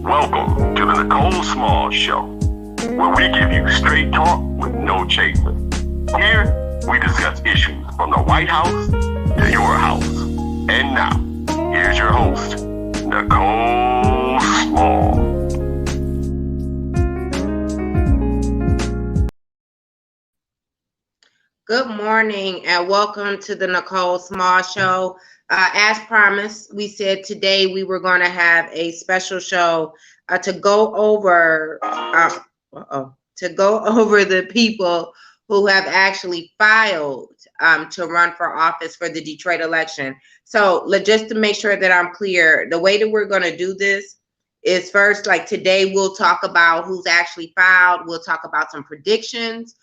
Welcome to the Nicole Small Show, where we give you straight talk with no chaser. Here, we discuss issues from the White House to your house. And now, here's your host, Nicole Small. Good morning and welcome to the Nicole Small Show. As promised, we said today we were going to have a special show to go over the people who have actually filed to run for office for the Detroit election. So just to make sure that I'm clear, the way that we're going to do this is first, like today, we'll talk about who's actually filed. We'll talk about some predictions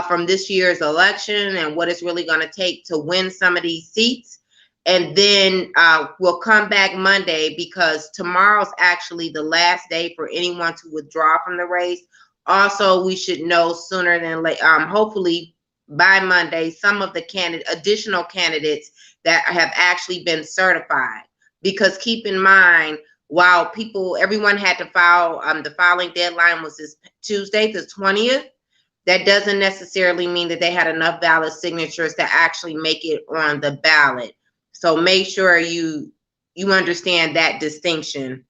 from this year's election and what it's really going to take to win some of these seats. And then we'll come back Monday because tomorrow's actually the last day for anyone to withdraw from the race. Also, we should know sooner than later, hopefully by Monday, some of the additional candidates that have actually been certified. Because keep in mind, while everyone had to file, the filing deadline was this Tuesday, the 20th. That doesn't necessarily mean that they had enough valid signatures to actually make it on the ballot. So make sure you understand that distinction,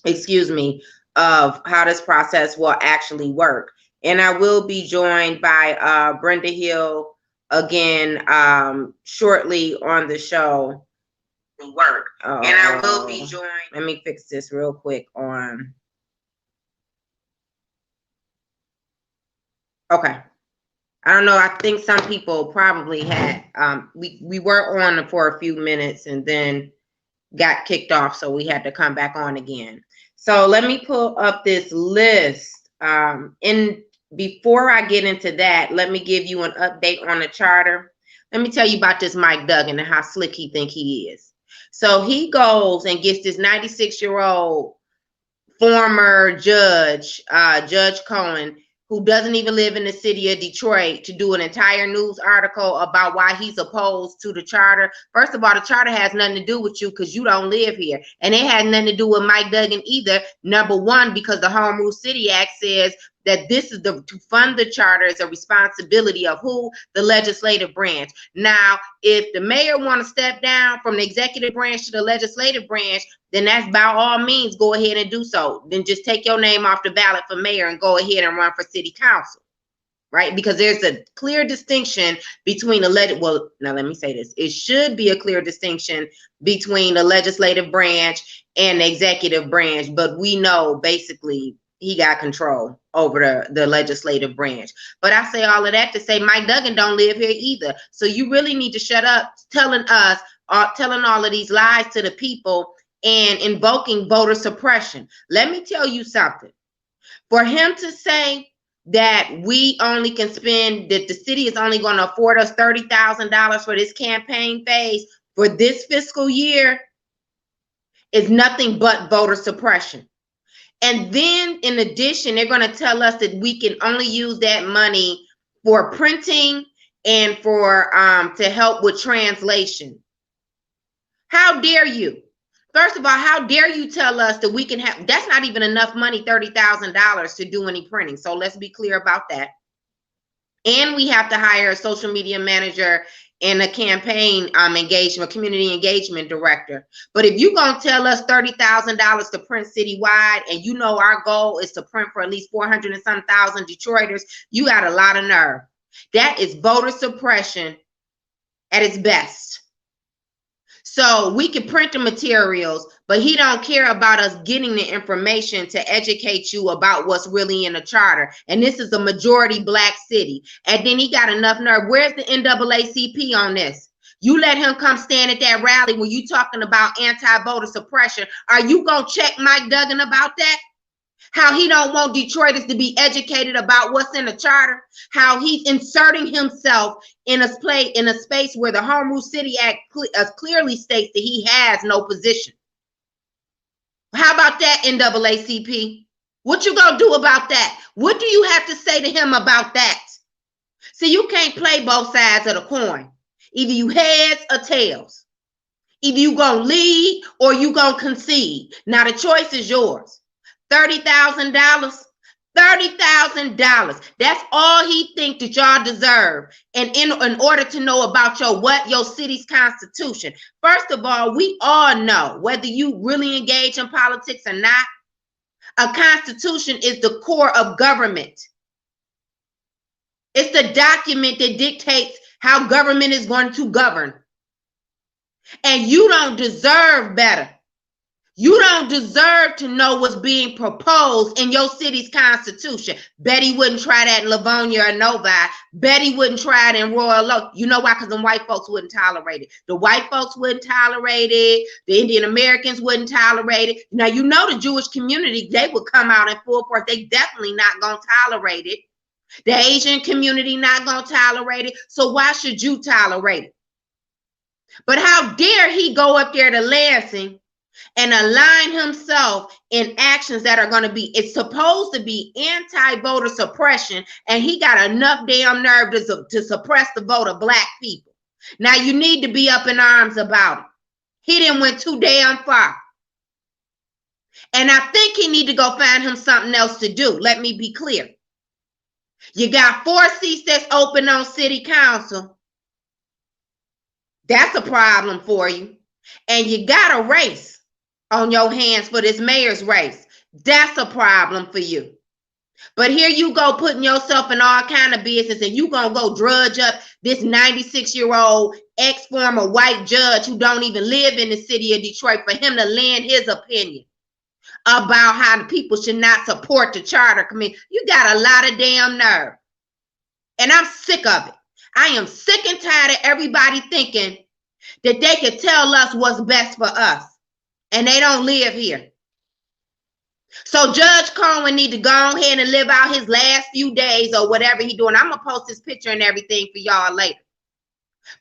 excuse me, of how this process will actually work. And I will be joined by Brenda Hill again shortly on the show. And I will be joined. Let me fix this real quick on. Okay. I don't know. I think some people probably had, we were on for a few minutes and then got kicked off. So we had to come back on again. So let me pull up this list. Before I get into that, let me give you an update on the charter. Let me tell you about this Mike Duggan and how slick he think he is. So he goes and gets this 96-year-old former judge, Judge Cohen, who doesn't even live in the city of Detroit, to do an entire news article about why he's opposed to the charter. First of all, the charter has nothing to do with you because you don't live here. And it had nothing to do with Mike Duggan either. Number one, because the Home Rule City Act says that to fund the charter is a responsibility of who? The legislative branch. Now, if the mayor want to step down from the executive branch to the legislative branch, then that's by all means, go ahead and do so. Then just take your name off the ballot for mayor and go ahead and run for city council, right? Because there's a clear distinction between well, now let me say this. It should be a clear distinction between the legislative branch and the executive branch, but we know basically he got control over the legislative branch. But I say all of that to say Mike Duggan don't live here either. So you really need to shut up telling all of these lies to the people and invoking voter suppression. Let me tell you something. For him to say that we only can spend, that the city is only going to afford us $30,000 for this campaign phase for this fiscal year is nothing but voter suppression. And then in addition, they're going to tell us that we can only use that money for printing and for to help with translation. How dare you? First of all, how dare you tell us that we can have, that's not even enough money, $30,000 to do any printing. So let's be clear about that. And we have to hire a social media manager and a campaign engagement, community engagement director. But if you're going to tell us $30,000 to print citywide, and you know our goal is to print for at least 400 and some thousand Detroiters, you got a lot of nerve. That is voter suppression at its best. So we can print the materials, but he don't care about us getting the information to educate you about what's really in the charter. And this is a majority Black city. And then he got enough nerve. Where's the NAACP on this? You let him come stand at that rally when you talking about anti-voter suppression. Are you going to check Mike Duggan about that? How he don't want Detroiters to be educated about what's in the charter, how he's inserting himself in a space where the Home Rule City Act clearly states that he has no position. How about that, NAACP? What you gonna do about that? What do you have to say to him about that? See, you can't play both sides of the coin. Either you heads or tails. Either you gonna lead or you gonna concede. Now the choice is yours. $30,000, $30,000. That's all he thinks that y'all deserve. And in order to know about your city's constitution. First of all, we all know, whether you really engage in politics or not, a constitution is the core of government. It's the document that dictates how government is going to govern. And you don't deserve better. You don't deserve to know what's being proposed in your city's constitution. Betty wouldn't try that in Livonia or Novi. Betty wouldn't try it in Royal Oak. You know why? Because the white folks wouldn't tolerate it. The white folks wouldn't tolerate it. The Indian Americans wouldn't tolerate it. Now, you know the Jewish community, they would come out in full force. They definitely not going to tolerate it. The Asian community not going to tolerate it. So why should you tolerate it? But how dare he go up there to Lansing and align himself in actions that are going to be, it's supposed to be anti-voter suppression, and he got enough damn nerve to suppress the vote of Black people. Now you need to be up in arms about it. He didn't went too damn far. And I think he need to go find him something else to do. Let me be clear. You got 4 seats that's open on city council. That's a problem for you. And you got a race on your hands for this mayor's race. That's a problem for you. But here you go putting yourself in all kind of business, and you gonna go drudge up this 96-year-old ex-former white judge who don't even live in the city of Detroit for him to lend his opinion about how the people should not support the charter committee. You got a lot of damn nerve. And I'm sick of it. I am sick and tired of everybody thinking that they could tell us what's best for us. And they don't live here. So Judge Cohen need to go ahead and live out his last few days or whatever he doing. I'm going to post his picture and everything for y'all later.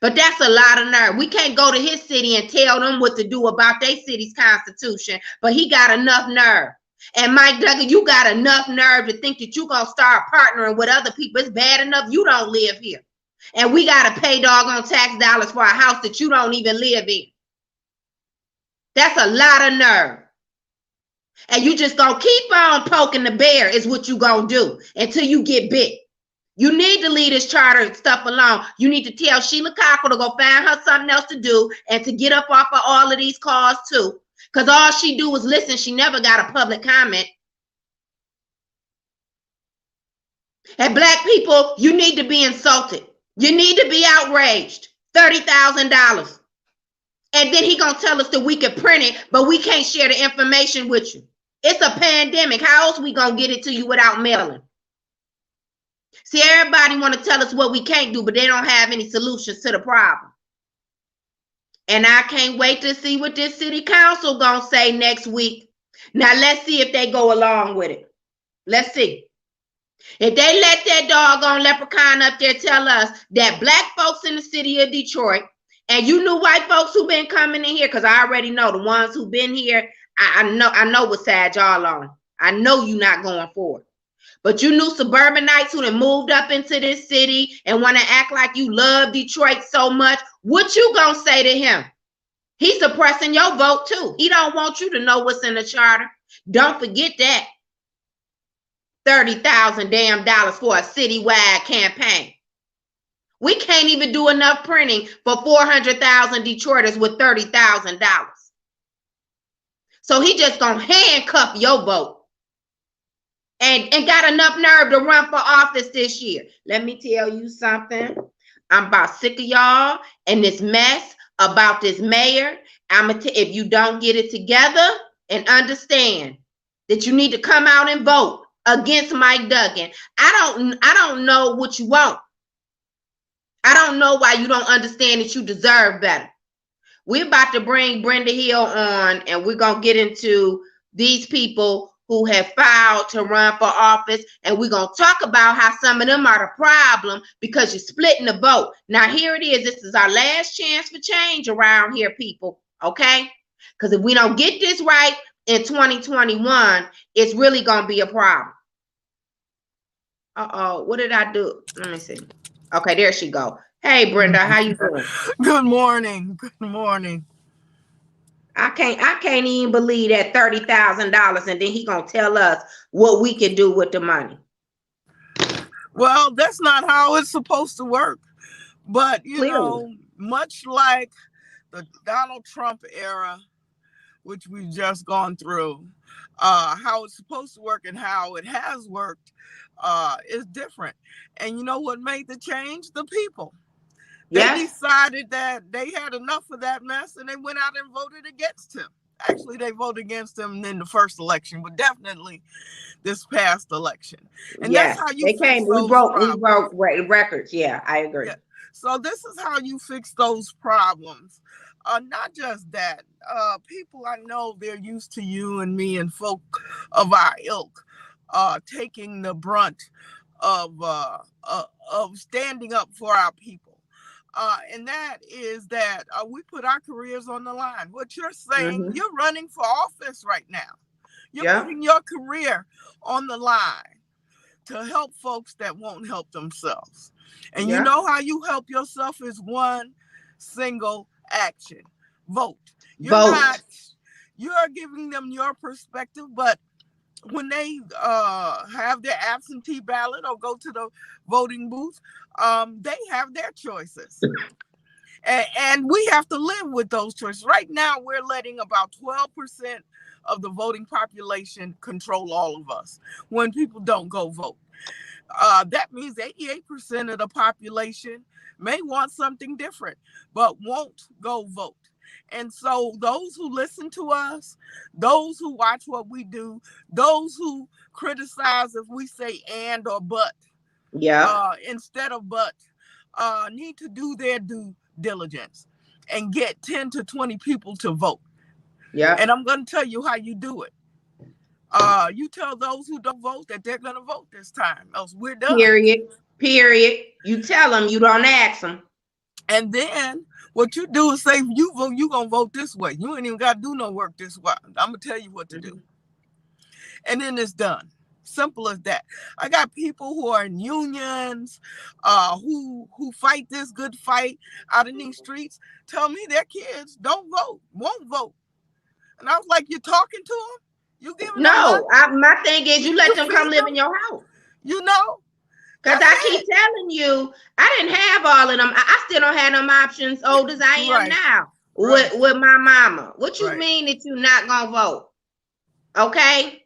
But that's a lot of nerve. We can't go to his city and tell them what to do about their city's constitution, but he got enough nerve. And Mike Duggan, you got enough nerve to think that you're going to start partnering with other people. It's bad enough you don't live here. And we got to pay doggone tax dollars for a house that you don't even live in. That's a lot of nerve. And you just going to keep on poking the bear is what you going to do until you get bit. You need to leave this charter stuff alone. You need to tell Sheila Cockle to go find her something else to do and to get up off of all of these calls too. Because all she do is listen. She never got a public comment. And Black people, you need to be insulted. You need to be outraged. $30,000. And then he gonna tell us that we can print it, but we can't share the information with you. It's a pandemic. How else we gonna get it to you without mailing? See, everybody want to tell us what we can't do, but they don't have any solutions to the problem. And I can't wait to see what this city council gonna say next week. Now let's see if they go along with it. Let's see. If they let that doggone leprechaun up there tell us that Black folks in the city of Detroit, and you new white folks who been coming in here, because I already know the ones who been here, I know what side y'all on. I know you not going forward. But you new suburbanites who done moved up into this city and want to act like you love Detroit so much, what you gonna say to him? He's suppressing your vote too. He don't want you to know what's in the charter. Don't forget that. $30,000 damn dollars for a citywide campaign. We can't even do enough printing for 400,000 Detroiters with $30,000. So he just gonna handcuff your vote and got enough nerve to run for office this year. Let me tell you something. I'm about sick of y'all and this mess about this mayor. If you don't get it together and understand that you need to come out and vote against Mike Duggan. I don't know what you want. I don't know why you don't understand that you deserve better. We're about to bring Brenda Hill on, and we're going to get into these people who have filed to run for office, and we're going to talk about how some of them are the problem because you're splitting the vote. Now, here it is. This is our last chance for change around here, people, okay? Because if we don't get this right in 2021, it's really going to be a problem. Uh-oh, what did I do? Let me see. Okay, there she go. Hey, Brenda, how you doing? Good morning. Good morning. I can't even believe that $30,000, and then he gonna tell us what we can do with the money. Well, that's not how it's supposed to work. But you Clearly. know, much like the Donald Trump era, which we've just gone through, how it's supposed to work and how it has worked is different. And you know what made the change? The people. They decided that they had enough of that mess, and they went out and voted against him. Actually, they voted against him in the first election, but definitely this past election. And that's how you fix those problems. We broke records. Yeah, I agree. Yeah. So this is how you fix those problems. Not just that. People, I know they're used to you and me and folk of our ilk taking the brunt of standing up for our people. And that is that we put our careers on the line. What you're saying, you're running for office right now. You're putting your career on the line to help folks that won't help themselves. And you know how you help yourself is one single action. Vote. You're giving them your perspective, but when they have their absentee ballot or go to the voting booth, they have their choices. And we have to live with those choices. Right now, we're letting about 12% of the voting population control all of us when people don't go vote. That means 88% of the population may want something different, but won't go vote. And so those who listen to us, those who watch what we do, those who criticize if we say and or but, instead of but, need to do their due diligence and get 10 to 20 people to vote. Yeah. And I'm going to tell you how you do it. You tell those who don't vote that they're going to vote this time, else we're done. Period. You tell them, you don't ask them. And then what you do is say, you vote, you going to vote this way. You ain't even got to do no work this way. I'm going to tell you what to do. And then it's done. Simple as that. I got people who are in unions, who fight this good fight out in these streets, tell me their kids don't vote, won't vote. And I was like, you're talking to them? You giving them my thing is you let them come live in your house. You know? Because I keep telling you, I didn't have all of them. I still don't have them options old as I am now with my mama. What you mean that you're not going to vote? Okay?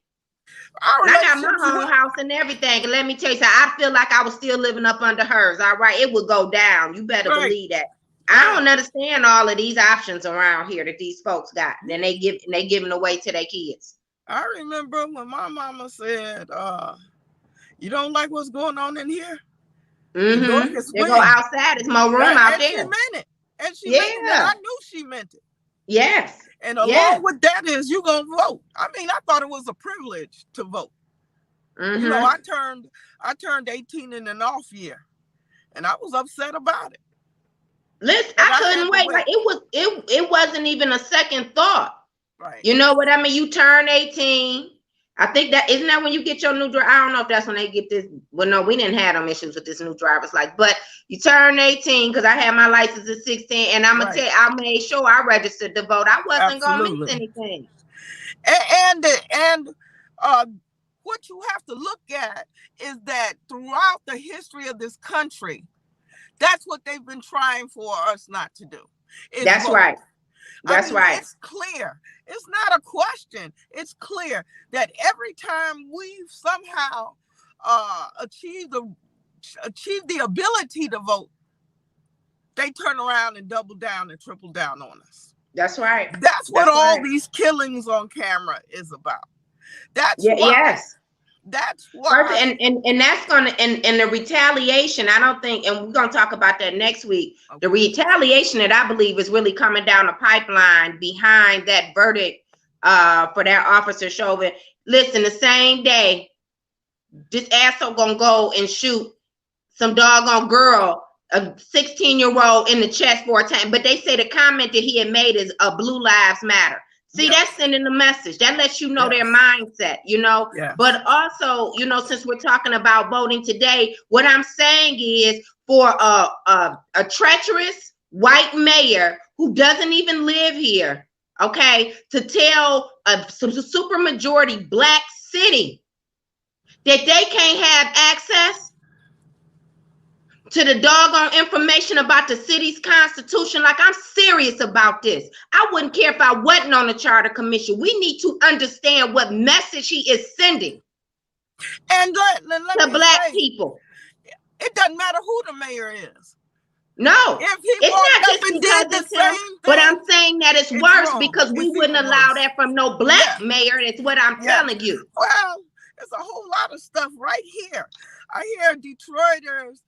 I got my own house and everything. And let me tell you something, I feel like I was still living up under hers. All right, it would go down. You better believe that. I don't understand all of these options around here that these folks got. Then they giving away to their kids. I remember when my mama said, you don't like what's going on in here? They go outside. It's more room out there. She meant it. And she meant it. I knew she meant it. Yes. And along with that is you gonna vote. I mean, I thought it was a privilege to vote. You know, I turned 18 in an off year, and I was upset about it. Listen, I couldn't wait. Like it wasn't even a second thought. Right. You know what I mean? You turn 18. I think that isn't that when you get your new driver. I don't know if that's when they get this. Well, no, we didn't have them issues with this new driver's license. But you turn 18 because I had my license at 16, and I'm gonna tell you, I made sure I registered to vote. I wasn't gonna miss anything. And what you have to look at is that throughout the history of this country, that's what they've been trying for us not to do. That's vote. Right. That's right. It's clear. It's not a question. It's clear that every time we've somehow achieved the ability to vote, they turn around and double down and triple down on us. That's right. That's what all these killings on camera is about. That's why. Yes. That's why. And that's gonna and the retaliation. I don't think, and we're gonna talk about that next week. Okay. The retaliation that I believe is really coming down the pipeline behind that verdict for that officer Chauvin. Listen, the same day, this asshole gonna go and shoot some doggone girl, a 16-year-old in the chest 4 times. But they say the comment that he had made is Blue Lives Matter. See, yes. That's sending a message. That lets you know, yes. Their mindset, you know. Yes. But also, you know, since we're talking about voting today, what I'm saying is for a treacherous white mayor who doesn't even live here, okay, to tell a super majority black city that they can't have access to the doggone information about the city's constitution. Like, I'm serious about this. I wouldn't care if I wasn't on the charter commission. We need to understand what message he is sending and let to black people. It doesn't matter who the mayor is. No, if he it's not just because it's him, but I'm saying that it's worse wrong. Because we wouldn't allow that from no black mayor. That's what I'm telling you. Well, there's a whole lot of stuff right here. I hear Detroiters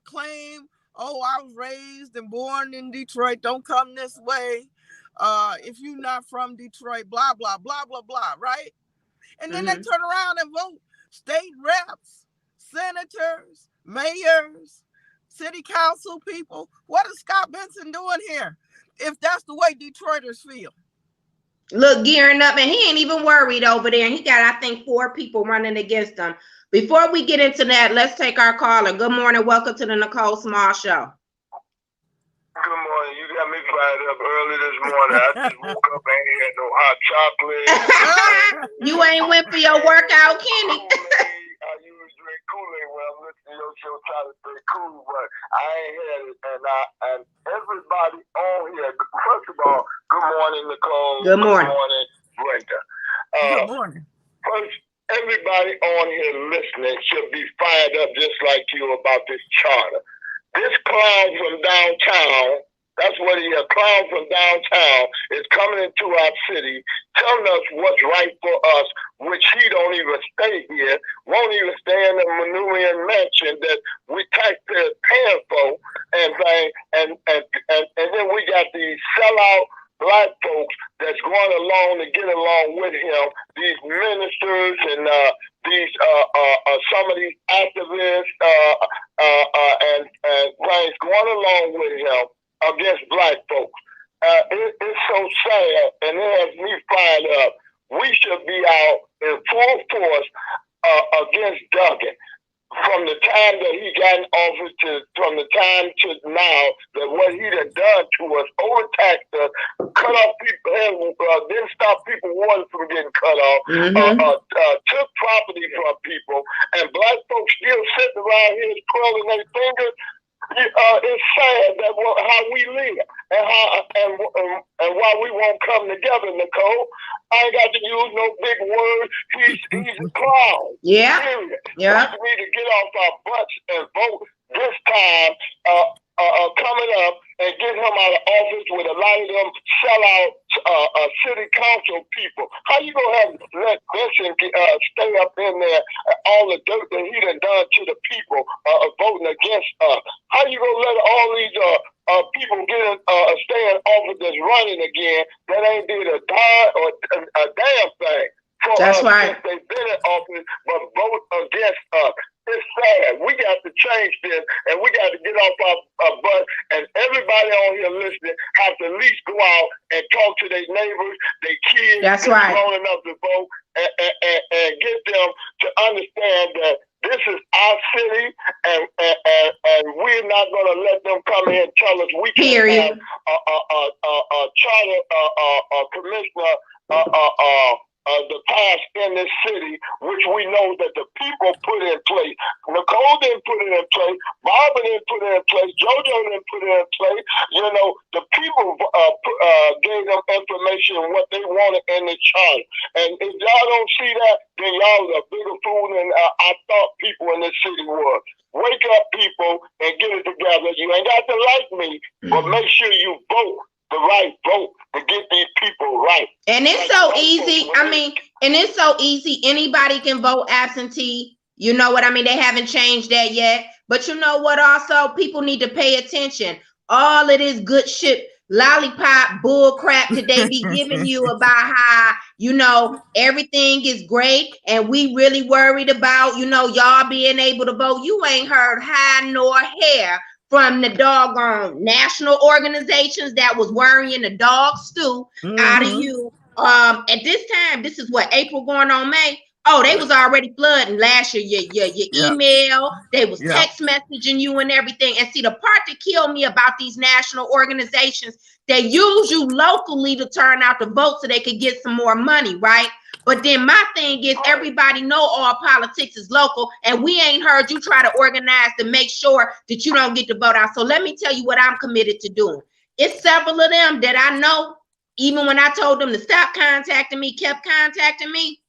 claim, oh, I was raised and born in Detroit, don't come this way. If you're not from Detroit, blah, blah, blah, blah, blah, right? And then they turn around and vote state reps, senators, mayors, city council people. What is Scott Benson doing here? If that's the way Detroiters feel. Look, gearing up, and he ain't even worried over there. And he got, I think, 4 people running against him. Before we get into that, let's take our caller. Good morning. Welcome to the Nicole Small Show. Good morning. You got me fired up early this morning. I just woke up and ain't had no hot chocolate. You ain't went for your workout, Kenny. I usually drink Kool-Aid when I'm listening to your show, try to stay cool, but I ain't had it. And everybody on here, first of all, good morning, Nicole. Good morning. Good morning, Brenda. Good morning. First, everybody on here listening should be fired up just like you about this charter. This clown from downtown, that's what he is, a clown from downtown, is coming into our city, telling us what's right for us, which he don't even stay here, won't even stay in the Manumian mansion that we taxpayers paying for, and then we got these sellout black folks that's going along to get along with him, these ministers and these some of these activists and things going along with him against black folks. It's so sad, and it has me fired up. We should be out in full force against Duggan. From the time that he got in office from the time to now, that what he done done to us, overtaxed us, cut off people, didn't stop people water from getting cut off, took property from people, and black folks still sitting around here twirling their fingers. It's sad that how we live and why we won't come together, Nicole. I ain't got to use no big words. He's a clown. Yeah. Period. Yeah. We need to get off our butts and vote this time coming up and get him out of office with a lot of them sellout city council people. How you gonna let Benson stay up in there, all the dirt that he done done to the people voting against us? How you gonna let all these people stay in office that's running again that ain't did a damn thing for that's us right. since they've been in office but vote against us? It's sad. We got to change this, and we got to get off our butt. And everybody on here listening have to at least go out and talk to their neighbors, their kids, that's right, grown enough to vote, and get them to understand that this is our city, and we're not going to let them come in and tell us we can't have a charter commissioner the past in this city, which we know that the people put in place. Nicole didn't put it in place. Barbara didn't put it in place. JoJo didn't put it in place. You know, the people gave them information on what they wanted in the charter. And if y'all don't see that, then y'all are a bigger fool than I thought people in this city were. Wake up, people, and get it together. You ain't got to like me, but make sure you vote the right vote to get these people right. And it's so easy. I mean, And it's so easy. Anybody can vote absentee. You know what I mean? They haven't changed that yet. But you know what also? People need to pay attention. All of this good shit, lollipop bull crap that they be giving you about how, you know, everything is great and we really worried about, you know, y'all being able to vote. You ain't heard high nor hair from the doggone national organizations that was worrying the dog stew out of you. At this time, this is what, April going on May. Oh, they was already flooding last year. Your email, they was text messaging you and everything. And see, the part that killed me about these national organizations, they use you locally to turn out the vote so they could get some more money, right? But then my thing is, everybody know all politics is local, and we ain't heard you try to organize to make sure that you don't get the vote out. So let me tell you what I'm committed to doing. It's several of them that I know, even when I told them to stop contacting me, kept contacting me.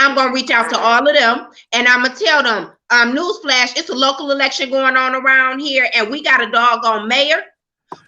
I'm going to reach out to all of them, and I'm going to tell them, newsflash, it's a local election going on around here, and we got a doggone mayor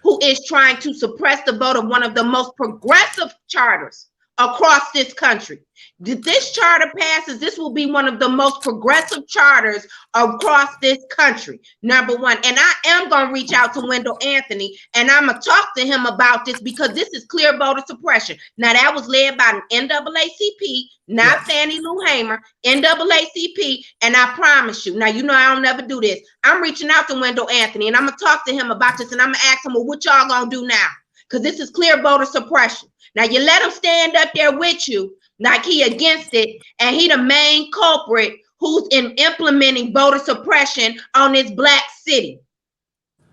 who is trying to suppress the vote of one of the most progressive charters across this country. If this charter passes, this will be one of the most progressive charters across this country, number one. And I am going to reach out to Wendell Anthony, and I'm going to talk to him about this because this is clear voter suppression. Now, that was led by an NAACP, not Fannie Lou Hamer, NAACP, and I promise you, now, you know I don't never do this. I'm reaching out to Wendell Anthony, and I'm going to talk to him about this, and I'm going to ask him, well, what y'all going to do now? Because this is clear voter suppression. Now, you let him stand up there with you like he against it, and he the main culprit who's implementing voter suppression on this black city.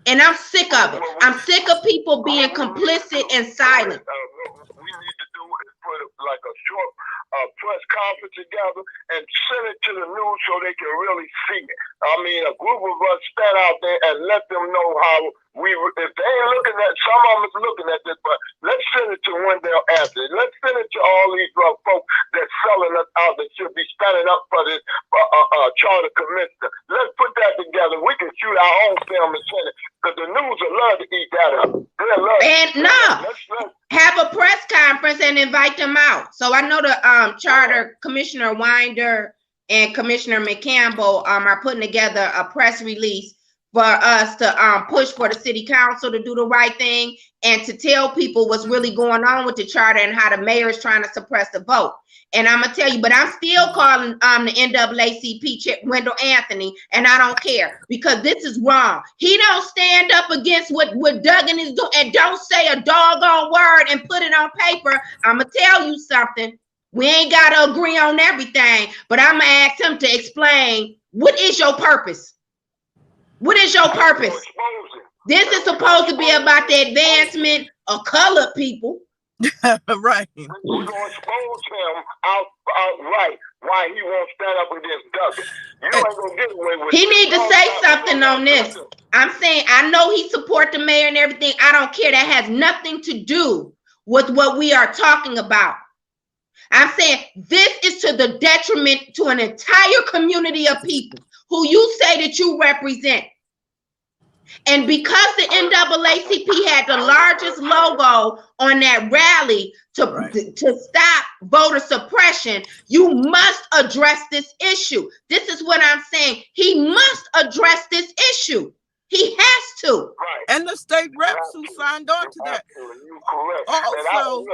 And I'm sick of it. I'm sick of people being complicit and silent. We need to do is put like a short press conference together and send it to the news so they can really see it. I mean, a group of us stand out there and let them know how if they ain't looking at, some of them is looking at this, but let's send it to Wendell Anthony. Let's send it to all these folks that's selling us out that should be standing up for this charter commissioner. Let's put that together. We can shoot our own film and send it, because the news will love to eat that up. Have a press conference and invite them out. So I know the charter commissioner Winder and Commissioner McCampbell are putting together a press release for us to push for the city council to do the right thing and to tell people what's really going on with the charter and how the mayor is trying to suppress the vote. And I'm gonna tell you, but I'm still calling the NAACP Wendell Anthony, and I don't care, because this is wrong. He don't stand up against what Duggan is doing and don't say a doggone word and put it on paper. I'm gonna tell you something. We ain't gotta agree on everything, but I'm gonna ask him to explain, what is your purpose? What is your purpose? This is supposed to be about the advancement of colored people. Right. We're gonna expose him outright why he won't stand up against Duggan. You ain't gonna get away with it. He need to say something on this. I'm saying, I know he support the mayor and everything. I don't care. That has nothing to do with what we are talking about. I'm saying this is to the detriment to an entire community of people who you say that you represent. And because the NAACP had the largest logo on that rally to stop voter suppression, you must address this issue. This is what I'm saying. He must address this issue. He has to. Right. And the state reps who signed on to that. You're correct. Also,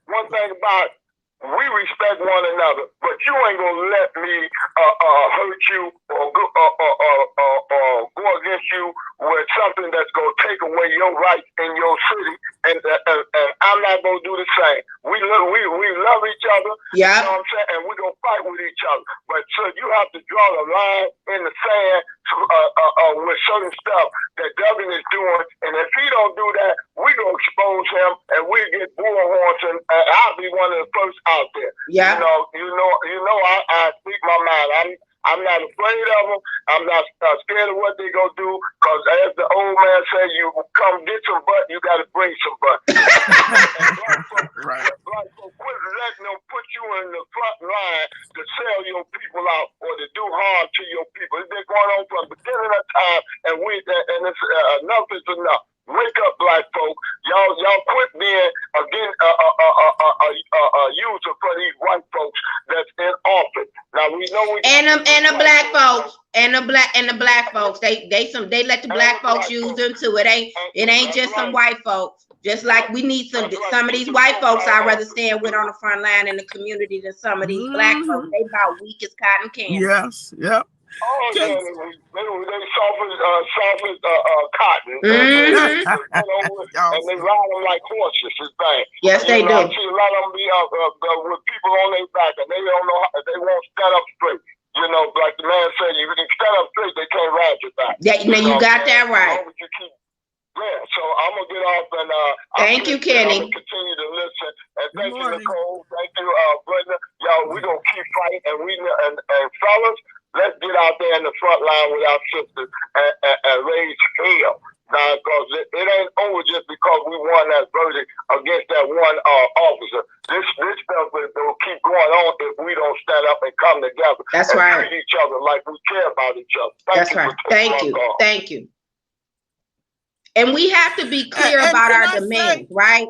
one thing about we respect one another, but you ain't gonna let me hurt you or go against you with something that's gonna take away your rights in your city, and I'm not gonna do the same. We love each other. Yeah. You know what I'm saying? And we're gonna fight with each other. But so you have to draw the line in the sand with certain stuff that Duggan is doing, and if he don't do that, we gonna expose him, and we get bullhorns, and I'll be one of the first out there. Yeah. You know, I speak my mind. I'm not afraid of them. I'm not scared of what they gonna do, because as the old man said, you come get some butt, you gotta bring some butt. Black folks, quit letting them put you in the front line to sell your people out or to do harm to your people. It's been going on from the beginning of time, and it's enough is enough. Wake up, black folk. Y'all quit being again a user for these white folks that's we know we and the black folks and the black folks. They let the black folks use them too. It ain't just some white folks. Just like we need some of these white folks, I'd rather stand with on the front line in the community than some of these black folks. They about weak as cotton candy. Yes, yep. Oh, yeah, they soft as cotton. Mm-hmm. And they ride them like horses. It's bad. Yes, they do. I see a lot of them be with people on their back, and they don't know they won't stand up straight. You know, like the man said, you can stand up straight, they can't ride your back. You got that right. Yeah, so I'm gonna get off and thank you, Kenny. I'm gonna continue to listen. And thank you, Nicole. Thank you, Brenda. Y'all, we're gonna keep fighting, and fellas, let's get out there in the front line with our sisters and raise hell. Now, because it ain't over just because we won that verdict against that one officer. This stuff will keep going on if we don't stand up and come together. That's and right. Treat each other like we care about each other. That's right. Thank you. And we have to be clear about our demands, right?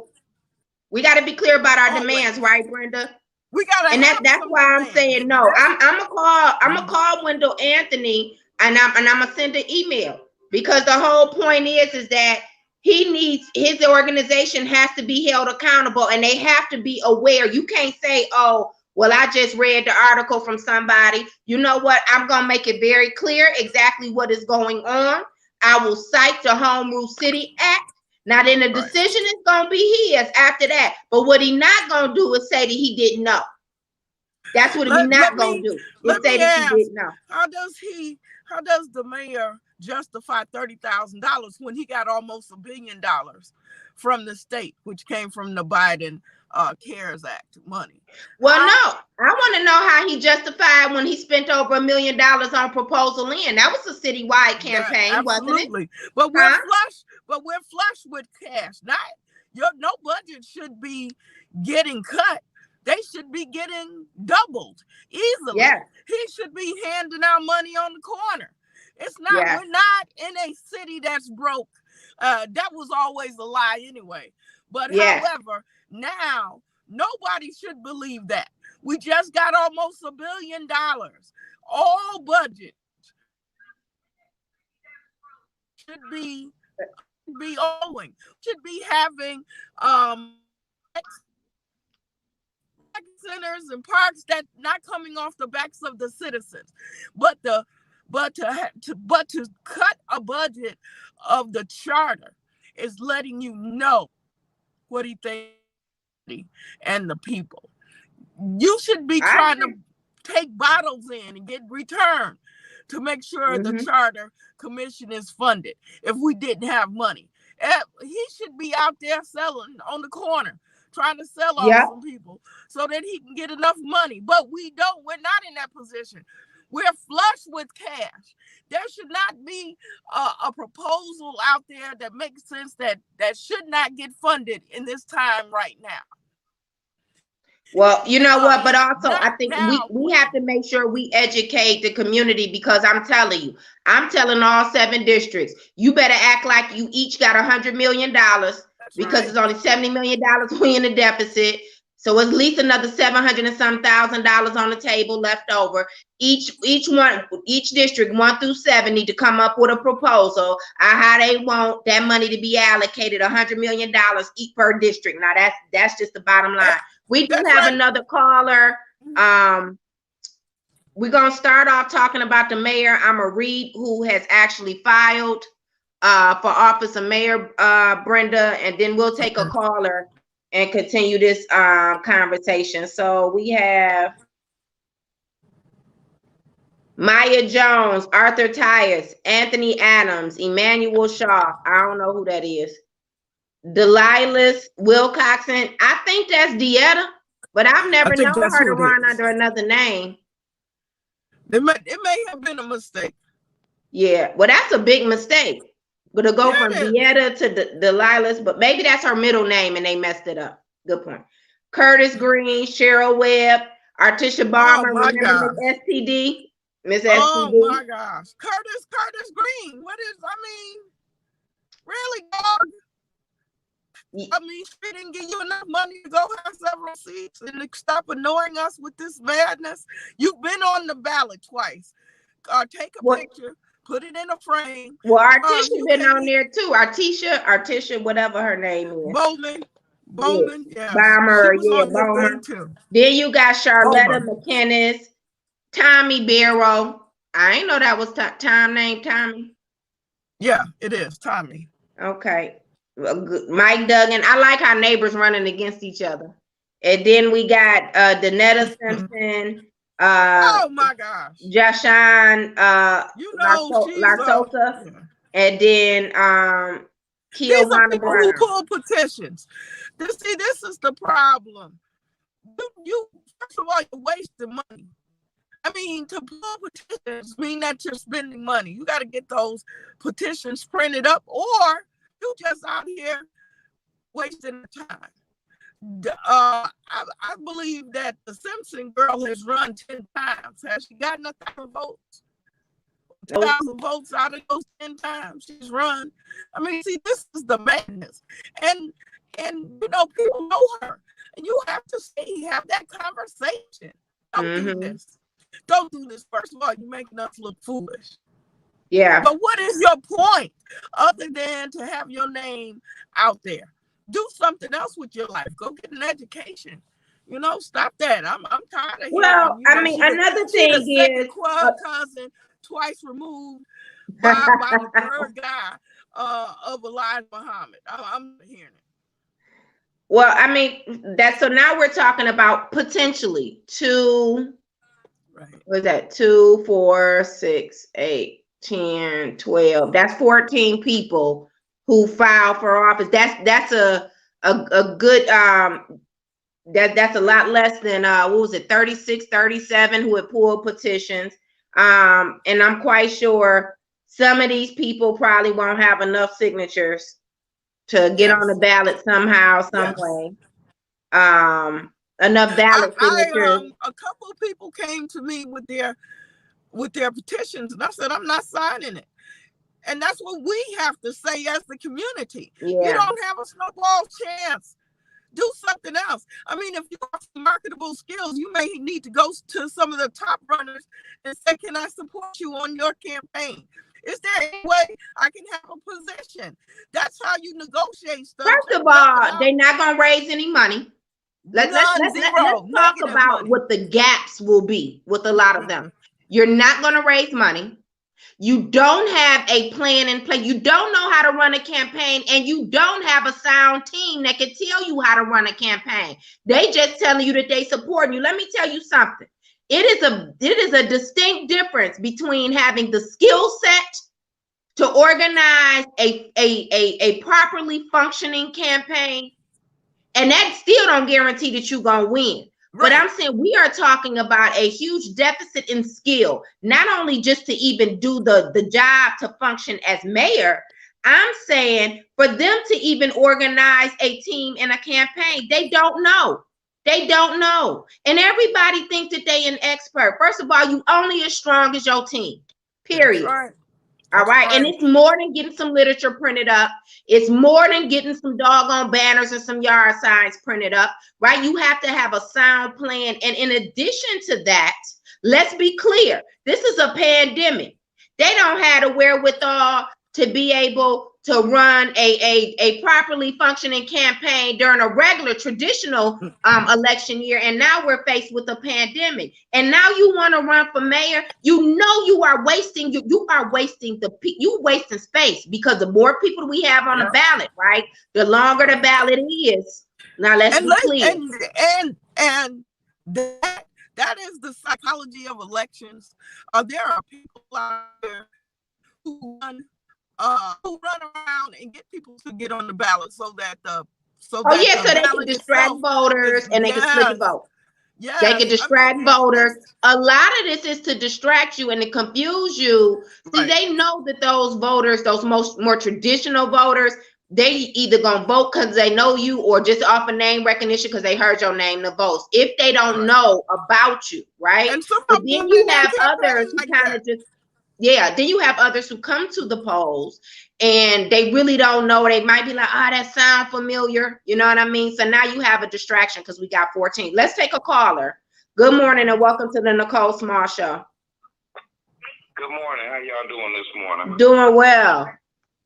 We got to be clear about our demands, right, Brenda? We gotta, and that's why I'm saying no. I'm gonna call Wendell Anthony, and I'm gonna send an email, because the whole point is that his organization has to be held accountable, and they have to be aware. You can't say, oh, well, I just read the article from somebody. You know what? I'm gonna make it very clear exactly what is going on. I will cite the Home Rule City Act. Now, then the decision is going to be his after that. But what he not going to do is say that he didn't know. That's what he's not going to do. Is say that he didn't know. How does the mayor justify $30,000 when he got almost $1 billion from the state, which came from the Biden CARES Act money? Well, no, I want to know how he justified when he spent over $1 million on Proposal Land. That was a citywide campaign, wasn't it? But we're flush. But we're flush with cash. No budget should be getting cut. They should be getting doubled easily. Yeah. He should be handing out money on the corner. It's not. Yeah. We're not in a city that's broke. That was always a lie anyway. But however, now nobody should believe that. We just got almost $1 billion. All budget should be owing, should be having centers and parks that not coming off the backs of the citizens, but to cut a budget of the charter is letting you know what he thinks and the people. You should be trying to take bottles in and get returned to make sure the charter commission is funded. If we didn't have money, he should be out there selling on the corner, trying to sell off some people so that he can get enough money. But we're not in that position. We're flush with cash. There should not be a proposal out there that makes sense that should not get funded in this time right now. Well, you know what? But also, I think we have to make sure we educate the community, because I'm telling all 7 districts, you better act like you each got $100 million, because it's only $70 million we in the deficit. So at least another $700 and some thousand on the table left over. Each district 1 through 7 need to come up with a proposal on how they want that money to be allocated, $100 million each per district. Now that's just the bottom line. We do have another caller. We're gonna start off talking about the mayor. I'm gonna read who has actually filed for office of mayor, Brenda, and then we'll take a caller and continue this conversation. So we have Maya Jones, Arthur Tyus, Anthony Adams, Emmanuel Shaw. I don't know who that is. Delilah Wilcoxon. I think that's Dieta, but I've never known her to run under another name. It may have been a mistake. Yeah, well, that's a big mistake. But to go from Dieta to Delilah, but maybe that's her middle name and they messed it up. Good point. Curtis Green, Cheryl Webb, Artisha Barmer, remember Miss STD? Miss STD. Oh my gosh. Curtis Green. Really, dog? I mean, she didn't give you enough money to go have several seats and to stop annoying us with this madness. You've been on the ballot twice. Take a picture, put it in a frame. Well, Artisha been on there too. Artisha, whatever her name is. Bowman, yeah. Bomber, yeah, Bomber. Then you got Charlotta McKinnis, Tommy Barrow. I ain't know that was Tom named Tommy. Yeah, it is Tommy. Okay. Mike Duggan. I like how neighbors running against each other. And then we got Danetta Simpson. Oh my gosh. Jashan Lartosa. Yeah. And then these are people who pull petitions. See, this is the problem. You first of all, you're wasting money. I mean, to pull petitions mean that you're spending money. You got to get those petitions printed up, or you just out here wasting time. I believe that the Simpson girl has run 10 times. Has she gotten 1,000 votes? 1,000 votes out of those 10 times she's run. I mean, see, this is the madness. And you know, people know her. And you have to have that conversation. Don't do this. Don't do this. First of all, you're making us look foolish. Yeah. But what is your point other than to have your name out there? Do something else with your life. Go get an education. You know, stop that. I'm tired of hearing. Well, I mean, another thing is cousin twice removed by the third guy of Elijah Muhammad. I'm hearing it. Well, I mean, so now we're talking about potentially 2, right? What's that? 2, 4, 6, 8, 10, 12. That's 14 people who filed for office. That's a good that's a lot less than 36, 37 who had pulled petitions. And I'm quite sure some of these people probably won't have enough signatures to get on the ballot somehow, some way. Enough ballot signatures. A couple of people came to me with their petitions, and I said, I'm not signing it. And that's what we have to say as the community. Yeah. You don't have a snowball chance. Do something else. I mean, if you have some marketable skills, you may need to go to some of the top runners and say, can I support you on your campaign? Is there any way I can have a position? That's how you negotiate stuff. First of all, they're not going to raise any money. Let's talk about what the gaps will be with a lot of them. You're not going to raise money. You don't have a plan in place. You don't know how to run a campaign, and you don't have a sound team that can tell you how to run a campaign. They just telling you that they support you. Let me tell you something. It is a distinct difference between having the skill set to organize a properly functioning campaign, and that still don't guarantee that you're gonna win. Right. But I'm saying we are talking about a huge deficit in skill, not only just to even do the job to function as mayor. I'm saying for them to even organize a team in a campaign, they don't know. They don't know. And everybody thinks that they an expert. First of all, you only as strong as your team, period. That's right. All right. And it's more than getting some literature printed up. It's more than getting some doggone banners and some yard signs printed up, right? You have to have a sound plan. And in addition to that, let's be clear. This is a pandemic. They don't have the wherewithal to be able to run a properly functioning campaign during a regular traditional election year. And now we're faced with a pandemic. And now you want to run for mayor. You know you are wasting you wasting space, because the more people we have on the ballot, right, the longer the ballot is. Now let's be clear. And that is the psychology of elections. There are people out there who run around and get people to get on the ballot so they can distract voters and they can split the vote. Yeah, they can distract voters. A lot of this is to distract you and to confuse you. See, they know that those voters, those more traditional voters, they either gonna vote because they know you or just off of name recognition because they heard your name to vote. If they don't know about you, right? And but then you have others who kind of just. Yeah, then you have others who come to the polls and they really don't know. They might be like, that sound familiar. You know what I mean? So now you have a distraction because we got 14. Let's take a caller. Good morning and welcome to the Nicole Small Show. Good morning. How y'all doing this morning? Doing well.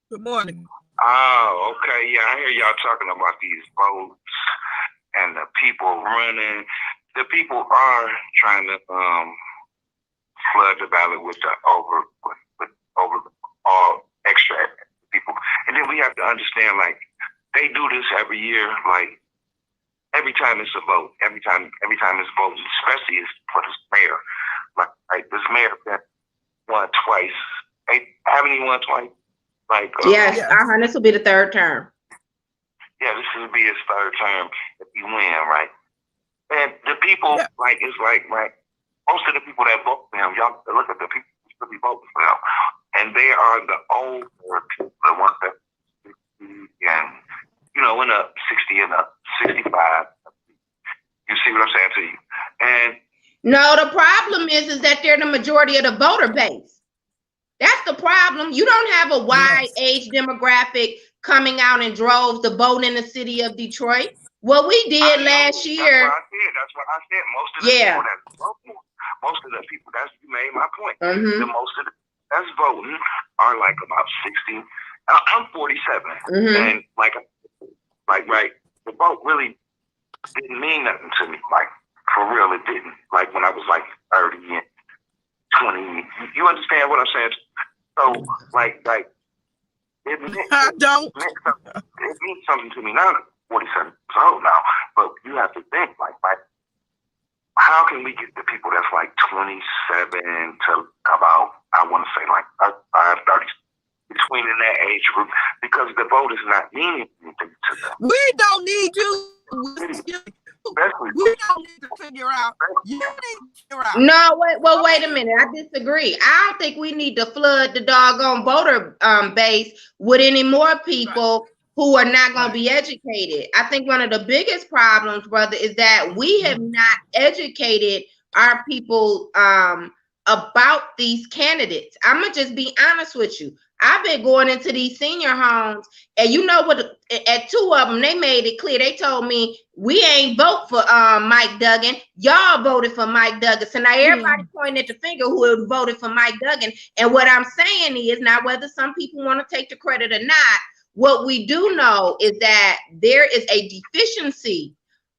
Good morning. Oh, okay. Yeah, I hear y'all talking about these votes and the people running. The people are trying to flood the ballot with over all extra people. And then we have to understand, like, they do this every year, like every time it's a vote, every time it's voting, especially for this mayor. Like this mayor that won twice. Haven't he won twice? Like yes, this will be the third term. Yeah, this will be his third term if he win, right? And the people, like, it's like, right, most of the people that vote for him, y'all look at the people who should be voting for him, and they are the older people, the ones that, and, you know, in the 60 and up, 65. You see what I'm saying to you? And no, the problem is that they're the majority of the voter base. That's the problem. You don't have a wide age demographic coming out in droves to vote in the city of Detroit. What we did last year. That's what I said. Most of the people that vote, most of the people, you made my point. The most of the that's voting are like about 60. I'm 47, and like right, the vote really didn't mean nothing to me. Like, for real, it didn't. Like when I was like 30 and 20. You understand what I'm saying? So like it meant, I don't. It means something to me now. 47 years old now, but you have to think like how can we get the people that's like 27 to about, I want to say like 30, between in that age group, because the vote is not meaning anything to them. We don't need you. We don't need to figure out. You need to figure out. No, wait a minute. I disagree. I don't think we need to flood the doggone voter base with any more people who are not going to be educated. I think one of the biggest problems, brother, is that we have not educated our people about these candidates. I'm going to just be honest with you. I've been going into these senior homes, and you know what? At two of them, they made it clear. They told me, we ain't vote for Mike Duggan. Y'all voted for Mike Duggan. So now everybody pointing at the finger who had voted for Mike Duggan. And what I'm saying is, now whether some people want to take the credit or not, what we do know is that there is a deficiency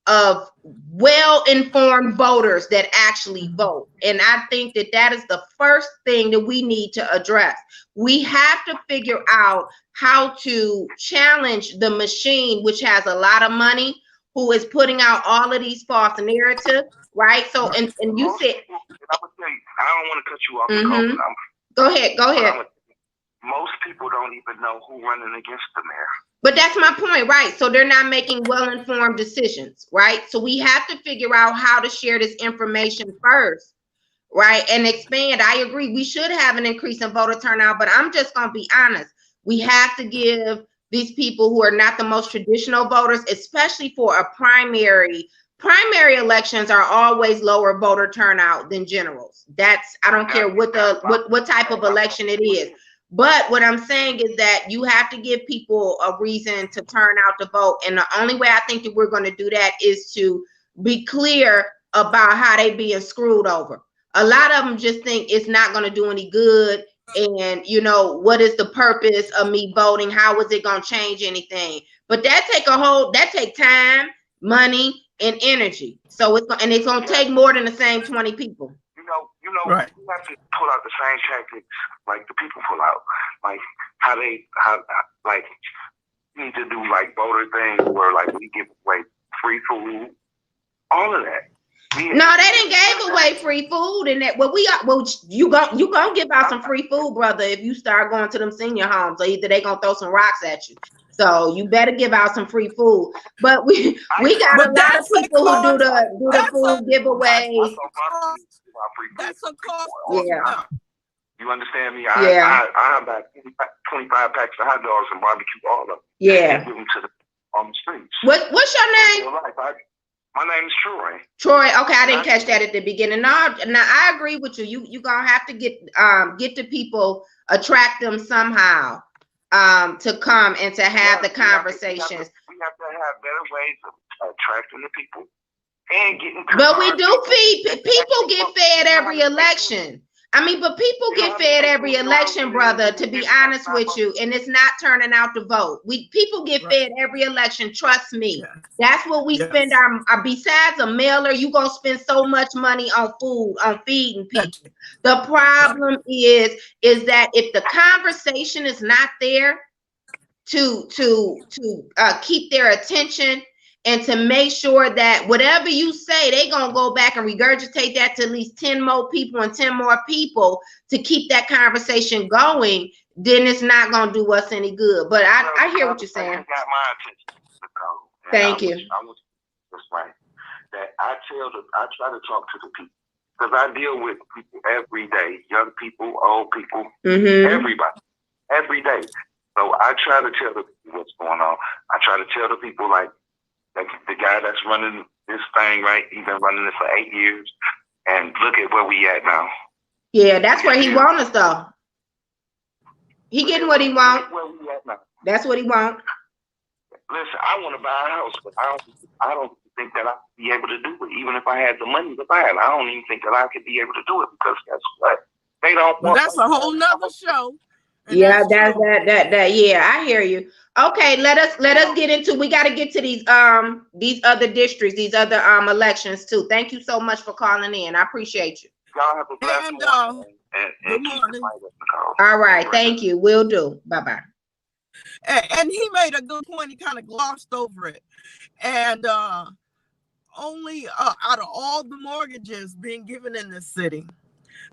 of well-informed voters that actually vote. And I think that that is the first thing that we need to address. We have to figure out how to challenge the machine, which has a lot of money, who is putting out all of these false narratives, right? So, and you said, I don't want to cut you off. Go ahead. Most people don't even know who running against the mayor. But that's my point, right? So they're not making well-informed decisions, right? So we have to figure out how to share this information first, right? And expand. I agree. We should have an increase in voter turnout, but I'm just going to be honest. We have to give these people who are not the most traditional voters, especially for a primary elections are always lower voter turnout than generals. That's, I don't care what type of election it is. But what I'm saying is that you have to give people a reason to turn out to vote. And the only way I think that we're going to do that is to be clear about how they being screwed over. A lot of them just think it's not going to do any good. And, you know, what is the purpose of me voting? How is it going to change anything? But that take time, money, and energy. So it's going to take more than the same 20 people. You know, right. You have to pull out the same tactics like the people pull out, like how like you need to do like voter things where like we give away free food, all of that. No, they didn't give away free food, and that you gonna give out some free food, brother, if you start going to them senior homes, or either they gonna throw some rocks at you. So you better give out some free food. But we got a lot of people who do the food giveaways. That's a cost. Yeah. You understand me? I have about 25 packs of hot dogs and barbecue all of them. Yeah. Give them on the streets. What's your name? My name is Troy. Troy, okay, I didn't catch that at the beginning. Now I agree with you. You gonna have to get the people, attract them somehow, to come and to have the conversations. We have to have better ways of attracting the people and getting. But we do feed people. Get fed every election. I mean, but people get fed every election, brother, to be honest with you, and it's not turning out to vote. People get fed every election, trust me. Yes. That's what we spend our besides a mailer, you gonna spend so much money on food, on feeding people. The problem is that if the conversation is not there to keep their attention, and to make sure that whatever you say, they gonna go back and regurgitate that to at least 10 more people and 10 more people to keep that conversation going, then it's not gonna do us any good. But I hear what you're saying. Got my attention. Thank you. I was just right. That I try to talk to the people because I deal with people every day, young people, old people, everybody, every day. So I try to tell the people what's going on. I try to tell the people like the guy that's running this thing, right? He's been running this for 8 years, and look at where we at now. Yeah, that's where he want us though. He getting what he want. Where we at now. That's what he want. Listen, I want to buy a house, but I don't think that I'd be able to do it, even if I had the money to buy it. I don't even think that I could be able to do it because guess what? They don't want. That's a whole nother show. Yeah, that. Yeah, I hear you. Okay, let us get into. We got to get to these other districts, these other elections too. Thank you so much for calling in. I appreciate you. Y'all have a blessed morning. Good morning. All right, thank you. Will do. Bye bye. And he made a good point. He kind of glossed over it, and only out of all the mortgages being given in this city,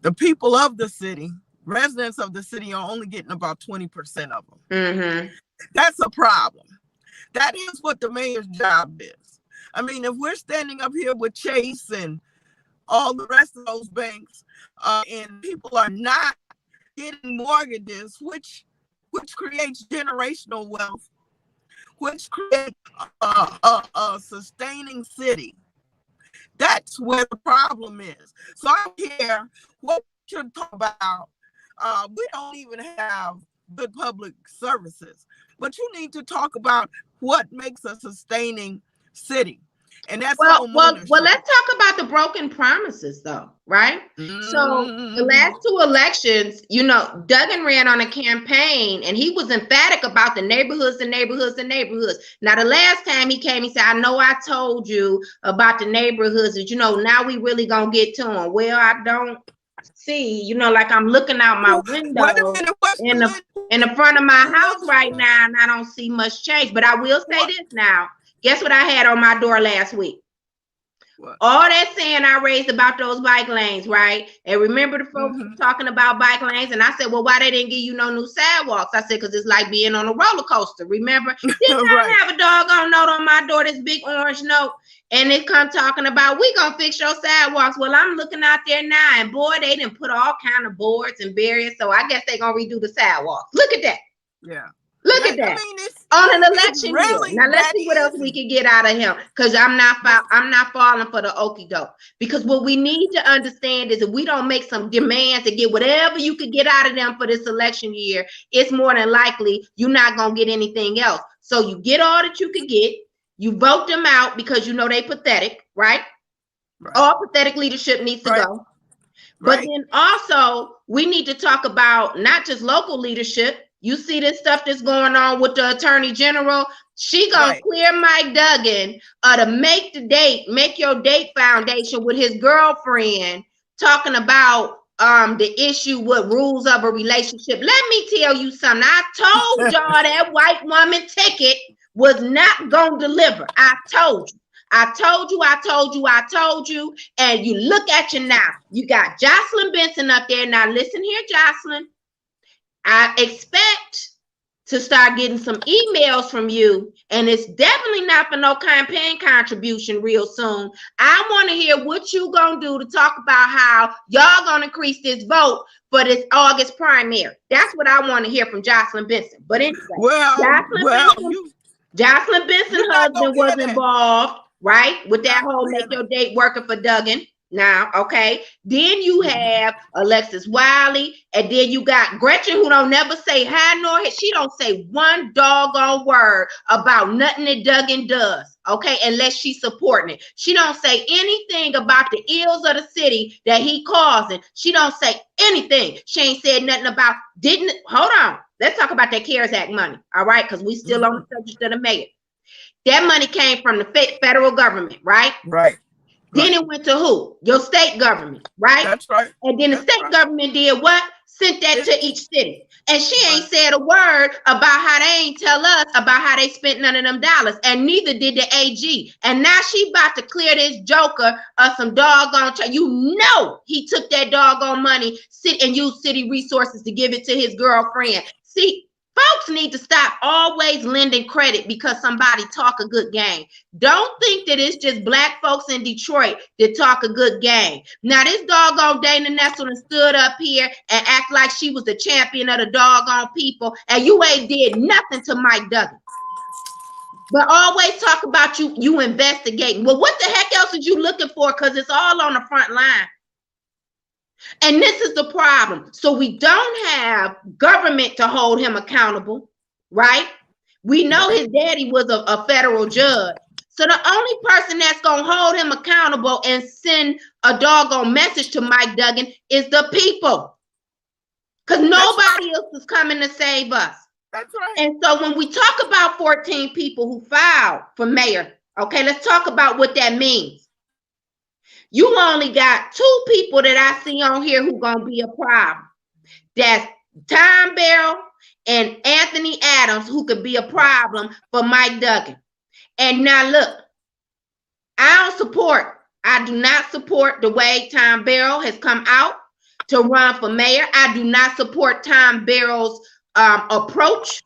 the people of the city, residents of the city, are only getting about 20% of them. Mm-hmm. That's a problem. That is what the mayor's job is. I mean, if we're standing up here with Chase and all the rest of those banks, and people are not getting mortgages, which creates generational wealth, which creates a sustaining city. That's where the problem is. So I don't care what you talk about. We don't even have good public services, but you need to talk about what makes a sustaining city. And that's well, let's talk about the broken promises though, right? So the last two elections, Duggan ran on a campaign and he was emphatic about the neighborhoods and neighborhoods and neighborhoods. Now, the last time he came, he said, I know I told you about the neighborhoods, that, now we really gonna get to them. Well, I don't see, like I'm looking out my window in the front of my house right now, and I don't see much change. But I will say this now. Guess what I had on my door last week? What? All that saying I raised about those bike lanes, right? And remember the folks talking about bike lanes, and I said, well, why they didn't give you no new sidewalks? I said, because it's like being on a roller coaster. Remember? Didn't I have a doggone note on my door, this big orange note, and it come talking about, we gonna fix your sidewalks. Well, I'm looking out there now, and boy, they didn't put all kind of boards and barriers, so I guess they gonna redo the sidewalks. Look at that. Yeah. Look at that. I mean, on an election year. Now let's see what else we can get out of him, because I'm not falling for the okie doke. Because what we need to understand is if we don't make some demands to get whatever you could get out of them for this election year, it's more than likely you're not gonna get anything else. So you get all that you could get, you vote them out because they pathetic, right? All pathetic leadership needs to go. But then also we need to talk about not just local leadership. You see this stuff that's going on with the attorney general. She gonna clear Mike Duggan to make your date foundation with his girlfriend talking about the issue with rules of a relationship. Let me tell you something. I told y'all that white woman ticket was not gonna deliver. I told you. And you look at you now. You got Jocelyn Benson up there. Now listen here, Jocelyn. I expect to start getting some emails from you, and it's definitely not for no campaign contribution real soon. I want to hear what you gonna do to talk about how y'all gonna increase this vote for this August primary. That's what I want to hear from Jocelyn Benson. But anyway, Jocelyn Benson's husband was involved. right? With that whole make your date working for Duggan. Now, okay. Then you have Alexis Wiley, and then you got Gretchen, who don't never say hi nor she don't say one doggone word about nothing that Duggan does, okay, unless she's supporting it. She don't say anything about the ills of the city that he causing. She don't say anything. She ain't said nothing about, hold on. Let's talk about that CARES Act money, all right, because we still on the subject of the mayor. That money came from the federal government, right? Right. Then it went to who? Your state government, right? That's right. And then the state government did what? Sent that to each city. And she ain't said a word about how they ain't tell us about how they spent none of them dollars. And neither did the AG. And now she about to clear this joker of some doggone, you know he took that doggone money and used city resources to give it to his girlfriend. See, folks need to stop always lending credit because somebody talk a good game. Don't think that it's just black folks in Detroit that talk a good game. Now, this doggone Dana Nessel stood up here and act like she was the champion of the doggone people, and you ain't did nothing to Mike Duggan. But always talk about you investigating. Well, what the heck else is you looking for? Because it's all on the front line. And this is the problem. So we don't have government to hold him accountable, right? We know his daddy was a federal judge. So the only person that's going to hold him accountable and send a doggone message to Mike Duggan is the people. Because nobody else is coming to save us. That's right. And so when we talk about 14 people who filed for mayor, okay, let's talk about what that means. You only got 2 people that I see on here who gonna be a problem. That's Tom Barrow and Anthony Adams, who could be a problem for Mike Duggan. And now look, I do not support the way Tom Barrow has come out to run for mayor. I do not support Tom Barrow's approach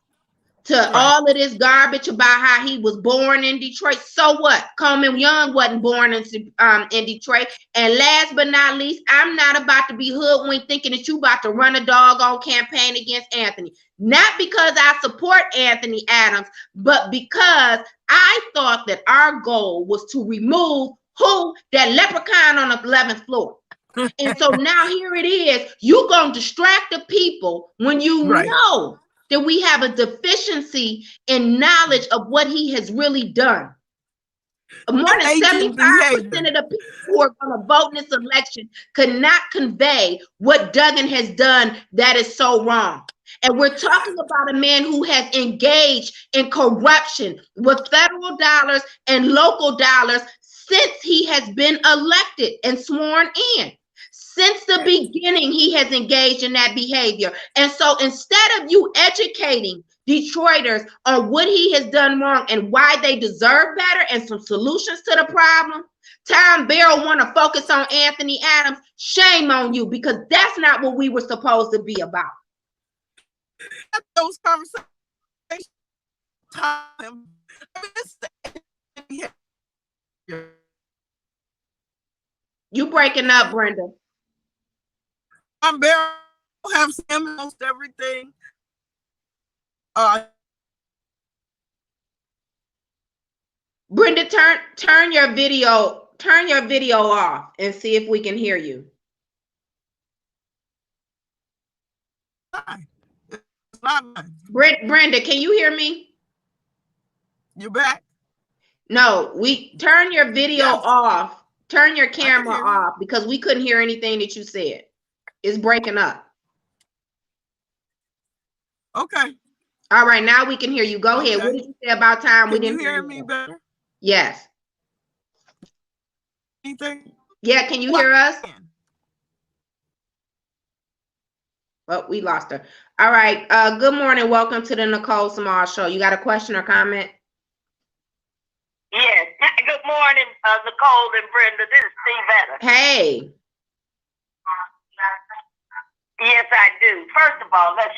to all of this garbage about how he was born in Detroit. So what? Coleman Young wasn't born in Detroit. And last but not least, I'm not about to be hoodwinked thinking that you about to run a doggone campaign against Anthony. Not because I support Anthony Adams, but because I thought that our goal was to remove who? That leprechaun on the 11th floor. And so now here it is. You're going to distract the people when you know that we have a deficiency in knowledge of what he has really done. More than 75% of the people who are going to vote in this election could not convey what Duggan has done that is so wrong. And we're talking about a man who has engaged in corruption with federal dollars and local dollars since he has been elected and sworn in. Since the beginning, he has engaged in that behavior. And so instead of you educating Detroiters on what he has done wrong and why they deserve better and some solutions to the problem, Tom Barrow want to focus on Anthony Adams. Shame on you, because that's not what we were supposed to be about. Those conversations. You breaking up, Brenda. Tom Barrow have almost everything. Brenda, turn your video off and see if we can hear you. It's not mine. Brenda, can you hear me? You back? No, turn your video off. Turn your camera off because we couldn't hear anything that you said. It's breaking up. Okay. All right, now we can hear you. Go ahead. What did you say about time? We didn't hear me better? Yes. Anything? Yeah, can you hear us? Well, we lost her. All right. Good morning. Welcome to the Nicole Small Show. You got a question or comment? Yes. Good morning, Nicole and Brenda. This is Steve Vetter. Hey. Yes, I do. First of all, let's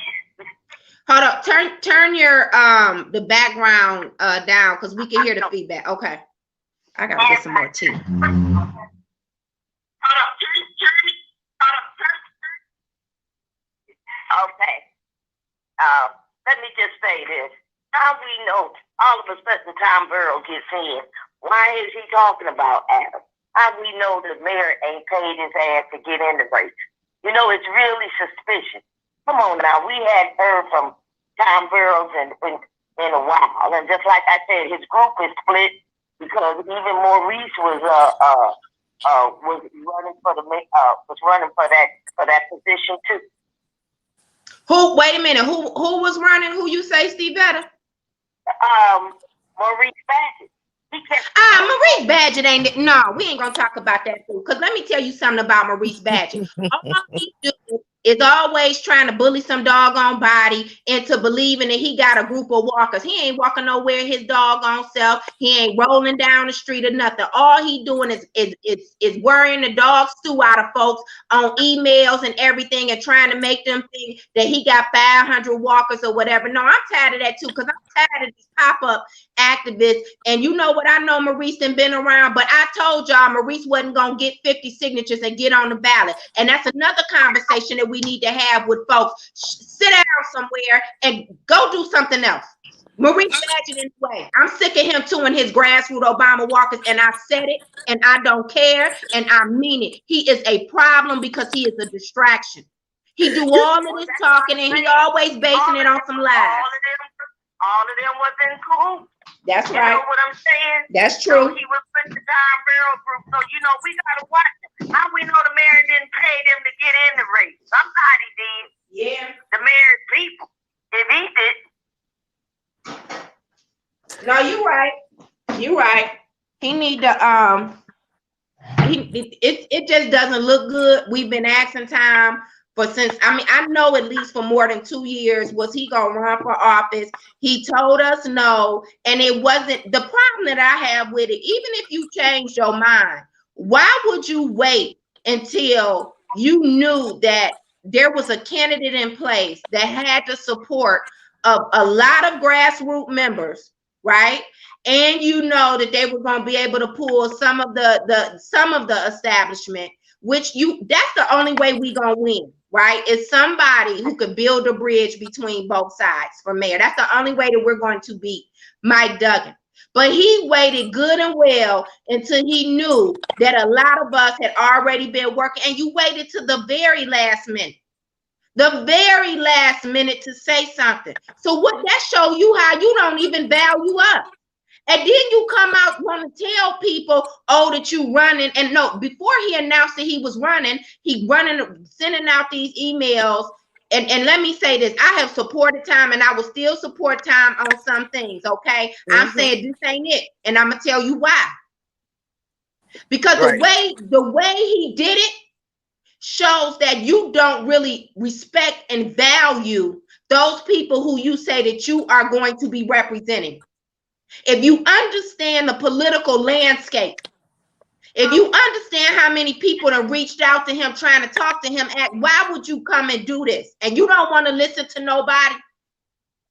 hold up. Turn your the background down because we can hear the feedback. Okay. I gotta get some more tea. Hold up. Okay. Let me just say this. How we know all of a sudden Tom Barrow gets in Why is he talking about Adam? How we know the mayor ain't paid his ass to get in the race? You know, it's really suspicious. Come on now, we hadn't heard from Tom Burrows in a while, and just like I said, his group is split because even Maurice was running for that position too. Who? Wait a minute. Who was running? Who you say, Steve Vetter? Maurice Badgett. Maurice Badgett ain't. No, we ain't gonna talk about that too. Cause let me tell you something about Maurice Badgett. All he do is always trying to bully some doggone body into believing that he got a group of walkers. He ain't walking nowhere his doggone self. He ain't rolling down the street or nothing. All he doing is worrying the dog stew out of folks on emails and everything and trying to make them think that he got 500 walkers or whatever. No, I'm tired of that too, because I'm tired of these pop-up activists. And you know what? I know Maurice done been around, but I told y'all Maurice wasn't gonna get 50 signatures and get on the ballot. And that's another conversation that we need to have with folks. Sit down somewhere and go do something else. Maurice Badgett in the way. I'm sick of him too and his grassroots Obama walkers, and I said it and I don't care and I mean it. He is a problem because he is a distraction. He do all of this talking and he always basing it on some lies. All of them was in cahoots. That's you right. You know what I'm saying? That's true. So he was with the Tom Barrel group. So, you know, we got to watch him. How we know the mayor didn't pay them to get in the race? Somebody did. Yeah. The mayor's people. If he did. No, you're right. You're right. He need to, it just doesn't look good. We've been asking Tom I know at least for more than 2 years, was he gonna run for office? He told us no, and it wasn't the problem that I have with it. Even if you changed your mind, why would you wait until you knew that there was a candidate in place that had the support of a lot of grassroots members, right? And you know that they were going to be able to pull some of the establishment, which that's the only way we gonna win, right? Is somebody who could build a bridge between both sides for mayor. That's the only way that we're going to beat Mike Duggan. But he waited good and well until he knew that a lot of us had already been working, and you waited to the very last minute. The very last minute to say something. So what that show you how you don't even value us. And then you come out want to tell people, oh, that you running. And no, before he announced that he was running, sending out these emails. And let me say this, I have supported Tom and I will still support Tom on some things, okay? I'm saying this ain't it. And I'm going to tell you why. Because the way he did it shows that you don't really respect and value those people who you say that you are going to be representing. If you understand the political landscape, if you understand how many people have reached out to him trying to talk to him, why would you come and do this? And you don't want to listen to nobody.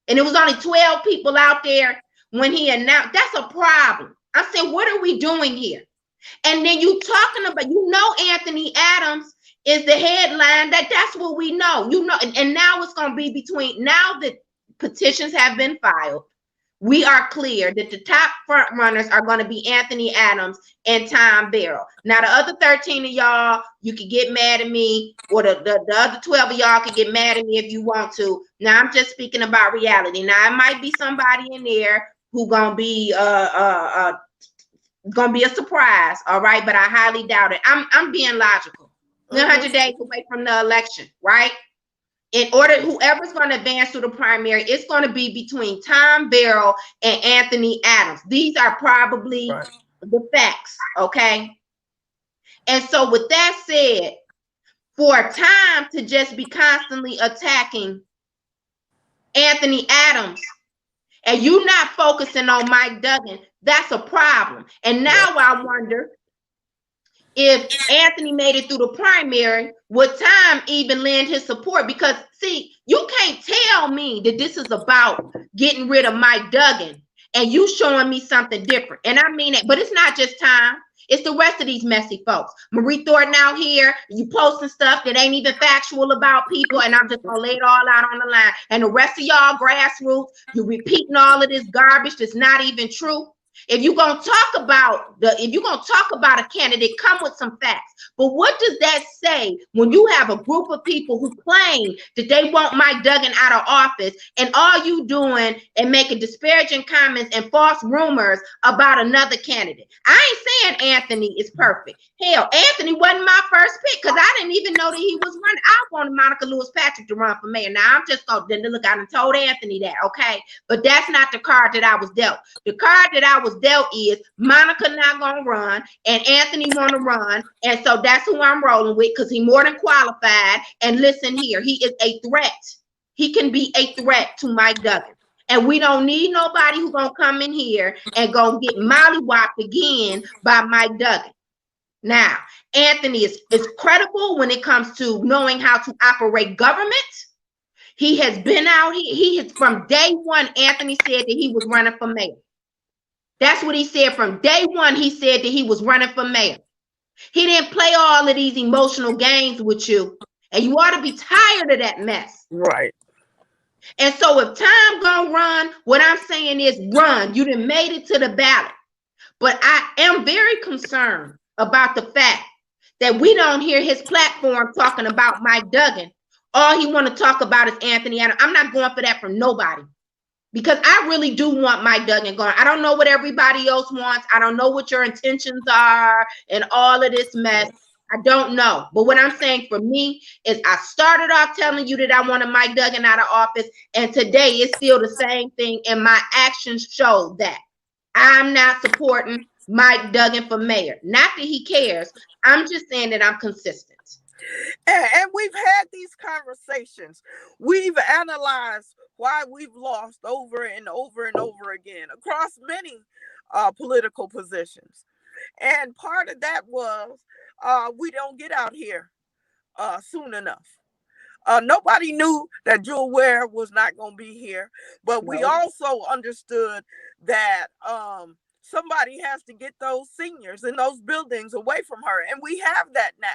And it was only 12 people out there when he announced. That's a problem. I said, what are we doing here? And then you talking about, Anthony Adams is the headline. That's what we know. And now it's going to be now that petitions have been filed. We are clear that the top front runners are going to be Anthony Adams and Tom Barrel. Now, the other 13 of y'all, you can get mad at me, or the other 12 of y'all can get mad at me if you want to. Now, I'm just speaking about reality. Now, it might be somebody in there who gonna be a surprise, all right? But I highly doubt it. I'm being logical. 100 days away from the election, right? In order, whoever's going to advance to the primary, it's going to be between Tom Barrel and Anthony Adams. These are probably the facts, okay? And so with that said, for Tom to just be constantly attacking Anthony Adams and you not focusing on Mike Duggan, that's a problem. And now I wonder, if Anthony made it through the primary, would Tom even lend his support? Because, see, you can't tell me that this is about getting rid of Mike Duggan and you showing me something different. And I mean it, but it's not just Tom. It's the rest of these messy folks. Marie Thornton out here, you posting stuff that ain't even factual about people, and I'm just going to lay it all out on the line. And the rest of y'all grassroots, you repeating all of this garbage that's not even true. If you're gonna talk about a candidate, come with some facts. But what does that say when you have a group of people who claim that they want Mike Duggan out of office, and all you doing and making disparaging comments and false rumors about another candidate? I ain't saying Anthony is perfect. Hell, Anthony wasn't my first pick because I didn't even know that he was running. I wanted Monica Lewis Patrick to run for mayor. Now I'm just gonna look out and told Anthony that, okay? But that's not the card that I was dealt. The card that I was dealt is Monica not gonna run and Anthony wanna run, and so that's who I'm rolling with because he's more than qualified. And listen here, he is a threat. He can be a threat to Mike Duggan. And we don't need nobody who's gonna come in here and gonna get mollywopped again by Mike Duggan. Now, Anthony is credible when it comes to knowing how to operate government. He has been out here. He has, from day one, Anthony said that he was running for mayor. That's what he said from day one. He said that he was running for mayor. He didn't play all of these emotional games with you. And you ought to be tired of that mess. Right. And so if time gonna run, what I'm saying is run. You done made it to the ballot. But I am very concerned about the fact that we don't hear his platform talking about Mike Duggan. All he want to talk about is Anthony Adams. I'm not going for that from nobody because I really do want Mike Duggan going. I don't know what everybody else wants. I don't know what your intentions are and all of this mess. I don't know. But what I'm saying for me is I started off telling you that I wanted Mike Duggan out of office, and today it's still the same thing, and my actions show that I'm not supporting Mike Duggan for mayor. Not that he cares. I'm just saying that I'm consistent. And we've had these conversations. We've analyzed why we've lost over and over and over again across many political positions. And part of that was we don't get out here soon enough. Nobody knew that Jewel Ware was not going to be here, but we also understood that somebody has to get those seniors in those buildings away from her, and we have that now.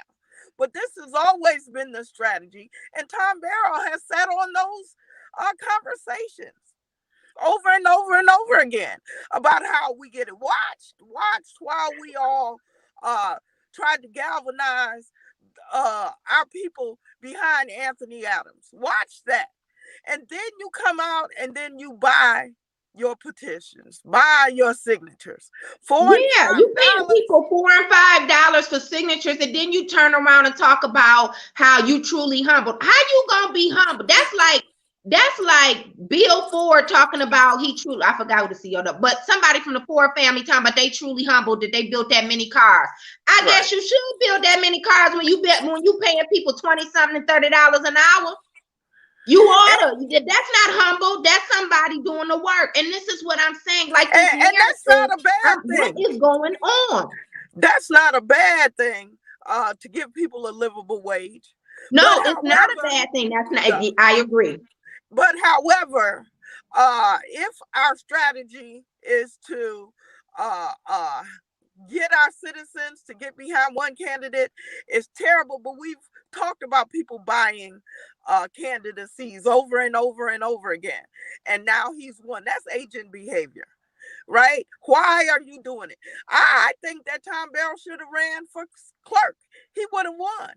But this has always been the strategy, and Tom Barrow has sat on those conversations over and over and over again about how we get it watched while we all tried to galvanize our people behind Anthony Adams. Watch that. And then you come out and then you buy your petitions, buy your signatures. You paying people $4 and $5 for signatures, and then you turn around and talk about how you truly humbled. How you gonna be humble? That's like Bill Ford talking about I forgot who the CEO, but somebody from the Ford family talking about they truly humbled that they built that many cars. I guess you should build that many cars when you paying people $20-something and $30 an hour. You ought to. That's not humble. That's somebody doing the work. And this is what I'm saying. Like, and that's not a bad thing. What is going on? That's not a bad thing to give people a livable wage. No, it's not a bad thing. That's not. I agree. But however, if our strategy is to get our citizens to get behind one candidate, it's terrible. But we've talked about people buying candidacies over and over and over again. And now he's won. That's agent behavior, right? Why are you doing it? I think that Tom Barrow should have ran for clerk. He would have won.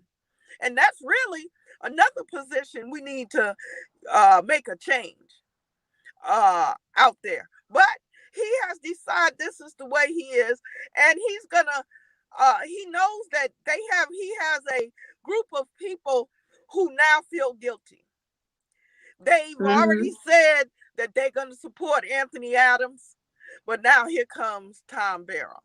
And that's really another position we need to make a change out there. But he has decided this is the way he is, and he's gonna he knows that he has a group of people who now feel guilty. They've already said that they're gonna support Anthony Adams, but now here comes Tom Barrow.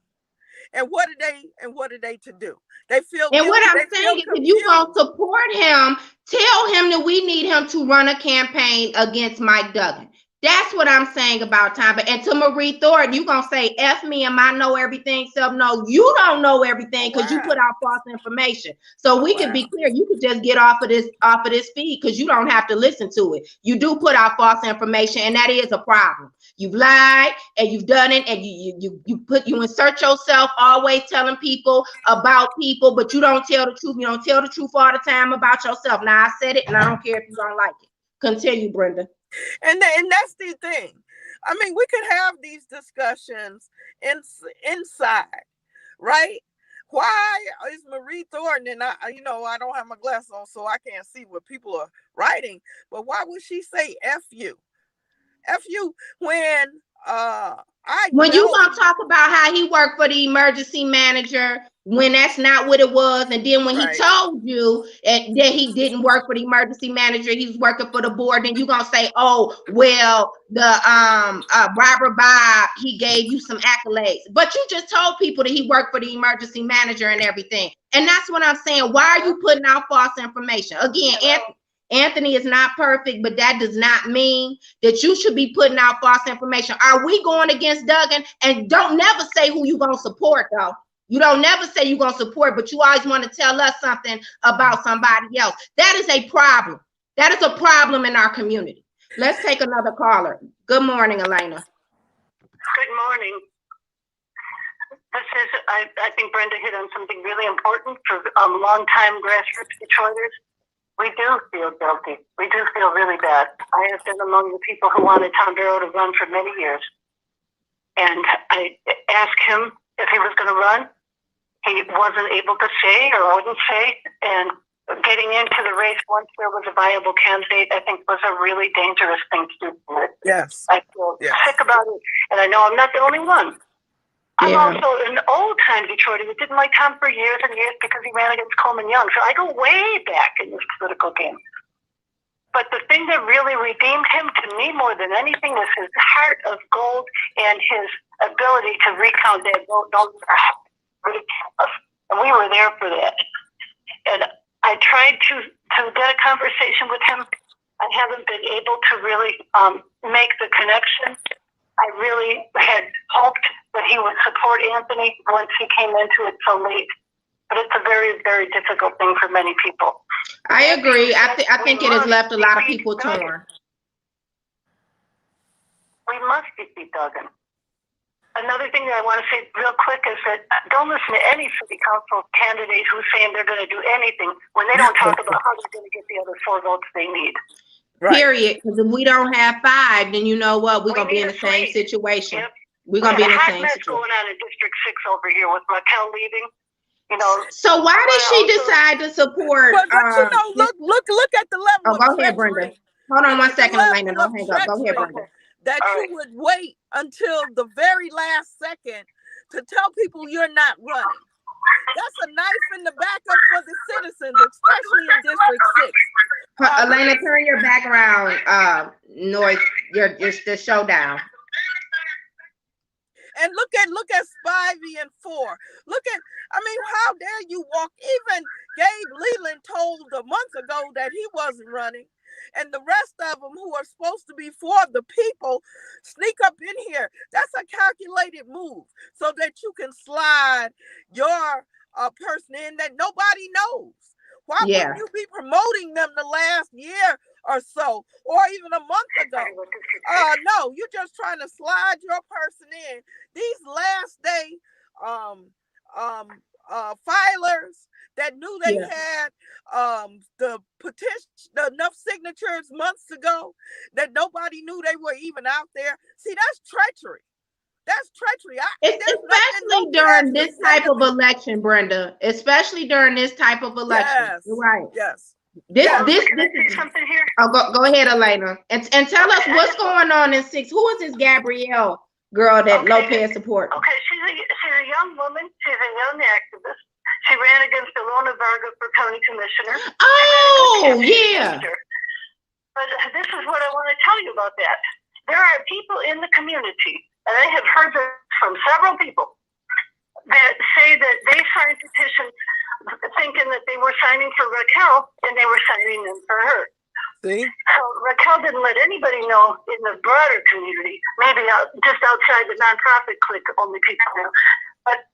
And what are they to do? They feel guilty. And what I'm saying is, if you gonna support him, tell him that we need him to run a campaign against Mike Duggan. That's what I'm saying about Tom. And to Marie Thornton, you gonna say F me and I know everything. So no, you don't know everything because you put out false information. So we can be clear, you could just get off of this feed because you don't have to listen to it. You do put out false information, and that is a problem. You've lied and you've done it, and you insert yourself always telling people about people, but you don't tell the truth. You don't tell the truth all the time about yourself. Now I said it, and I don't care if you don't like it. Continue, Brenda. And that's the thing. I mean, we could have these discussions inside, right? Why is Marie Thornton, and I don't have my glasses on, so I can't see what people are writing, but why would she say F you? F you when when you gonna talk about how he worked for the emergency manager when that's not what it was, and then when he told you that he didn't work for the emergency manager, he was working for the board, then you gonna say, oh well, the Robert Bob, he gave you some accolades, but you just told people that he worked for the emergency manager and everything. And that's what I'm saying. Why are you putting out false information? Again, Anthony is not perfect, but that does not mean that you should be putting out false information. Are we going against Duggan? And don't never say who you gonna support, though. You don't never say you're gonna support, but you always want to tell us something about somebody else. That is a problem. That is a problem in our community. Let's take another caller. Good morning, Elena. Good morning. I think Brenda hit on something really important for long-time grassroots Detroiters. We do feel guilty. We do feel really bad. I have been among the people who wanted Tom Barrow to run for many years. And I asked him if he was going to run. He wasn't able to say or wouldn't say. And getting into the race once there was a viable candidate, I think was a really dangerous thing to do. Yes. I feel sick about it. And I know I'm not the only one. I'm also an old-time Detroiter who didn't like Tom for years and years because he ran against Coleman Young. So I go way back in this political game. But the thing that really redeemed him to me more than anything was his heart of gold and his ability to recount that vote. And we were there for that. And I tried to get a conversation with him. I haven't been able to really make the connection. I really had hoped that he would support Anthony once he came into it so late. But it's a very, very difficult thing for many people. I agree. I think it has left a lot of people torn. We must defeat Duggan. Another thing that I want to say real quick is that don't listen to any city council candidate who's saying they're going to do anything when they don't talk about how they're going to get the other 4 votes they need. Right. Period. Because if we don't have 5, then you know what? We're going to be in the same situation. Yep. We're going to be in the same situation. Going on in District 6 over here with Raquel leaving. You know. So why did she decide to support? But look at the level. Oh, go ahead, Brenda. Hold on 1 second, Elena. Don't hang up. Go ahead, Brenda. That you would wait until the very last second to tell people you're not running. That's a knife in the back up for the citizens, especially in District 6. Elena, turn your background noise, the showdown. And look at Spivey and 4. How dare you walk? Even Gabe Leland told a month ago that he wasn't running. And the rest of them who are supposed to be for the people sneak up in here. That's a calculated move so that you can slide your person in that nobody knows. Why wouldn't you be promoting them the last year or so, or even a month ago? No, you're just trying to slide your person in. These last day filers that knew they had the petition, enough signatures months ago that nobody knew they were even out there. See, that's treachery. That's treachery. Especially during this type of election, Brenda. Especially during this type of election. Yes. You're right. Yes. This is something here. Oh, go ahead, Elena, and tell us what's going on in 6. Who is this Gabrielle girl that Lopez supports? Okay, she's a young woman. She's a young activist. She ran against Ilona Varga for county commissioner. Oh, yeah. But this is what I want to tell you about that. There are people in the community, and I have heard this from several people, that say that they signed petitions thinking that they were signing for Raquel, and they were signing them for her. See? So Raquel didn't let anybody know in the broader community, maybe just outside the nonprofit clique, only people know. But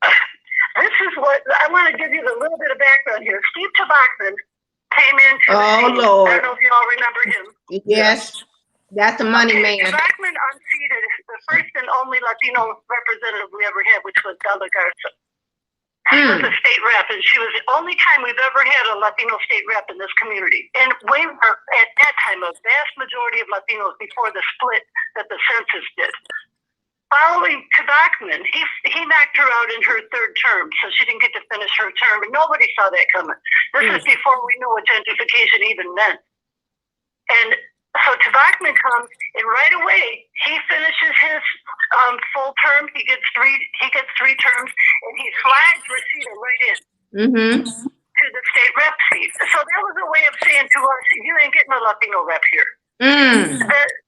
this is what I want to give you a little bit of background here. Steve Tabachman came into Lord. I don't know if you all remember him. Yes, that's the money man. Tabachman unseated the first and only Latino representative we ever had, which was Della Garza. She was a state rep, and she was the only time we've ever had a Latino state rep in this community. And we were, at that time, a vast majority of Latinos before the split that the census did. Following Tabachman, he knocked her out in her third term, so she didn't get to finish her term, and nobody saw that coming. This is before we knew what gentrification even meant. And so Tabachman comes, and right away he finishes his full term. He gets three terms, and he flags Rashida right in to the state rep seat. So that was a way of saying to us, "You ain't getting a Latino rep here."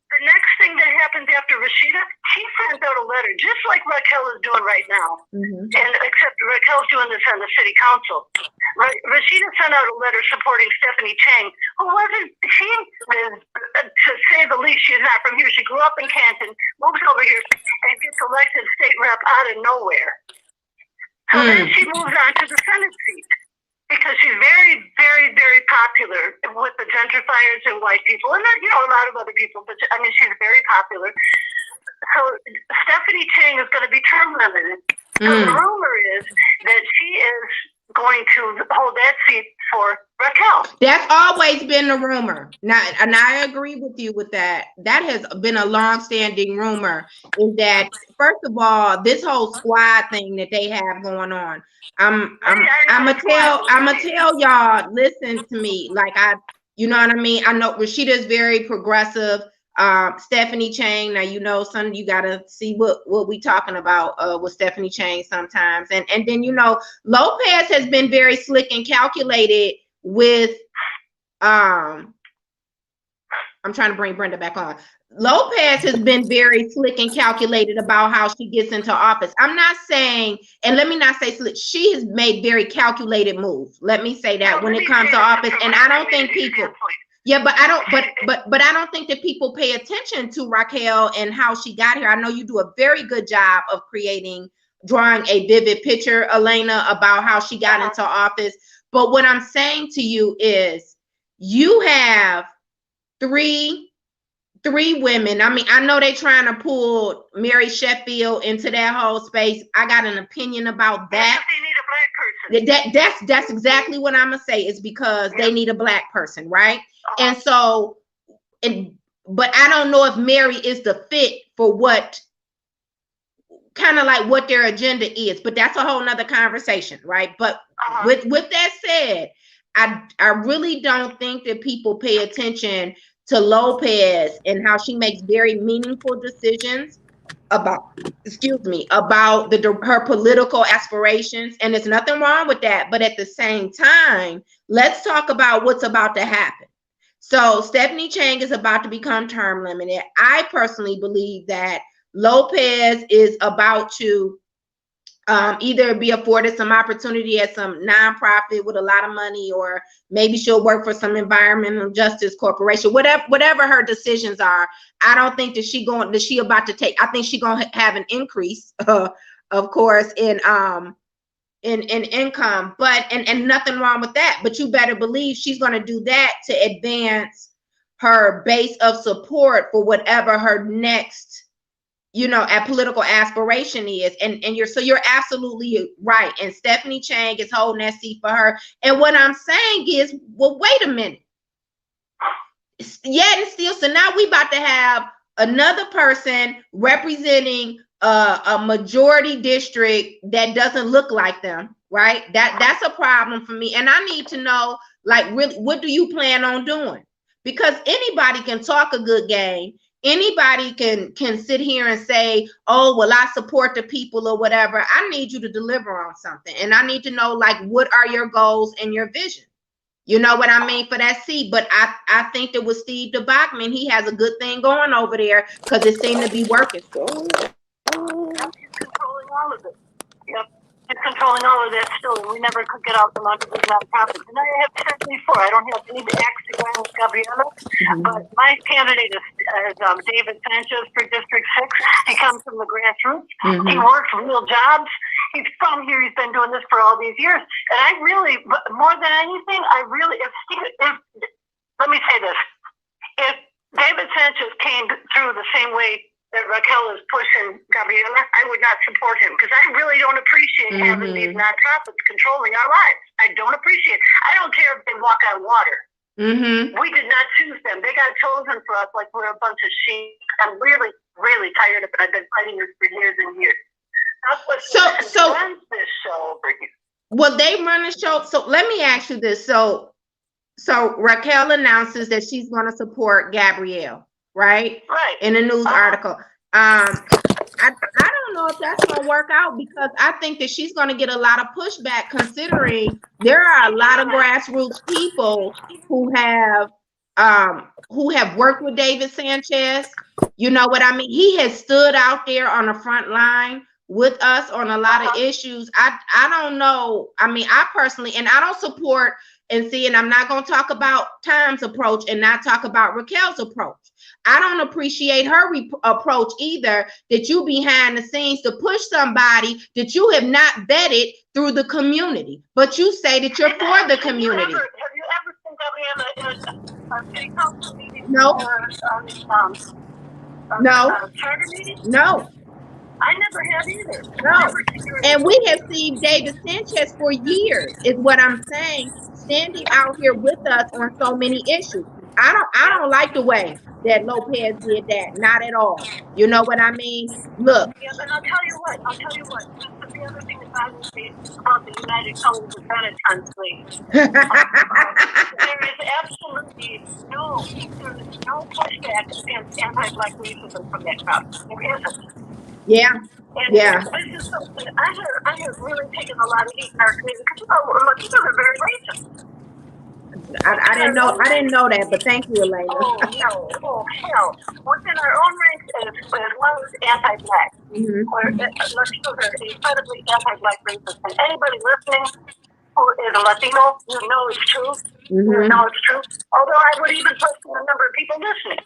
The next thing that happens after Rashida, she sends out a letter, just like Raquel is doing right now, and except Raquel's doing this on the city council. Rashida sent out a letter supporting Stephanie Chang, who wasn't, to say the least, she's not from here. She grew up in Canton, moves over here, and gets elected state rep out of nowhere. So then she moves on to the Senate seat, because she's very, very, very popular with the gentrifiers and white people, and a lot of other people, but I mean, she's very popular. So Stephanie Chang is going to be term limited. So the rumor is that she is going to hold that seat for Raquel. That's always been the rumor. Now, and I agree with you with that. That has been a long-standing rumor, is that, first of all, this whole squad thing that they have going on, I'm gonna tell y'all, listen to me. Like, you know what I mean? I know Rashida is very progressive. Stephanie Chang, now, son, you gotta see what we talking about with Stephanie Chang sometimes. And then, Lopez has been very slick and calculated with, I'm trying to bring Brenda back on. Lopez has been very slick and calculated about how she gets into office. I'm not saying, and let me not say slick, she has made very calculated moves. Let me say that when it comes to office. And I don't think people, but I don't think that people pay attention to Raquel and how she got here. I know you do a very good job of drawing a vivid picture, Elena, about how she got into office. But what I'm saying to you is, you have three women. I mean, I know they're trying to pull Mary Sheffield into that whole space. I got an opinion about that. They need a black person. That's exactly what I'm gonna say. Is because they need a black person, right? And so, but I don't know if Mary is the fit for what their agenda is. But that's a whole nother conversation, right? But with that said, I really don't think that people pay attention to Lopez and how she makes very meaningful decisions about her political aspirations. And there's nothing wrong with that. But at the same time, let's talk about what's about to happen. So Stephanie Chang is about to become term limited. I personally believe that Lopez is about to either be afforded some opportunity at some nonprofit with a lot of money, or maybe she'll work for some environmental justice corporation, whatever her decisions are. I don't think that she about to take, I think she's going to have an increase, of course, in income, but, and nothing wrong with that, but you better believe she's going to do that to advance her base of support for whatever her next, a political aspiration is. And you're absolutely right. And Stephanie Chang is holding that seat for her. And what I'm saying is, well, wait a minute. Yet and still, so now we about to have another person representing a majority district that doesn't look like them, right? That's a problem for me. And I need to know, like, really, what do you plan on doing? Because anybody can talk a good game. Anybody can sit here and say, oh, well, I support the people or whatever. I need you to deliver on something. And I need to know, like, what are your goals and your vision? You know what I mean, for that seat. But I think that with Steve DeBachman, he has a good thing going over there, because it seemed to be working. He's controlling all of it. Yep. He's controlling all of that still, and we never could get out from under these nonprofits. And I have said before, I don't have any axe to grind with Gabriela, but my candidate is David Sanchez for District 6. He comes from the grassroots. He works real jobs. He's from here. He's been doing this for all these years. And I really, more than anything, let me say this. If David Sanchez came through the same way that Raquel is pushing Gabriela, I would not support him because I really don't appreciate having these nonprofits controlling our lives. I don't appreciate it. I don't care if they walk on water. We did not choose them. They got chosen for us like we're a bunch of sheep. I'm really, really tired of it. I've been fighting this for years and years. That's what runs this show over here. Well, they run a show. So let me ask you this. So Raquel announces that she's going to support Gabrielle. Right? In a news article. I don't know if that's going to work out because I think that she's going to get a lot of pushback considering there are a lot of grassroots people who have worked with David Sanchez. You know what I mean? He has stood out there on the front line with us on a lot of issues. I don't know. I mean, I personally, and I don't support and I'm not going to talk about Tom's approach and not talk about Raquel's approach. I don't appreciate her approach either, that you behind the scenes to push somebody that you have not vetted through the community, but you say that you're for the community. Have you ever seen Gabriela in a city council meeting? No. Or charter meeting? No. I never have either. No. And we have seen David Sanchez for years, is what I'm saying, standing out here with us on so many issues. I don't like the way that Lopez did that. Not at all. You know what I mean? Look. Yeah, but I'll tell you what. That's the other thing that bothers me about the United Colors of Benetton slate. There is absolutely no pushback against anti-Black racism from that crowd. There isn't. Yeah. And this is something I have really taken a lot of heat in our community because Latinos are very racist. I didn't know that, but thank you, Elena. Oh hell! Within our own ranks, as well as anti-Black, Latinos are incredibly anti-Black racist. And anybody listening who is a Latino, you know it's true. You know it's true. Although I would even question the number of people listening.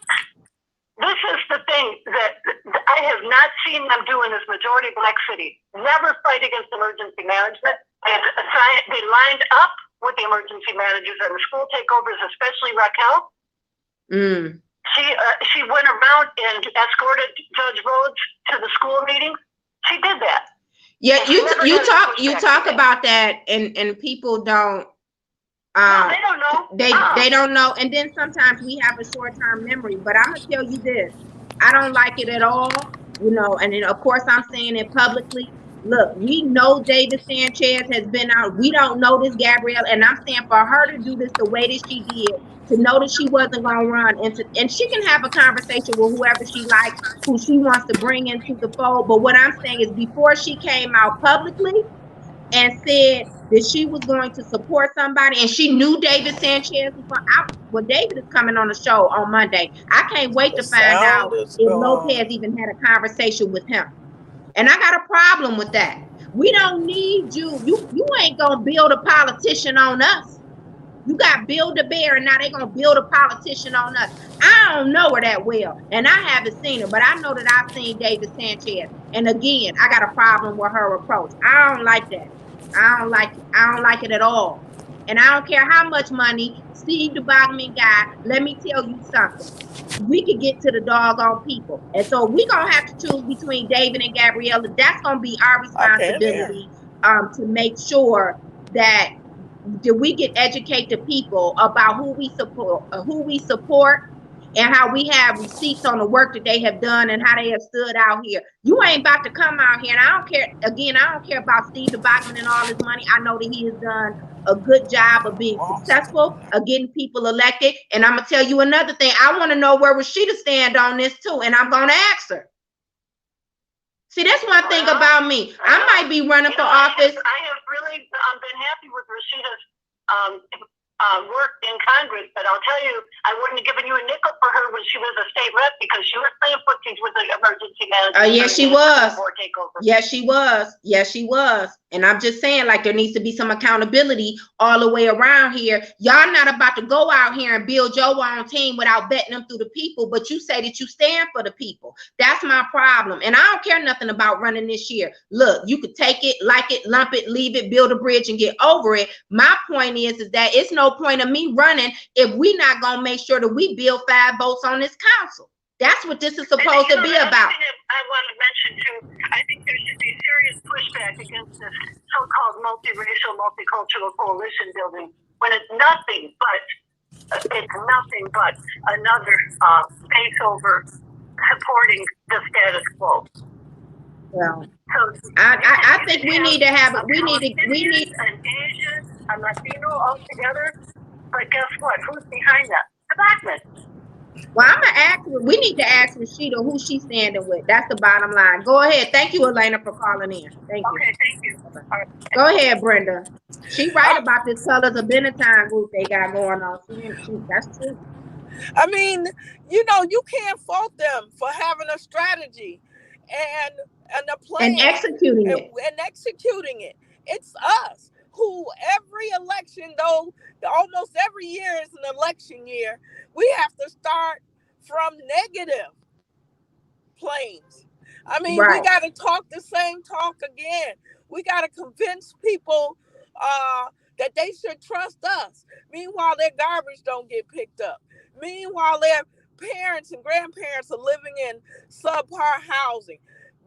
This is the thing that I have not seen them do in this majority Black city. Never fight against emergency management. They lined up with the emergency managers and the school takeovers, especially Raquel. She went around and escorted Judge Rhodes to the school meetings. She did that. Yeah, you talk about that, and people don't. No, they don't know. They don't know, and then sometimes we have a short-term memory. But I'm gonna tell you this: I don't like it at all. You know, and then of course I'm saying it publicly. Look, we know David Sanchez has been out. We don't know this Gabrielle, and I'm saying for her to do this the way that she did, to know that she wasn't gonna run and she can have a conversation with whoever she likes, who she wants to bring into the fold. But what I'm saying is, before she came out publicly and said that she was going to support somebody, and she knew David Sanchez was out. Well, David is coming on the show on Monday. I can't wait to find out if Lopez even had a conversation with him. And I got a problem with that. We don't need you. You ain't gonna build a politician on us. You got Build a Bear, and now they gonna build a politician on us. I don't know her that well, and I haven't seen her, but I know that I've seen David Sanchez. And again, I got a problem with her approach. I don't like that. I don't like it at all. And I don't care how much money Steve the Bogman guy, let me tell you something. We could get to the doggone people. And so we're going to have to choose between David and Gabriella. That's going to be our responsibility to make sure that we can educate the people about who we support, and how we have receipts on the work that they have done and how they have stood out here. You ain't about to come out here, and I don't care about Steve the Bachman and all his money. I know that he has done a good job of being successful, of getting people elected. And I'm gonna tell you another thing. I want to know where Rashida stand on this too, and I'm gonna ask her. See, that's one thing about me. I might be running for office. I have really been happy with Rashida's work in Congress, but I'll tell you, I wouldn't have given you a nickel for her when she was a state rep, because she was playing footsies with the emergency manager. Yes, she was. Yes, she was. Yes, she was. And I'm just saying, like, there needs to be some accountability all the way around here. Y'all not about to go out here and build your own team without vetting them through the people, but you say that you stand for the people. That's my problem. And I don't care nothing about running this year. Look, you could take it, like it, lump it, leave it, build a bridge, and get over it. My point is that it's no point of me running if we not gonna make sure that we build 5 votes on this council. That's what this is supposed to be about. I want to mention too, I think there should be serious pushback against this so-called multiracial, multicultural coalition building when it's nothing but another face over supporting the status quo. Well, so I think we need to have we need an Asian, a Latino all together. But guess what? Who's behind that? The black man. Well, I'm gonna ask. We need to ask Rashida who she's standing with. That's the bottom line. Go ahead. Thank you, Elena, for calling in. Thank you. Okay, thank you. Right. Go ahead, Brenda. She right about this Colors of Benetton group they got going on. That's true. I mean, you know, you can't fault them for having a strategy and a plan and executing it. It's us who every election, though almost every year is an election year, we have to start from negative planes. I mean, we got to talk the same talk again. We got to convince people that they should trust us. Meanwhile, their garbage don't get picked up. Meanwhile, their parents and grandparents are living in subpar housing.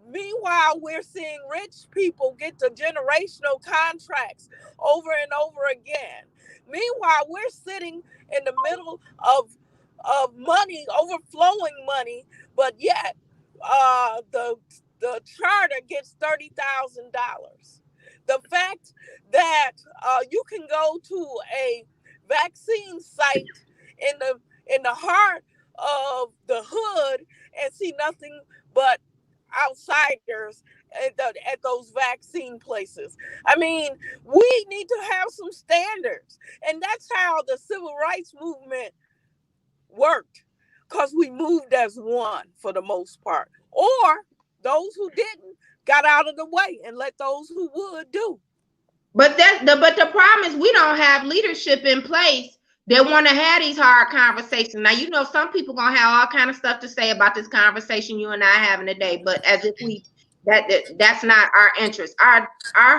Meanwhile, we're seeing rich people get the generational contracts over and over again. Meanwhile, we're sitting in the middle of money, overflowing money, but yet the charter gets $30,000. The fact that you can go to a vaccine site in the heart of the hood and see nothing but outsiders at those vaccine places. I mean, we need to have some standards, and that's how the civil rights movement worked, because we moved as one for the most part, or those who didn't got out of the way and let those who would do. But the problem is we don't have leadership in place that want to have these hard conversations. Now, you know, some people gonna have all kind of stuff to say about this conversation you and I having today, but as if that's not our interest. Our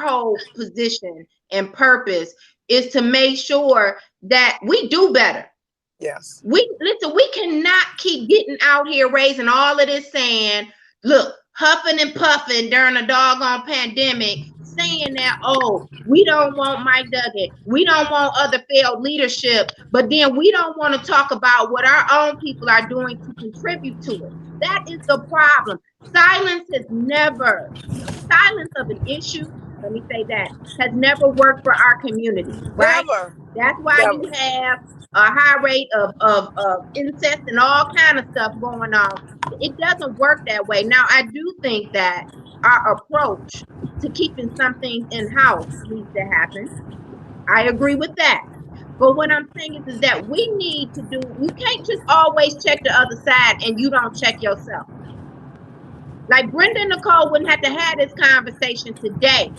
whole position and purpose is to make sure that we do better. Yes. We cannot keep getting out here raising all of this sand. Look, huffing and puffing during a doggone pandemic, saying that, oh, we don't want Mike Duggan, we don't want other failed leadership, but then we don't want to talk about what our own people are doing to contribute to it. That is the problem. Silence of an issue, let me say that, has never worked for our community, right? Never. That's why you have a high rate of incest and all kind of stuff going on. It doesn't work that way. Now, I do think that our approach to keeping some things in-house needs to happen. I agree with that. But what I'm saying is that we need to do, you can't just always check the other side and you don't check yourself. Like Brenda and Nicole wouldn't have to have this conversation today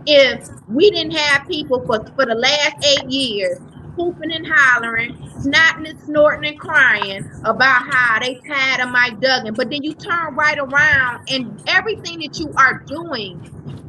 if we didn't have people for the last 8 years hooping and hollering, snotting and snorting and crying about how they tired of Mike Duggan. But then you turn right around and everything that you are doing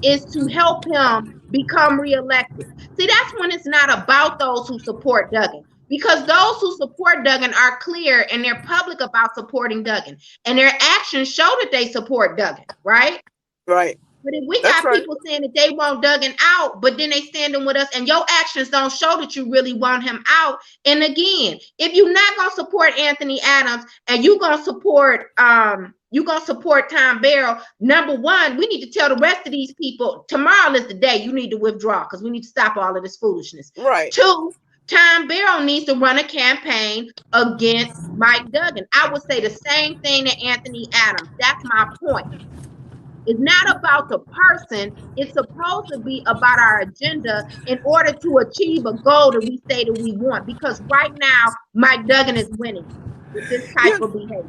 is to help him become reelected. See, that's when it's not about those who support Duggan. Because those who support Duggan are clear and they're public about supporting Duggan. And their actions show that they support Duggan, right? Right. But if we got people saying that they want Duggan out, but then they standing with us and your actions don't show that you really want him out. And again, if you're not going to support Anthony Adams and you're going to support Tom Barrow, number one, we need to tell the rest of these people tomorrow is the day you need to withdraw because we need to stop all of this foolishness. Right. Two, Tom Barrow needs to run a campaign against Mike Duggan. I would say the same thing to Anthony Adams. That's my point. It's not about the person. It's supposed to be about our agenda in order to achieve a goal that we say that we want. Because right now, Mike Duggan is winning with this type of behavior.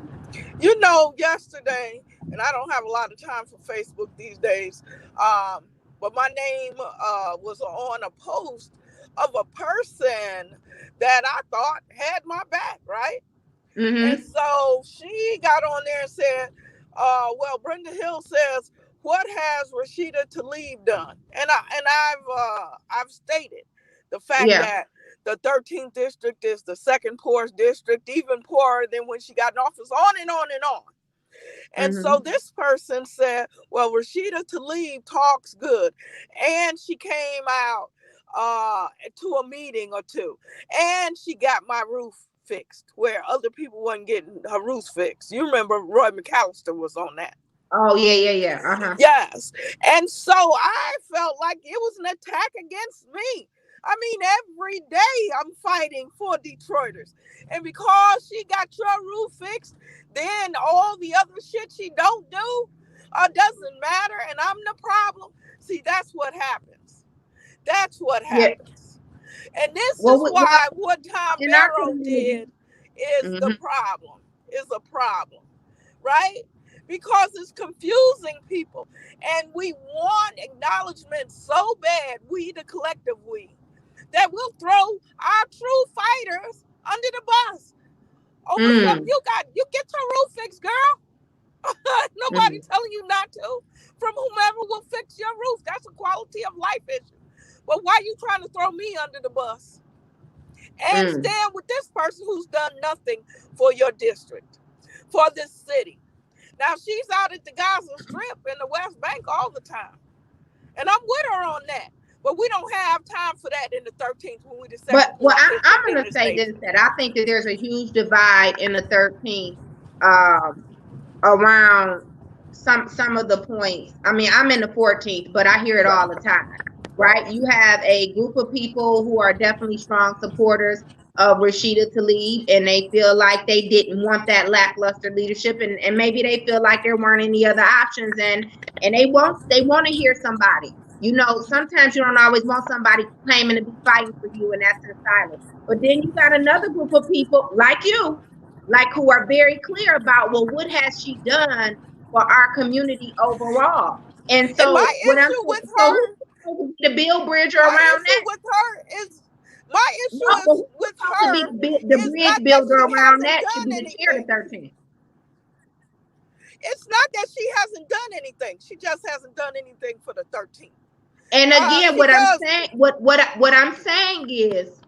You know, yesterday, and I don't have a lot of time for Facebook these days, but my name was on a post of a person that I thought had my back, right? Mm-hmm. And so she got on there and said, well, Brenda Hill says, what has Rashida Tlaib done? And I've stated the fact that the 13th district is the second poorest district, even poorer than when she got in office, on and on and on. And so this person said, well, Rashida Tlaib talks good. And she came out to a meeting or two. And she got my roof fixed where other people wasn't getting her roof fixed. You remember Roy McAllister was on that. Oh, yeah. Yes. And so I felt like it was an attack against me. I mean, every day I'm fighting for Detroiters. And because she got your roof fixed, then all the other shit she don't do doesn't matter, and I'm the problem. See, that's what happens. That's what happens. Yeah. And this is why what Tom Barrow did is the problem, is a problem, right? Because it's confusing people. And we want acknowledgement so bad, we the collective we, that we'll throw our true fighters under the bus. Over something you get your roof fixed, girl. Nobody telling you not to. From whomever will fix your roof. That's a quality of life issue. But why are you trying to throw me under the bus? And stand with this person who's done nothing for your district, for this city. Now, she's out at the Gaza Strip in the West Bank all the time. And I'm with her on that. But we don't have time for that in the 13th when we decide. But I'm going to say this, that I think that there's a huge divide in the 13th around some of the points. I mean, I'm in the 14th, but I hear it all the time, right? You have a group of people who are definitely strong supporters of Rashida Tlaib, and they feel like they didn't want that lackluster leadership, and maybe they feel like there weren't any other options, and they want to hear somebody. You know, sometimes you don't always want somebody claiming to be fighting for you, and that's in silence. But then you got another group of people like you, like who are very clear about, well, what has she done for our community overall? And so my issue with her, the Bill Bridge around that. With her is my issue is with her. The bridge builder around that should be the chair of 13. It's not that she hasn't done anything. She just hasn't done anything for the 13th. And again, what I'm saying is,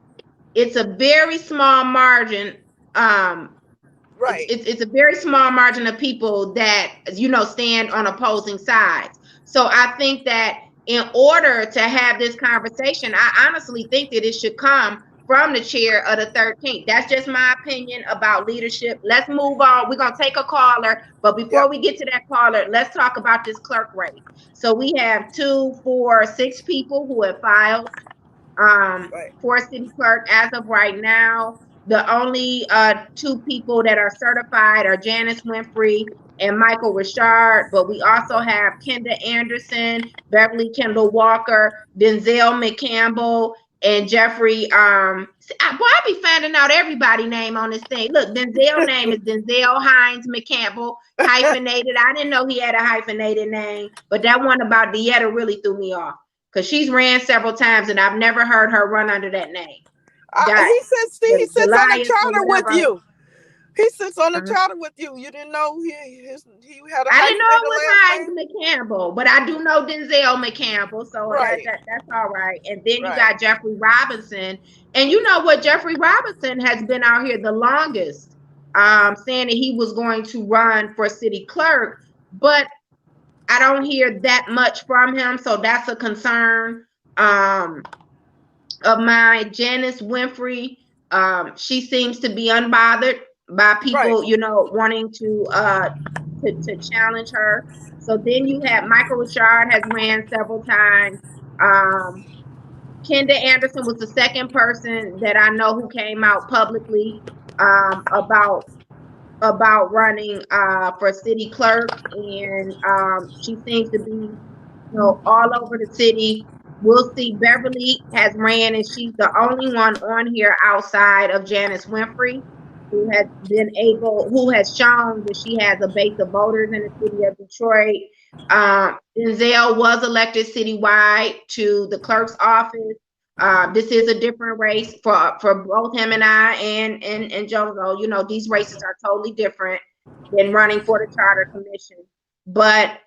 it's a very small margin. Right. It's a very small margin of people that, you know, stand on opposing sides. So I think that in order to have this conversation, I honestly think that it should come from the chair of the 13th. That's just my opinion about leadership. Let's move on. We're going to take a caller. But before we get to that caller, let's talk about this clerk race. So we have 2, 4, 6 people who have filed for city clerk as of right now. The only 2 people that are certified are Janice Winfrey and Michael Richard, but we also have Kenda Anderson, Beverly Kendall Walker, Denzel McCampbell, and Jeffrey. I be finding out everybody's name on this thing. Look, Denzel's name is Denzel Hines McCampbell, hyphenated. I didn't know he had a hyphenated name, but that one about Dieta really threw me off because she's ran several times and I've never heard her run under that name. He sits on the charter with you. He sits on the charter with you. You didn't know he had a I didn't know it was Hines McCampbell, but I do know Denzel McCampbell, so that's all right. And then you got Jeffrey Robinson. And you know what? Jeffrey Robinson has been out here the longest, saying that he was going to run for city clerk, but I don't hear that much from him, so that's a concern of mine. Janice Winfrey, she seems to be unbothered by people, you know, wanting to challenge her. So then you have Michael Richard has ran several times. Kenda Anderson was the second person that I know who came out publicly about running for city clerk, and she seems to be, you know, all over the city. We'll see. Beverly has ran, and she's the only one on here outside of Janice Winfrey who has shown that she has a base of voters in the city of Detroit. Denzel was elected citywide to the clerk's office. This is a different race for both him and I and Jozo. You know, these races are totally different than running for the Charter Commission. But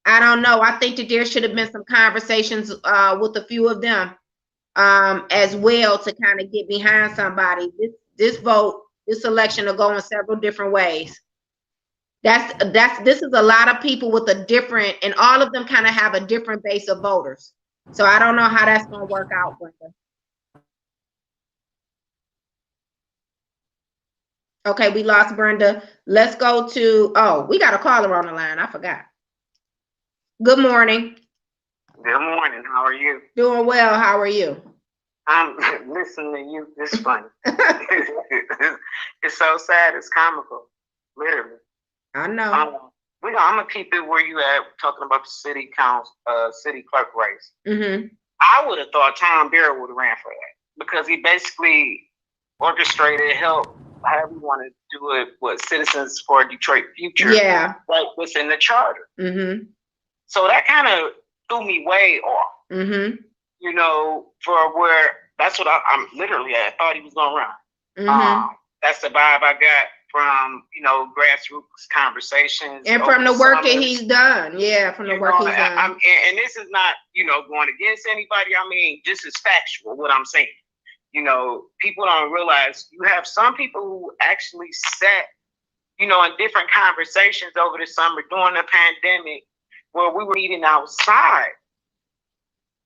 I don't know. I think that there should have been some conversations with a few of them as well to kind of get behind somebody. This election will go in several different ways. This is a lot of people with a different, and all of them kind of have a different base of voters. So I don't know how that's going to work out, Brenda. Okay, we lost Brenda. Let's go to, oh, we got a caller on the line. I forgot. Good morning. Good morning. How are you? Doing well. How are you? I'm listening to you. It's funny. It's so sad. It's comical. Literally. I know. I'm gonna keep it where you at, talking about the city council, city clerk race. Mm-hmm. I would have thought Tom Barrett would have ran for that because he basically orchestrated, helped, however you want to do it, with Citizens for Detroit Future. Yeah. Like what's in the charter. Mm-hmm. So that kind of threw me way off. Mm-hmm. You know, for where that's what I'm literally. I thought he was gonna run. Mm-hmm. That's the vibe I got from, you know, grassroots conversations and from the work that he's done. Yeah, from the work he's done. And this is not, you know, going against anybody. I mean, this is factual, what I'm saying. You know, people don't realize you have some people who actually sat, you know, in different conversations over the summer during the pandemic where we were meeting outside.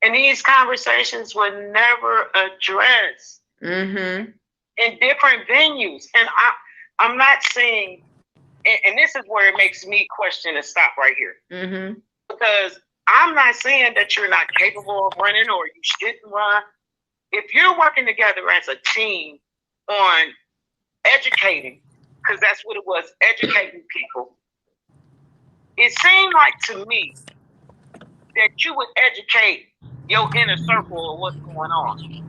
And these conversations were never addressed in different venues. And I'm not saying, and this is where it makes me question and stop right here. Because I'm not saying that you're not capable of running or you shouldn't run. If you're working together as a team on educating, because that's what it was, educating people, it seemed like to me that you would educate your inner circle of what's going on.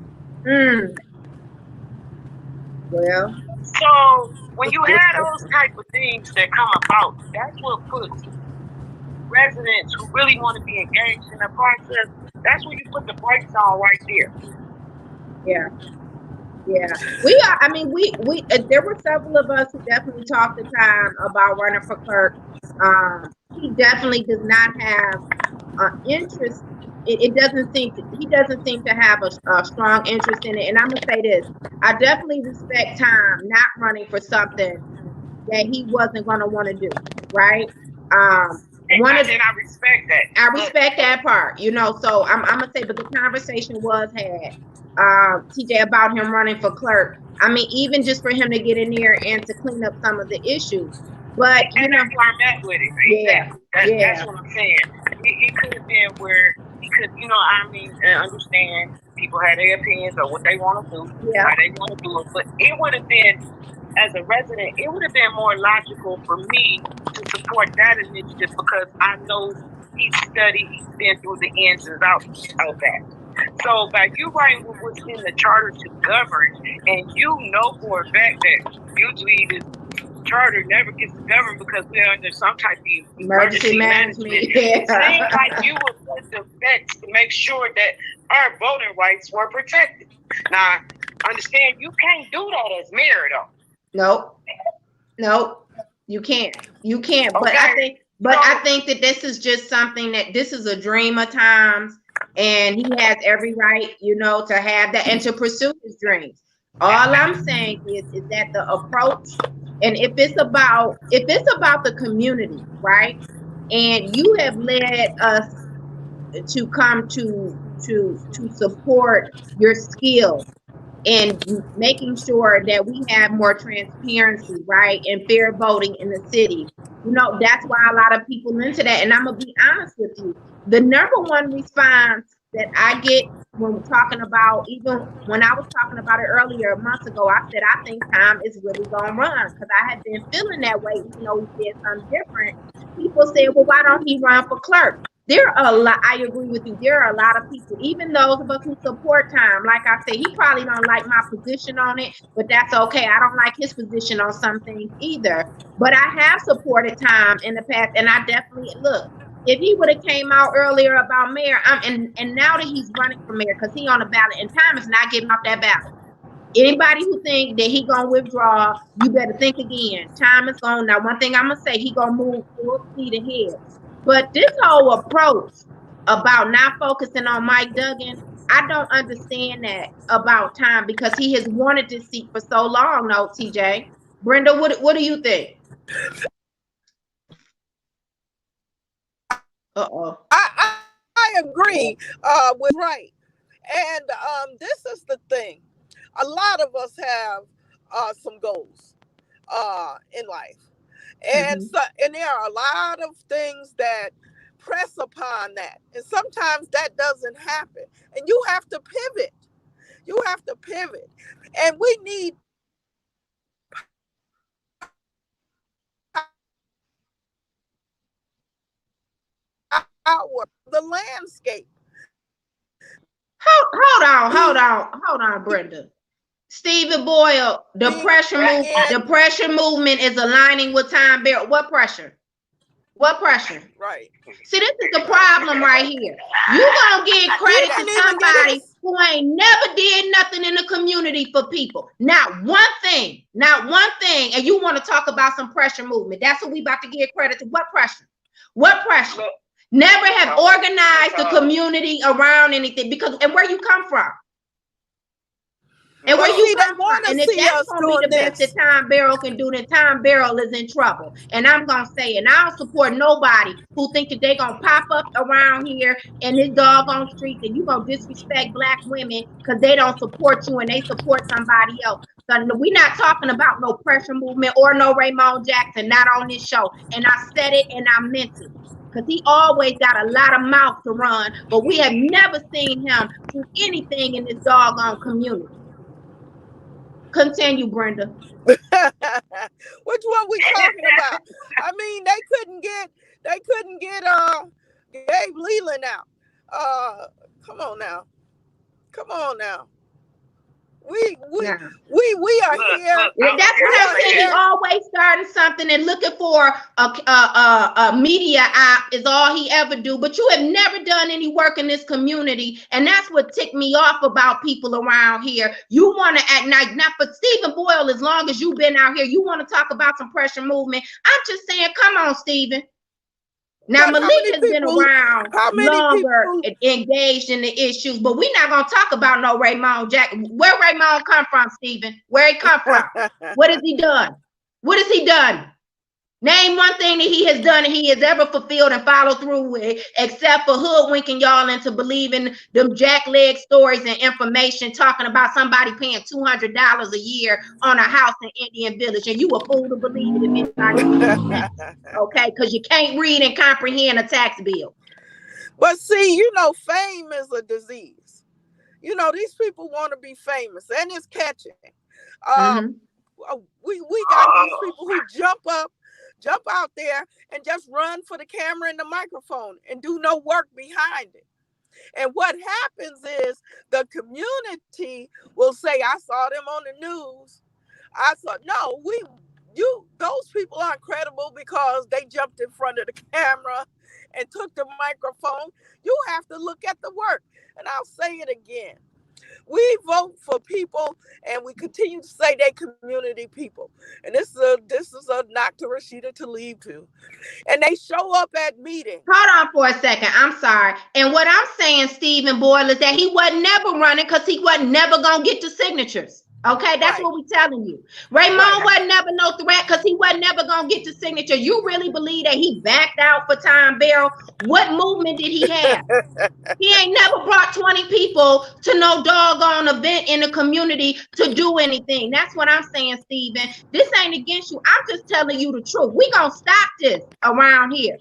Well, so when you have those type of things that come about, that's what puts residents who really want to be engaged in the process, that's where you put the brakes on right there. Yeah. We are, I mean, we there were several of us who definitely talked to Tom about running for clerk. He definitely does not have interest. He doesn't seem to have a strong interest in it. And I'm gonna say this: I definitely respect Tom not running for something that he wasn't gonna want to do, right? And I respect that. I respect that part, you know. So I'm gonna say, but the conversation was had, TJ, about him running for clerk. I mean, even just for him to get in there and to clean up some of the issues. But you know, that's where I'm at with it. That's what I'm saying. It could have been where he could, you know, I mean, understand people have their opinions of what they want to do, how they want to do it. But it would have been, as a resident, it would have been more logical for me to support that initiative because I know he's studied, he's been through the ins and outs of that. So by you writing what's in the charter to govern, and you know for a fact that usually the charter never gets governed because we're under some type of emergency management. It seems like you would put the bets to make sure that our voting rights were protected. Now, understand you can't do that as mayor though. Nope, you can't. Okay. But I think that this is just something that this is a dream of Tom's, and he has every right, you know, to have that and to pursue his dreams. All I'm saying is that the approach, and if it's about the community, right? And you have led us to come to support your skill in making sure that we have more transparency, right, and fair voting in the city. You know, that's why a lot of people into that. And I'm gonna be honest with you, the number one response that I get when we're talking about, even when I was talking about it earlier months ago, I said I think Tom is really gonna run because I had been feeling that way, even though he said something different. People said, well, why don't he run for clerk? There are a lot, I agree with you, there are a lot of people, even those of us who support Tom, like I said, he probably don't like my position on it, but that's okay. I don't like his position on some things either. But I have supported Tom in the past, and I definitely, look, if he would have came out earlier about mayor, and now that he's running for mayor, because he on the ballot, and Tom is not getting off that ballot. Anybody who think that he gonna withdraw, you better think again. Tom is gonna, now one thing I'm gonna say, he gonna move full speed ahead. But this whole approach about not focusing on Mike Duggan, I don't understand that about Tom because he has wanted this seat for so long. No, TJ, Brenda, what do you think? I agree with right. And this is the thing. A lot of us have some goals in life. And so, and there are a lot of things that press upon that. And sometimes that doesn't happen. And you have to pivot. You have to pivot. And we need the landscape. Hold on, Brenda. Stephen Boyle, the pressure movement is aligning with Tom Barrow. What pressure? What pressure? Right. See, this is the problem right here. You gonna give credit to somebody who ain't never did nothing in the community for people. Not one thing, and you want to talk about some pressure movement. That's what we about to give credit to. What pressure? What pressure? Never have organized the community around anything because, and where you come from. And where you come from, and if that's gonna be the best that Tom Barrow can do, then Tom Barrow is in trouble. And I'm gonna say, and I don't support nobody who think that they gonna pop up around here in this doggone street and you gonna disrespect Black women because they don't support you and they support somebody else. So we're not talking about no pressure movement or no Raymond Jackson, not on this show. And I said it and I meant it. Because he always got a lot of mouth to run, but we have never seen him do anything in this doggone community. Continue, Brenda. Which one we talking about? I mean, they couldn't get Gabe Leland out. Come on now. We are here. That's what I'm saying. He's always starting something and looking for a media app is all he ever do. But you have never done any work in this community, and that's what ticked me off about people around here. You want to act like not for Stephen Boyle. As long as you've been out here, you want to talk about some pressure movement. I'm just saying, come on, Stephen. Now, Malik has been around longer, engaged in the issues, but we're not going to talk about no Raymond Jackson. Where Raymond come from, Stephen? Where he come from? What has he done? What has he done? Name one thing that he has done and he has ever fulfilled and followed through with, except for hoodwinking y'all into believing them jackleg stories and information, talking about somebody paying $200 a year on a house in Indian Village, and you a fool to believe it if anybody okay, because you can't read and comprehend a tax bill. But see, you know, fame is a disease. You know, these people want to be famous, and it's catching. We got these people who jump out there and just run for the camera and the microphone and do no work behind it. And what happens is the community will say, I saw them on the news. Those people aren't credible because they jumped in front of the camera and took the microphone. You have to look at the work. And I'll say it again. We vote for people and we continue to say they community people. And this is a knock to Rashida Tlaib too. And they show up at meetings. Hold on for a second. I'm sorry. And what I'm saying, Stephen Boyle, is that he wasn't never running because he wasn't never going to get the signatures. Okay, that's what we're telling you. Raymond wasn't never no threat because he wasn't never going to get the signature. You really believe that he backed out for Tom Barrow? What movement did he have? He ain't never brought 20 people to no doggone event in the community to do anything. That's what I'm saying, Stephen. This ain't against you. I'm just telling you the truth. We gonna stop this around here.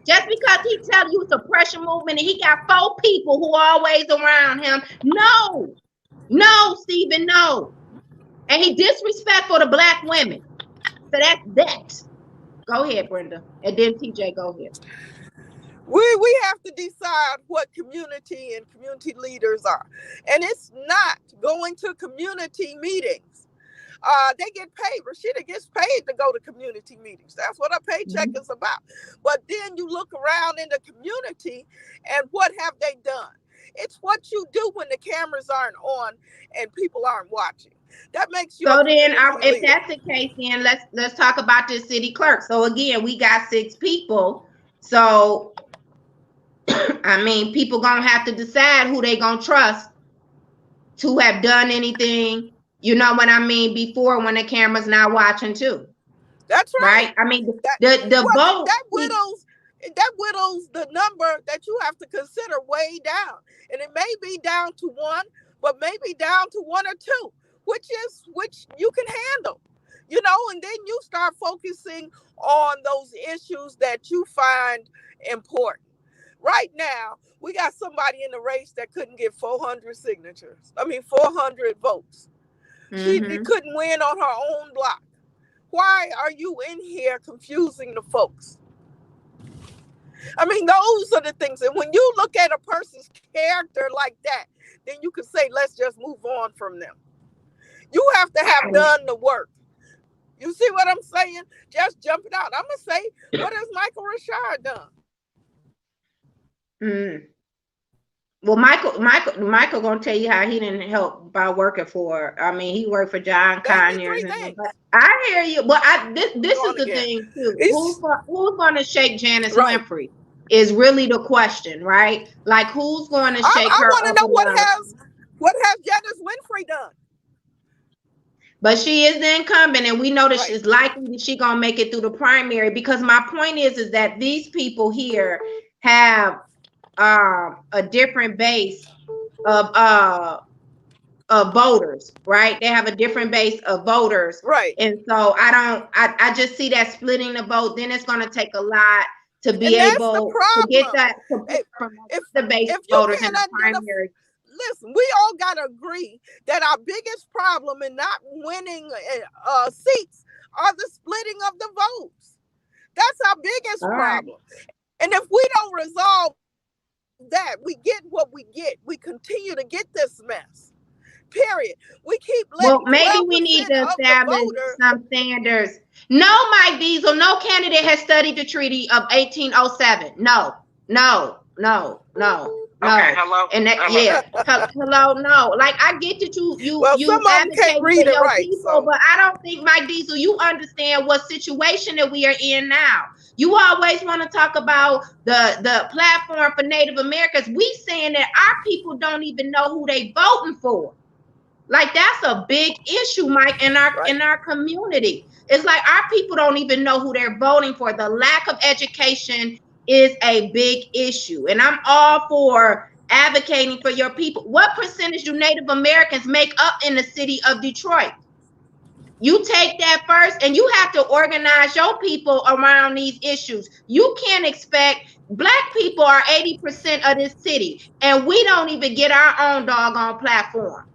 Just because he tell you it's a pressure movement and he got 4 people who are always around him. No, Stephen, no. And he disrespectful to Black women. So that's that. Go ahead, Brenda. And then TJ, go ahead. We have to decide what community and community leaders are. And it's not going to community meetings. They get paid. Rashida gets paid to go to community meetings. That's what a paycheck is about. But then you look around in the community and what have they done? It's what you do when the cameras aren't on and people aren't watching. That makes you. So then, if that's the case, then let's talk about this city clerk. So again, we got 6 people. So I mean, people gonna have to decide who they gonna trust to have done anything, you know what I mean, before when the camera's not watching too. That's right. Right? I mean, That the vote. that whittles the number that you have to consider way down, and it may be down to one, but maybe down to one or two, which you can handle, you know, and then you start focusing on those issues that you find important. Right now, we got somebody in the race that couldn't get 400 signatures. I mean, 400 votes. She couldn't win on her own block. Why are you in here confusing the folks? I mean, those are the things. And when you look at a person's character like that, then you can say, let's just move on from them. You have to have done the work. You see what I'm saying? Just jump it out. I'm going to say, what has Michael Rashard done? Well, Michael gonna tell you how he didn't help by working for. I mean, he worked for John Conyers. But I hear you. But this is the thing too. Who's gonna shake Janice Winfrey is really the question, right? Like, who's going to shake her? I want to know what has Janice Winfrey done. But she is the incumbent, and we know that she's likely that she's gonna make it through the primary. Because my point is that these people here have a different base of voters, right? They have a different base of voters, right? And so I just see that splitting the vote. Then it's going to take a lot to be able to get that support from the base voters in the primary. Listen, we all got to agree that our biggest problem in not winning seats are the splitting of the votes. That's our biggest problem. And if we don't resolve that, we get what we get. We continue to get this mess. Period. We keep letting. Well, maybe we need to establish some standards. No, Mike Diesel, no candidate has studied the treaty of 1807. No. Okay, hello. And that, hello, no. Like, I get that you advocate for your people, but I don't think, Mike Diesel, you understand what situation that we are in now. You always want to talk about the platform for Native Americans. We saying that our people don't even know who they voting for. Like, that's a big issue, Mike, in our community. It's like our people don't even know who they're voting for. The lack of education is a big issue. And I'm all for advocating for your people. What percentage do Native Americans make up in the city of Detroit? You take that first, and you have to organize your people around these issues. You can't expect, Black people are 80% of this city, and we don't even get our own doggone platform.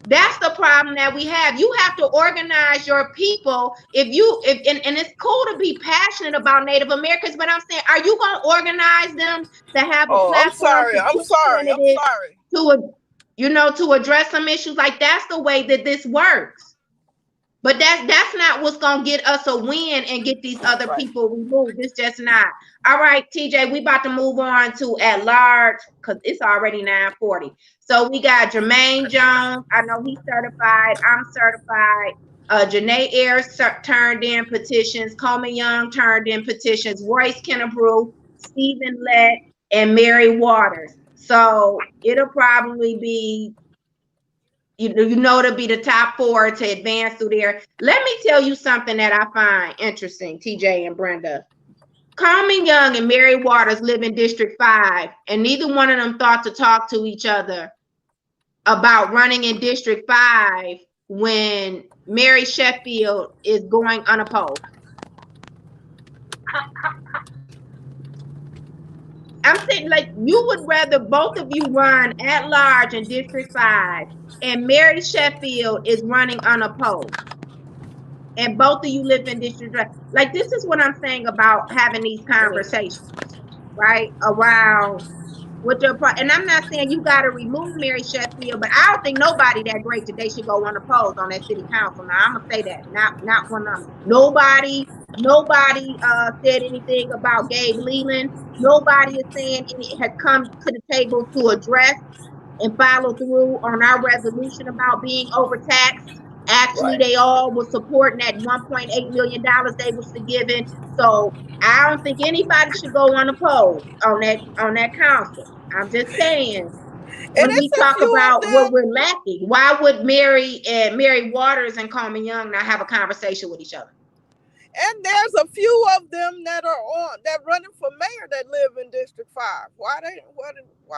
That's the problem that we have. You have to organize your people. And it's cool to be passionate about Native Americans, but I'm saying, are you going to organize them to have a platform? I'm sorry. To address some issues? Like, that's the way that this works. But that's not what's going to get us a win and get these other people removed. It's just not. All right, TJ, we about to move on to at large because it's already 9:40. So we got Jermaine Jones. I know he's certified. I'm certified. Janae Ayers turned in petitions. Coleman Young turned in petitions. Royce Kennebrew, Stephen Lett, and Mary Waters. So it'll probably be, it'll be the top 4 to advance through there. Let me tell you something that I find interesting, TJ and Brenda. Coleman Young and Mary Waters live in District 5, and neither one of them thought to talk to each other about running in District 5 when Mary Sheffield is going unopposed. I'm saying, like, you would rather both of you run at large in District 5 and Mary Sheffield is running unopposed, and both of you live in District 5. Like, this is what I'm saying about having these conversations, right? Around what your and I'm not saying you got to remove Mary Sheffield, but I don't think nobody that great today should go unopposed on that city council. Now, I'm gonna say that, not one of them. Nobody said anything about Gabe Leland. Nobody is saying has come to the table to address and follow through on our resolution about being overtaxed Actually, they all were supporting that $1.8 million they was giving. So I don't think anybody should go unopposed on that council. I'm just saying, And when we it's a talk few of about what them. we're lacking, why would Mary Waters and Coleman Young not have a conversation with each other? And there's a few of them that running for mayor that live in District 5. Why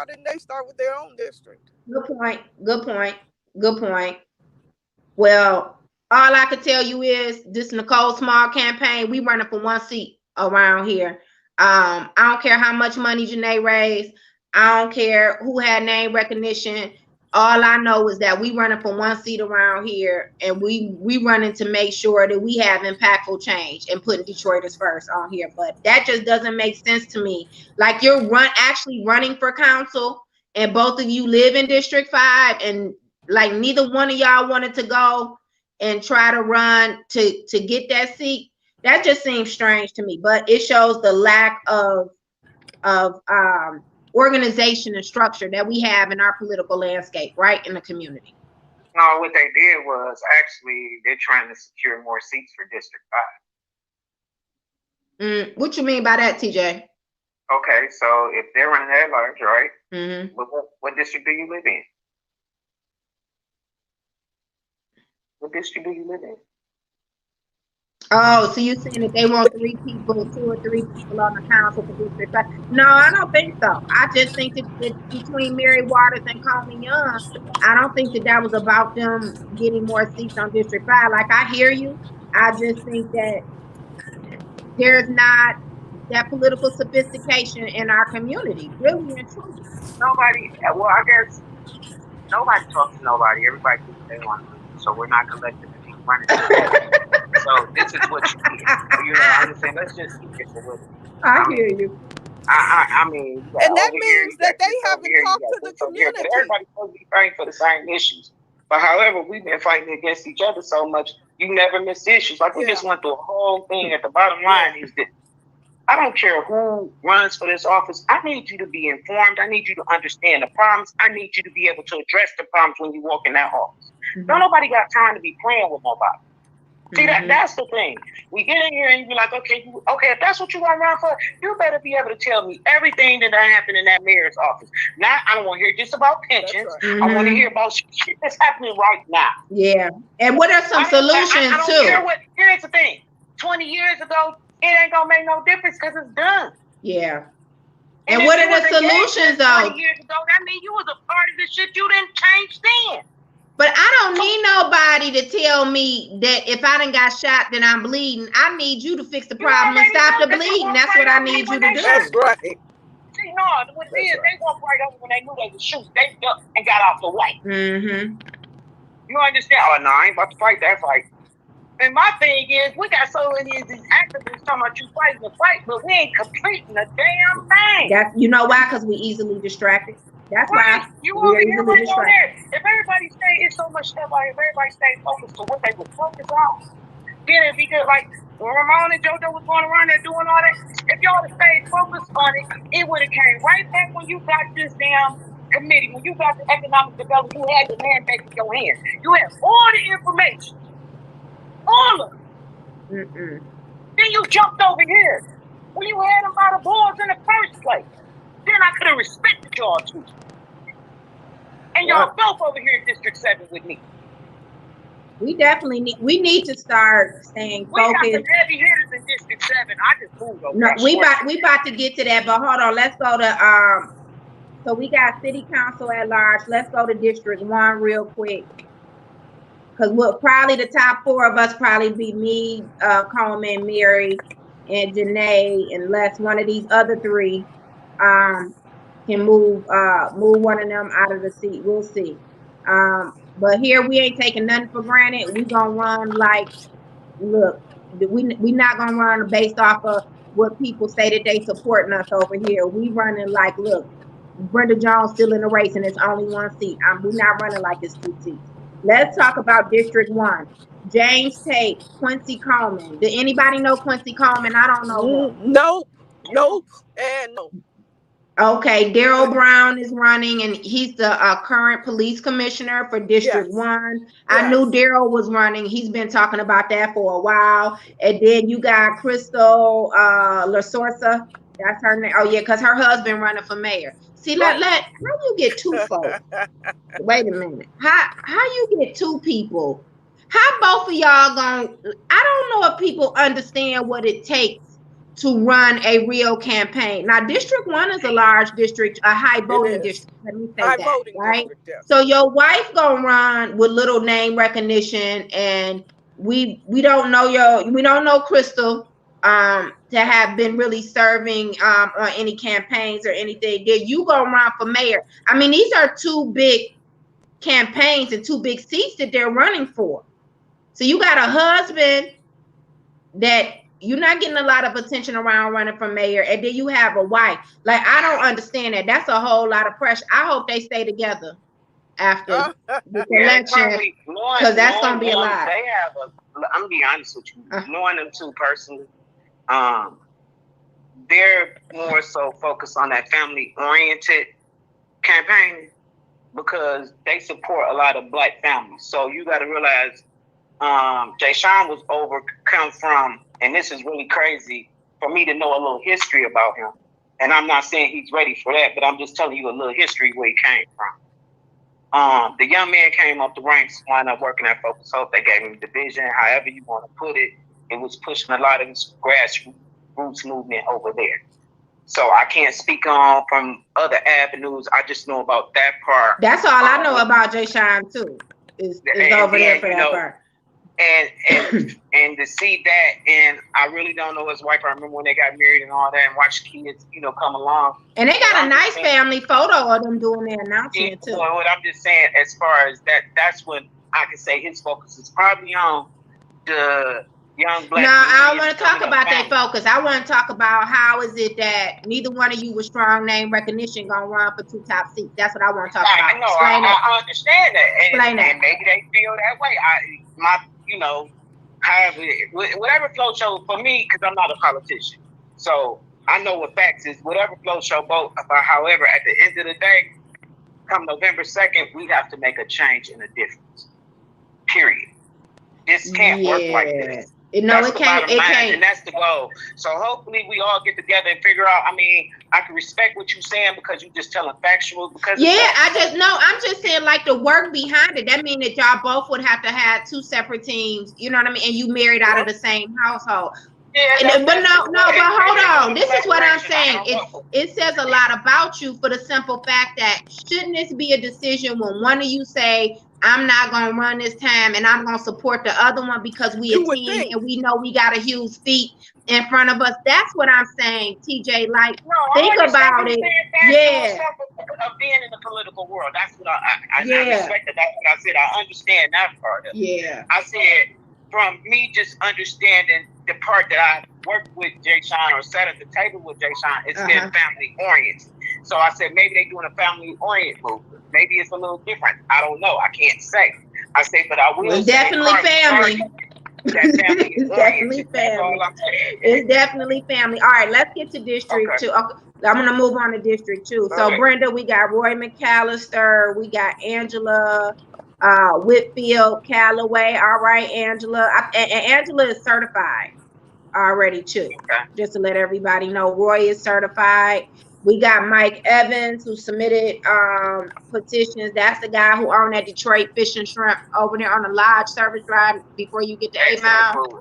didn't they start with their own district? Good point. Well, all I could tell you is this Nicole Small campaign, we running for one seat around here. I don't care how much money Janae raised. I don't care who had name recognition. All I know is that we running for one seat around here, and we running to make sure that we have impactful change and putting Detroiters first on here. But that just doesn't make sense to me. Like, you're actually running for council, and both of you live in District 5, and like neither one of y'all wanted to go and try to run to get that seat. That just seems strange to me, but it shows the lack of organization and structure that we have in our political landscape, right, in the community. No, what they did was actually they're trying to secure more seats for District 5. What you mean by that, TJ? Okay, so if they're running that large, right? Mm-hmm. What district do you live in? What district do you live in? Oh, so you're saying that they want 2 or 3 people on the council for District 5? No, I don't think so. I just think that between Mary Waters and Coleman Young, I don't think that was about them getting more seats on District 5. Like, I hear you. I just think that there's not that political sophistication in our community, really and truly. I guess nobody talks to nobody. Everybody thinks they want to. So we're not collectively running. So this is what you get. I'm just saying, let's just keep it for what. I hear you. I mean, and that means that they haven't talked to the community. But everybody's supposed to be fighting for the same issues. But however, we've been fighting against each other so much, you never miss issues. Like, we just went through a whole thing. At the bottom line is that I don't care who runs for this office. I need you to be informed. I need you to understand the problems. I need you to be able to address the problems when you walk in that office. Don't nobody got time to be playing with nobody. See, that's the thing. We get in here and you be like, okay, if that's what you want to run for, you better be able to tell me everything that happened in that mayor's office. Now, I don't want to hear just about pensions. Right. I want to hear about shit that's happening right now. Yeah. And what are some solutions, I don't care what. Here's the thing. 20 years ago, it ain't going to make no difference because it's done. Yeah. And what are the solutions, though? 20 years ago, that means you was a part of the shit. You didn't change then. But I don't need nobody to tell me that if I done got shot, then I'm bleeding. I need you to fix the problem and stop the bleeding. That's what I need you to do. That's right. See, no, what it is, they walked right over when they knew they would shoot. They ducked and got off the way. Mm-hmm. You understand? Oh, no, I ain't about to fight that fight. And my thing is, we got so many of these activists talking about you fighting the fight, but we ain't completing a damn thing. You know why? Because we easily distracted. That's why. You over here, right on there. If everybody it's so much stuff out here, if everybody stay focused to what they were focused on, then it'd be good. Like, when Ramon and JoJo was going around there doing all that, if y'all had stayed focused on it would have came right back when you got this damn committee, when you got the economic development, you had the mandate in your hands. You had all the information. All of it. Then you jumped over here. When you had them by the balls in the first place. Then I could have respected y'all too. And y'all both over here in District 7 with me. We definitely need to start staying focused. We got some heavy hitters in District 7. I just moved over. No, we about to get to that, but hold on. Let's go to so we got city council at large. Let's go to District 1 real quick. Because probably the top 4 of us probably be me, Coleman, Mary, and Janae, unless one of these other 3 can move one of them out of the seat. We'll see. But here we ain't taking nothing for granted. We gonna run like, look, we not gonna run based off of what people say that they supporting us over here. We running like, look, Brenda Jones still in the race and it's only 1 seat. We not running like it's 2 seats. Let's talk about District 1. James Tate, Quincy Coleman. Did anybody know Quincy Coleman? I don't know him. Nope. And no. Okay, Daryl Brown is running, and he's the current police commissioner for District Yes. 1. I Yes. knew Daryl was running. He's been talking about that for a while. And then you got Crystal LaSorsa. That's her name. Oh, yeah, because her husband running for mayor. See, Right. how you get two folks? Wait a minute. How you get two people? How both of y'all going? I don't know if people understand what it takes to run a real campaign. Now, District 1 is a large district, a high voting district. Let me say High that, voting right? district, yes. So your wife gonna run with little name recognition, and we don't know Crystal to have been really serving on any campaigns or anything. Then you gonna run for mayor. I mean, these are two big campaigns and two big seats that they're running for. So you got a husband that you're not getting a lot of attention around running for mayor, and then you have a wife. Like, I don't understand that. That's a whole lot of pressure. I hope they stay together after the election, because that's gonna be a lot. They have I'm gonna be honest with you, knowing them two personally, they're more so focused on that family oriented campaign because they support a lot of Black families. So you got to realize, Jay Sean was overcome from, and this is really crazy for me to know a little history about him. And I'm not saying he's ready for that, but I'm just telling you a little history where he came from. The young man came up the ranks, wound up working at Focus Hope. They gave him division, however you want to put it. It was pushing a lot of this grassroots movement over there. So I can't speak on from other avenues. I just know about that part. That's all I know about Jay Sean too. Is over there for that part. And to see that, and I really don't know his wife. I remember when they got married and all that, and watch kids, come along. And they got a nice family photo of them doing their announcement too. Well, what I'm just saying, as far as that's when I can say his focus is probably on the young Black. No, I don't want to talk about their focus. I want to talk about how is it that neither one of you with strong name recognition gonna run for 2 top seats. That's what I want to talk about. No, I understand that, and maybe they feel that way. However, whatever flow show for me, because I'm not a politician, so I know what facts is. Whatever flow show vote about. However, at the end of the day, come November 2nd, we have to make a change and a difference. Period. This can't work like this. No, it can't. It can't. And that's the goal. So hopefully we all get together and figure out. I mean, I can respect what you're saying because you're just telling factual. Because I'm just saying, like, the work behind it. That means that y'all both would have to have 2 separate teams. You know what I mean? And you married out of the same household. Yeah, but hold on. This is what I'm saying. It says a lot about you for the simple fact that shouldn't this be a decision when one of you say, I'm not going to run this time and I'm going to support the other one because we a team and we know we got a huge feat in front of us. That's what I'm saying, TJ. Like, think about it. Yeah. Of being in the political world. That's what I respect that. That's what I said. I understand that part of it. Yeah. I said, from me just understanding the part that I worked with Jay Sean or sat at the table with Jay Sean, it's been family oriented. So I said, maybe they're doing a family oriented movement. Maybe it's a little different. I don't know. I can't say. I say, but I will. It's definitely family. That family is definitely family. It's definitely family. All right, let's get to District 2. Okay. I'm gonna move on to District 2. So Brenda, we got Roy McAllister, we got Angela Whitfield Calloway. All right, Angela. And Angela is certified already too. Just to let everybody know, Roy is certified. We got Mike Evans, who submitted petitions. That's the guy who owned that Detroit Fish and Shrimp over there on the Lodge Service Drive before you get to 8 Mile.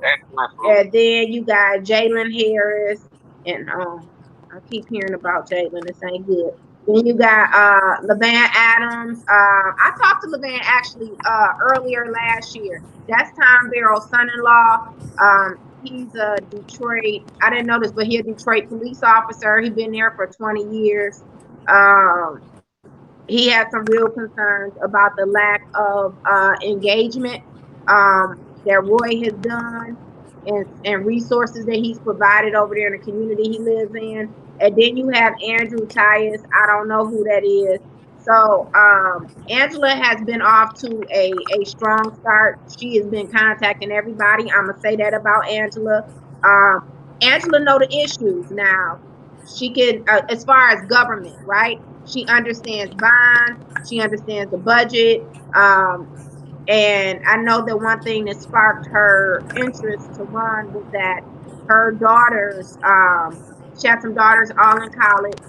And then you got Jalen Harris. And I keep hearing about Jalen. This ain't good. Then you got LeVan Adams. I talked to LeVan actually earlier last year. That's Tom Barrow's son-in-law. He's a Detroit, I didn't know this, but he's a Detroit police officer. He's been there for 20 years. He had some real concerns about the lack of engagement that Roy has done and resources that he's provided over there in the community he lives in. And then you have Andrew Tyus. I don't know who that is. So Angela has been off to a strong start. She has been contacting everybody. I'm gonna say that about Angela. Angela know the issues now. she can, as far as government, right? She understands bonds. She understands the budget. And I know that one thing that sparked her interest to run was that her daughters, she had some daughters all in college,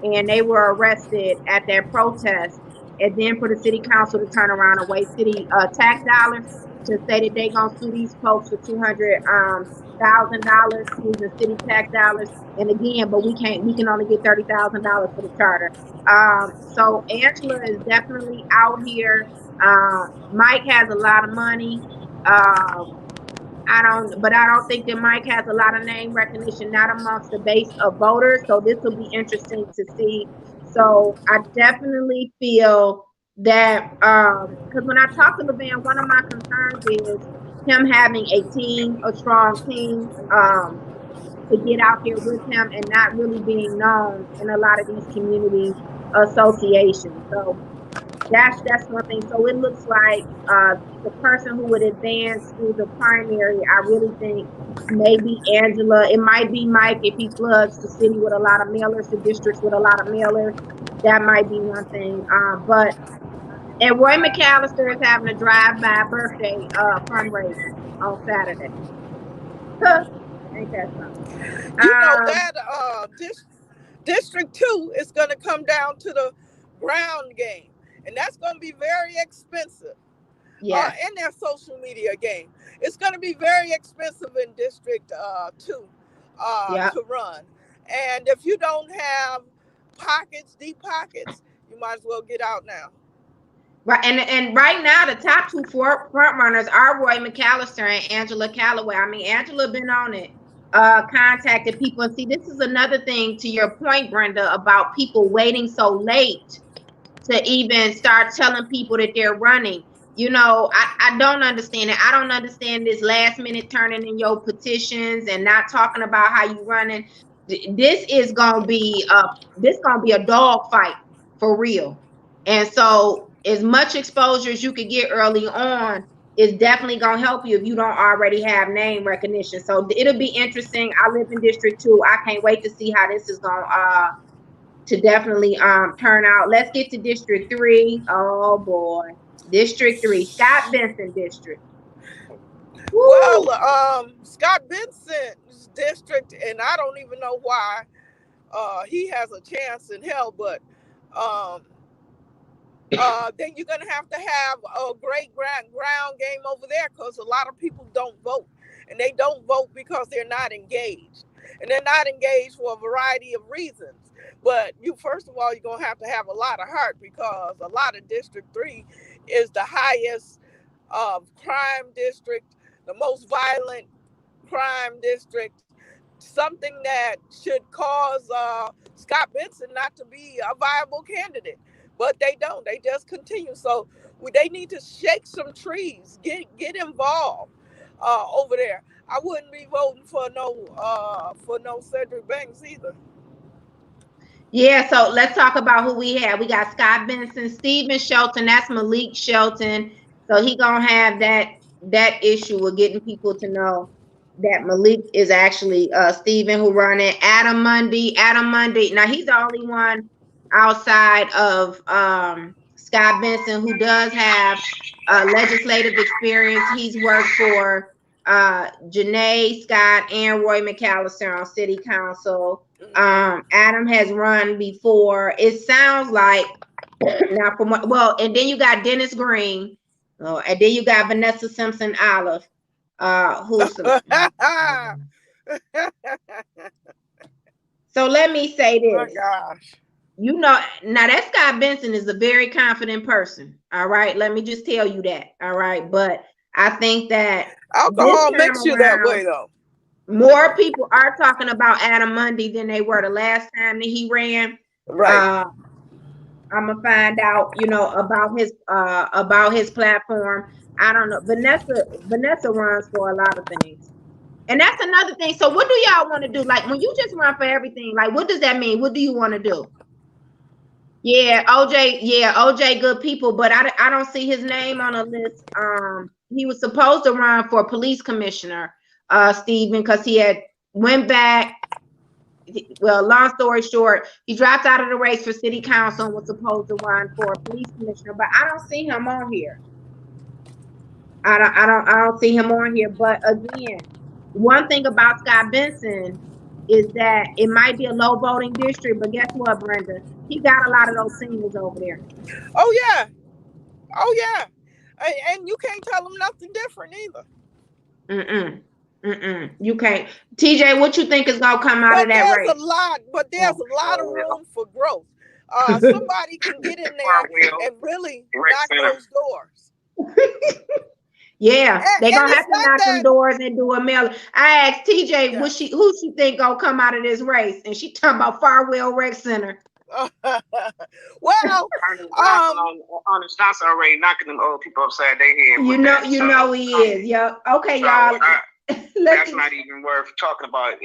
and they were arrested at their protest. And then for the city council to turn around and waste city tax dollars to say that they gonna sue these folks for $200,000 using city tax dollars. And again, but we can only get $30,000 for the charter. So Angela is definitely out here. Mike has a lot of money. I don't think that Mike has a lot of name recognition, not amongst the base of voters. So this will be interesting to see. So I definitely feel that because when I talk to Levan, one of my concerns is him having a team, a strong team, to get out here with him and not really being known in a lot of these community associations. So that's one thing. So it looks like the person who would advance through the primary, I really think maybe Angela. It might be Mike if he floods the city with a lot of mailers, the districts with a lot of mailers. That might be one thing. And Roy McAllister is having a drive-by birthday fundraiser on Saturday. Ain't that something? You know that District 2 is going to come down to the ground game, and that's going to be very expensive. Yeah. In their social media game, it's going to be very expensive in District 2 to run. And if you don't have deep pockets, you might as well get out now. Right, and right now the top two front runners are Roy McAllister and Angela Calloway. I mean, Angela been on it, contacted people. And see, this is another thing to your point, Brenda, about people waiting so late to even start telling people that they're running. You know, I don't understand it. I don't understand this last minute turning in your petitions and not talking about how you running. This is gonna be a dog fight for real. And so as much exposure as you could get early on is definitely gonna help you if you don't already have name recognition. So it'll be interesting. I live in District 2. I can't wait to see how this is gonna to definitely turn out. Let's get to District 3. Oh boy. District 3, Scott Benson District. Woo. Well, Scott Benson's district, and I don't even know why he has a chance in hell, but then you're going to have a great ground game over there, because a lot of people don't vote, and they don't vote because they're not engaged, and they're not engaged for a variety of reasons. But first of all, you're going to have a lot of heart, because a lot of District 3 is the highest crime district, the most violent crime district, something that should cause Scott Benson not to be a viable candidate. But they don't. They just continue. So they need to shake some trees, get involved over there. I wouldn't be voting for no Cedric Banks either. Yeah, so let's talk about who we have. We got Scott Benson, Stephen Shelton. That's Malik Shelton. So he gonna have that issue of getting people to know that Malik is actually Stephen who run it. Adam Mundy. Now he's the only one outside of Scott Benson who does have legislative experience. He's worked for Janae Scott and Roy McAllister on city council. Adam has run before. It sounds like now and then you got Dennis Green, and then you got Vanessa Simpson Olive, who's so let me say this. Oh my gosh. You know, now that Scott Benson is a very confident person. All right, let me just tell you that. All right, but I think that alcohol makes you that way, though. More people are talking about Adam Mundy than they were the last time that he ran. Right. I'm gonna find out, about his platform. I don't know. Vanessa runs for a lot of things, and that's another thing. So, what do y'all want to do? Like, when you just run for everything, like, what does that mean? What do you want to do? Yeah, OJ, good people, but I don't see his name on a list. He was supposed to run for police commissioner, Stephen, because he had went back well, long story short, he dropped out of the race for city council and was supposed to run for police commissioner, but I don't see him on here. I don't see him on here. But again, one thing about Scott Benson is that it might be a low voting district, but guess what, Brenda? He got a lot of those seniors over there. Oh yeah, and you can't tell them nothing different either. You can't. TJ, what you think is gonna come out of that race? There's a lot of room for growth. Somebody can get in there and really knock those doors. Yeah, they're gonna have to knock them doors and do a mail. I asked TJ who she think gonna come out of this race, and she talking about Farwell Rec Center. Well, on the stance already knocking them old people upside their head. You know he is. Yeah. Okay, so y'all. That's not even worth talking about.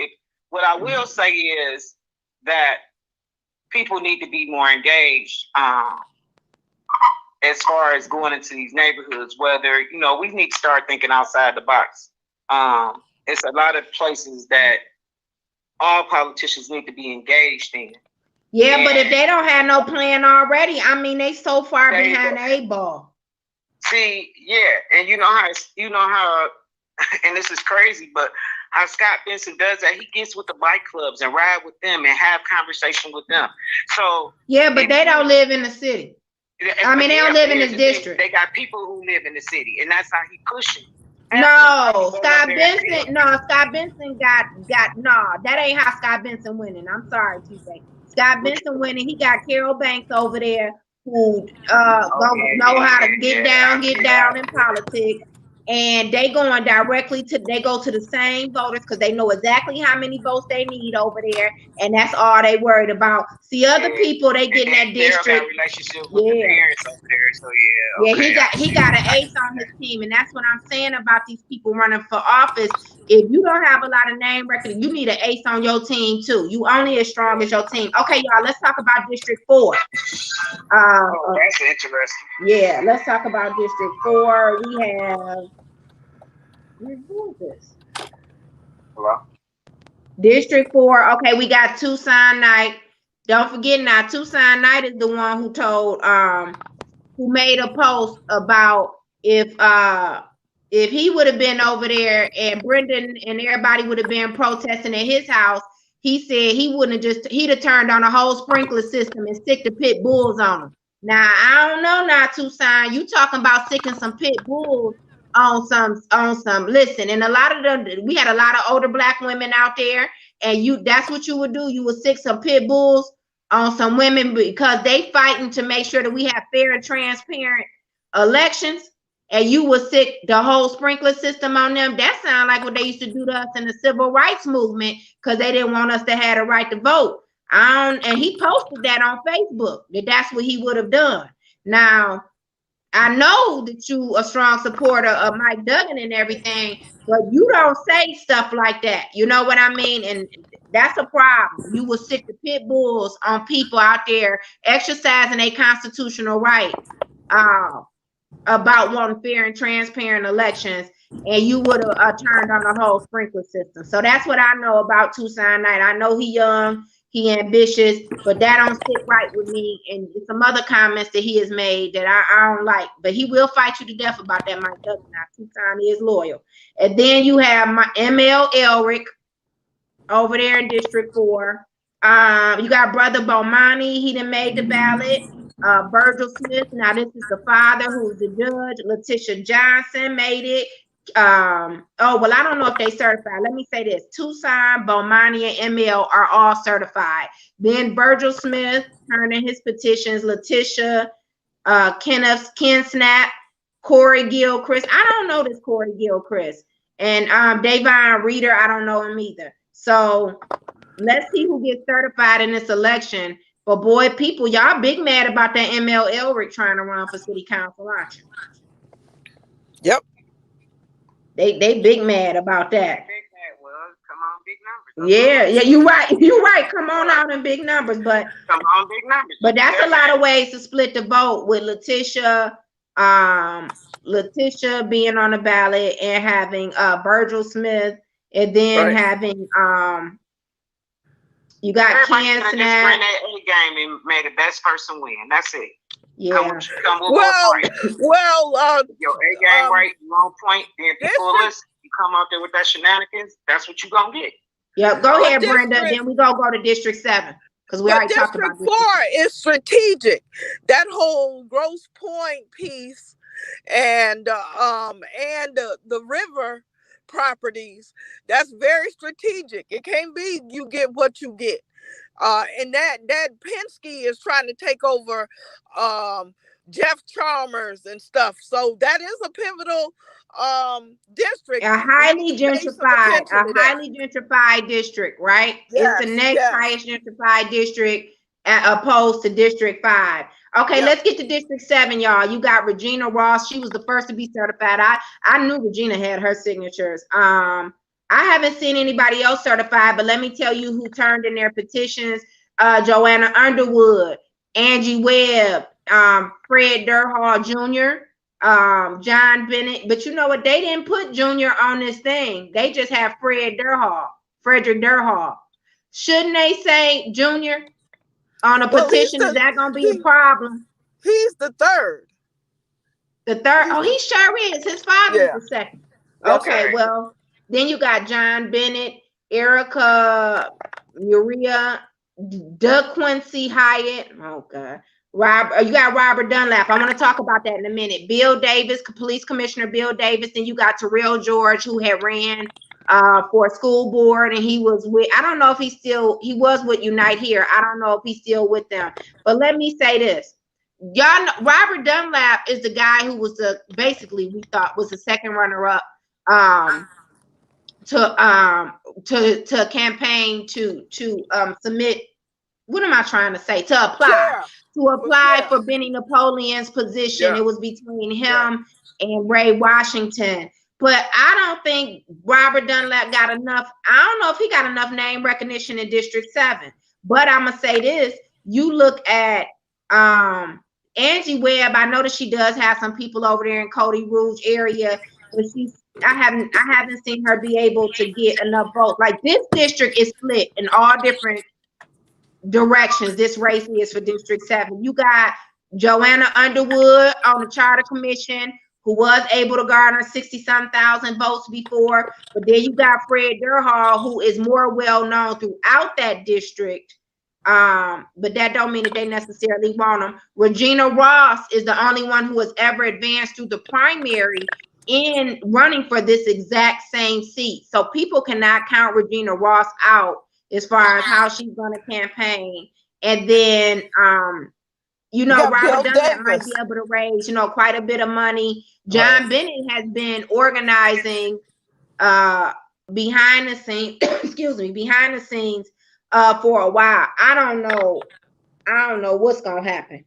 What I will say is that people need to be more engaged as far as going into these neighborhoods. Whether we need to start thinking outside the box. It's a lot of places that all politicians need to be engaged in. Yeah, but if they don't have no plan already, I mean, they so far behind the 8 ball. See, yeah, and you know how, and this is crazy, but how Scott Benson does that, he gets with the bike clubs and ride with them and have conversation with them. So yeah, but they don't live in the city. I mean, they don't live in this district. They got people who live in the city, and that's how he pushing. No, Scott Benson. No, Scott Benson got that ain't how Scott Benson winning. I'm sorry, TJ. Scott Benson winning. He got Carol Banks over there who know how to get down in politics, and they going directly to the same voters because they know exactly how many votes they need over there, and that's all they worried about. See, other people they get in that district. Relationship with the parents over there, so yeah. Okay. Yeah, he got an ace on his team, and that's what I'm saying about these people running for office. If you don't have a lot of name record, you need an ace on your team too. You only as strong as your team. Okay, y'all, let's talk about District 4. That's interesting. Yeah, let's talk about District 4. We have who is this? Hello? District 4. Okay, we got Tucson Knight. Don't forget now, Tucson Knight is the one who told who made a post about if he would have been over there and Brendan and everybody would have been protesting at his house, he said he'd have turned on a whole sprinkler system and stick the pit bulls on them. Now I don't know now, Tucson, you talking about sticking some pit bulls on some listen, and a lot of them, we had a lot of older black women out there, and that's what you would do. You would stick some pit bulls on some women because they fighting to make sure that we have fair and transparent elections, and you would stick the whole sprinkler system on them. That sounds like what they used to do to us in the civil rights movement because they didn't want us to have the right to vote. And he posted that on Facebook, that's what he would have done. Now, I know that you a strong supporter of Mike Duggan and everything, but you don't say stuff like that. You know what I mean? And that's a problem. You will stick the pit bulls on people out there exercising a constitutional right about wanting fair and transparent elections, and you would have turned on the whole sprinkler system. So that's what I know about Tucson Knight. I know he young, he ambitious, but that don't sit right with me. And some other comments that he has made that I don't like. But he will fight you to death about that, Mike Duggan. Now, Tucson is loyal. And then you have my ML Elric over there in District 4. You got Brother Bomani. He done made the ballot. Virgil Smith. Now, this is the father who's the judge. Letitia Johnson made it. I don't know if they certified. Let me say this: Tucson, Bomani, and ML are all certified. Then Virgil Smith turned in his petitions. Letitia, Ken Snap, Corey Gilchrist. I don't know this Corey Gilchrist, and Davon Reeder. I don't know him either. So let's see who gets certified in this election. But boy, people, y'all big mad about that ML Elric trying to run for city council, aren't you? Yep. They big mad about that. Big mad. Well, come on, big numbers. Yeah, you're right. Come on out in big numbers, but come on, big numbers. But that's a lot of ways to split the vote with Letitia being on the ballot and having Virgil Smith, and then having You got Everybody canned should have just ran snacks. that A game and made the best person win. That's it. Yeah. Come with Well, your A game right, you on point, then people will listen. You come out there with that shenanigans, that's what you gonna get. Yep. Go ahead, Brenda. Then we go to District 7 because we already talked about District 4 is strategic. That whole Grosse Pointe piece and the river properties, that's very strategic. It can't be you get what you get. And that Penske is trying to take over Jeff Chalmers and stuff. So that is a pivotal district. a highly gentrified district, right? Yes, it's the next highest gentrified district opposed to District 5. Okay, let's get to District 7, y'all. You got Regina Ross. She was the first to be certified. I knew Regina had her signatures. I haven't seen anybody else certified, but let me tell you who turned in their petitions. Joanna Underwood, Angie Webb, Fred Durhall Jr., John Bennett. But you know what? They didn't put Junior on this thing. They just have Frederick Durhall. Shouldn't they say Junior on a petition? Is that going to be a problem? He's the third. The third? Oh, he sure is. His father is the second. Okay, well, then you got John Bennett, Erica Muria, Doug Quincy Hyatt. Oh, God. You got Robert Dunlap. I want to talk about that in a minute. Bill Davis, Police Commissioner Bill Davis. Then you got Terrell George, who had ran for a school board, and he was with, I don't know if he was with Unite Here. I don't know if he's still with them. But let me say this. Y'all know, Robert Dunlap is the guy who was we thought was the second runner-up to campaign to submit. What am I trying to say? To apply for Benny Napoleon's position. It was between him and Ray Washington. But I don't think Robert Dunlap got enough. I don't know if he got enough name recognition in District 7. But I'm gonna say this: you look at Angie Webb. I know that she does have some people over there in Cody Rouge area, but I haven't seen her be able to get enough votes. Like, this district is split in all different directions. This race is for District 7. You got Joanna Underwood on the Charter Commission, who was able to garner 60-some thousand votes before. But then you got Fred Durhall, who is more well known throughout that district. But that don't mean that they necessarily want him. Regina Ross is the only one who has ever advanced through the primary in running for this exact same seat. So people cannot count Regina Ross out as far as how she's going to campaign. And then, Robert Dunlap might be able to raise, quite a bit of money. John Bennett has been organizing behind the scenes for a while. I don't know what's going to happen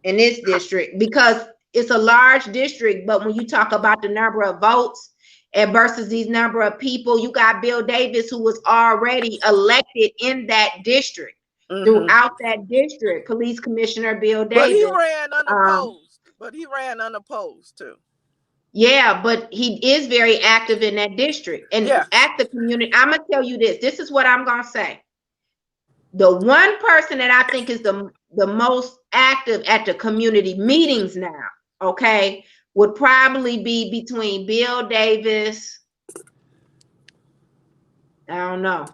in this district, because it's a large district, but when you talk about the number of votes and versus these number of people, you got Bill Davis, who was already elected in that district. Throughout that district, Police Commissioner Bill Davis. But he ran unopposed. Too. Yeah, but he is very active in that district and at the community. I'm gonna tell you this. This is what I'm gonna say. The one person that I think is the most active at the community meetings now, okay, would probably be between Bill Davis. I don't know.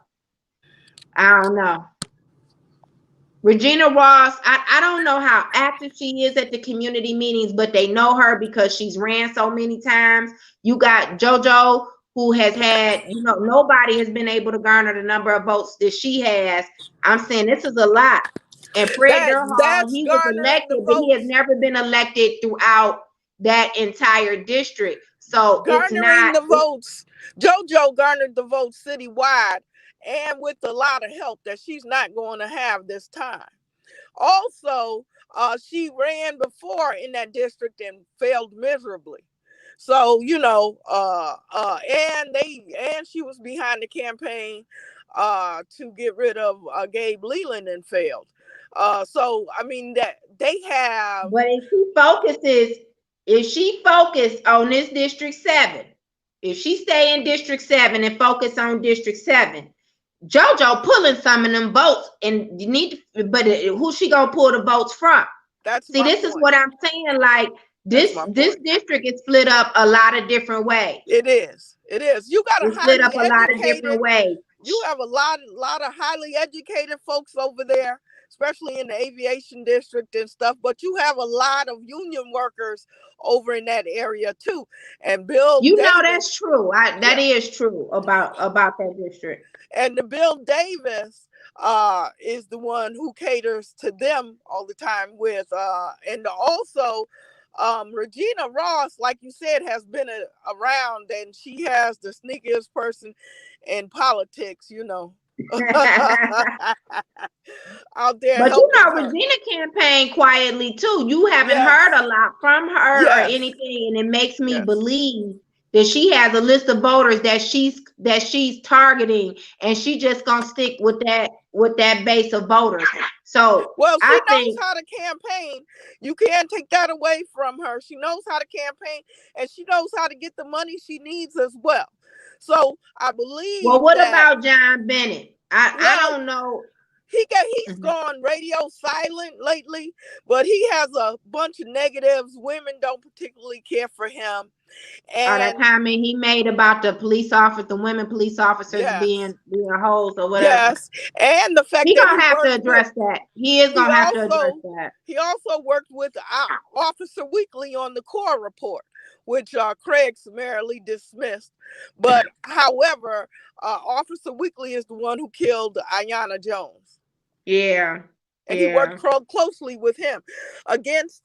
Regina Ross, I don't know how active she is at the community meetings, but they know her because she's ran so many times. You got JoJo, who has had, nobody has been able to garner the number of votes that she has. I'm saying this is a lot. And Fred Durhall, he was elected, but he has never been elected throughout that entire district. So garnering the votes. JoJo garnered the votes citywide, and with a lot of help that she's not going to have this time. Also, she ran before in that district and failed miserably. So, and she was behind the campaign to get rid of Gabe Leland and failed. So, I mean, that they have. But if she focused on this District 7, if she stay in District 7 and focus on District 7, JoJo pulling some of them votes, and you need to, but who she gonna pull the votes from? That's See, this is what I'm saying. Like this district is split up a lot of different ways. It is. It is. You got it's split up a lot of different ways. You have a lot of highly educated folks over there, especially in the aviation district and stuff. But you have a lot of union workers over in that area too. And Bill, you know, that's true. That is true about that district. And the Bill Davis is the one who caters to them all the time with and also Regina Ross, like you said, has been around, and she has the sneakiest person in politics, you know. Out there. But you know, Regina campaigned quietly too. You haven't heard a lot from her or anything, and it makes me believe that she has a list of voters that she's targeting, and she just gonna stick with that base of voters. So she knows how to campaign. You can't take that away from her. She knows how to campaign, and she knows how to get the money she needs as well. So I believe. Well, what about John Bennett? I don't know. He's gone radio silent lately, but he has a bunch of negatives. Women don't particularly care for him. And that comment he made about the women police officers being hoes or whatever. Yes, and the fact he's gonna have to address that. He is gonna have to address that. He also worked with Officer Weekly on the Core Report, which Craig summarily dismissed. But however, Officer Weekly is the one who killed Ayanna Jones. Yeah. And he worked closely with him against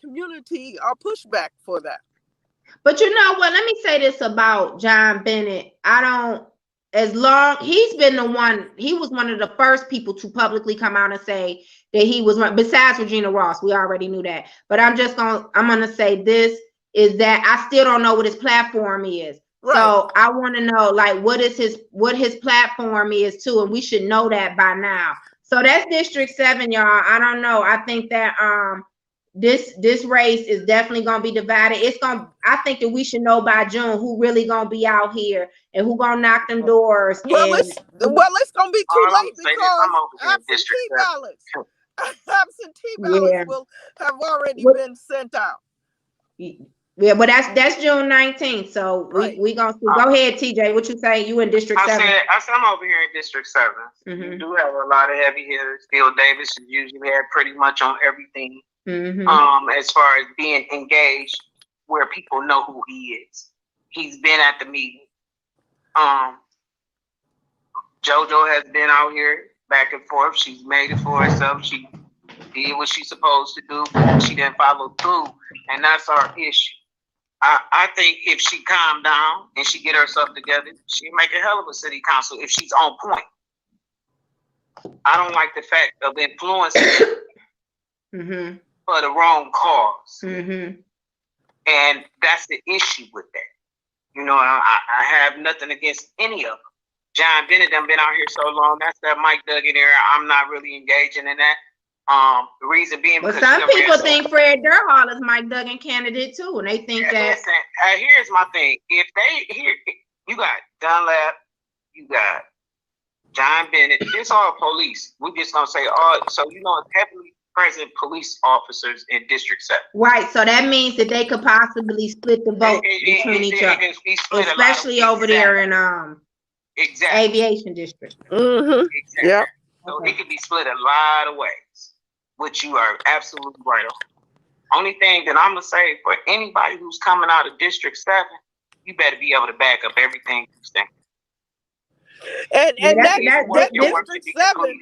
community pushback for that. But you know what? Let me say this about John Bennett. He was one of the first people to publicly come out and say that he was, besides Regina Ross, we already knew that. But I'm gonna say this is that I still don't know what his platform is. Right. So I want to know like what his platform is too, and we should know that by now. So that's District 7, y'all. I don't know. I think that this race is definitely gonna be divided. I think that we should know by June who really gonna be out here and who gonna knock them doors. Well, it's gonna be too late because absentee ballots will have already been sent out. Yeah, but that's June 19th. So we gonna see. Go ahead, TJ. What you say? You in District 7? I said I'm over here in District 7. Mm-hmm. You do have a lot of heavy hitters. Bill Davis is usually had pretty much on everything. Mm-hmm. As far as being engaged, where people know who he is. He's been at the meeting. JoJo has been out here back and forth. She's made it for herself. She did what she's supposed to do, but she didn't follow through, and that's our issue. I think if she calmed down and she get herself together, she'd make a hell of a city council if she's on point. I don't like the fact of influencing for the wrong cause. Mm-hmm. And that's the issue with that. You know, I have nothing against any of them. John Bennett done been out here so long. That's that Mike Duggan era. I'm not really engaging in that. The reason being, but some people think Fred Durhal is Mike Duggan candidate too, and they think that. Listen, here's my thing: if you got Dunlap, you got John Bennett. It's all police. We're just gonna say all. So it's heavily present police officers in District 7. Right. So that means that they could possibly split the vote between each other, especially over there in aviation district. Mm-hmm. Exactly. Yeah. So it could be split a lot of ways, which you are absolutely right on. Only thing that I'm going to say for anybody who's coming out of District 7, you better be able to back up everything you think. And that's District 7.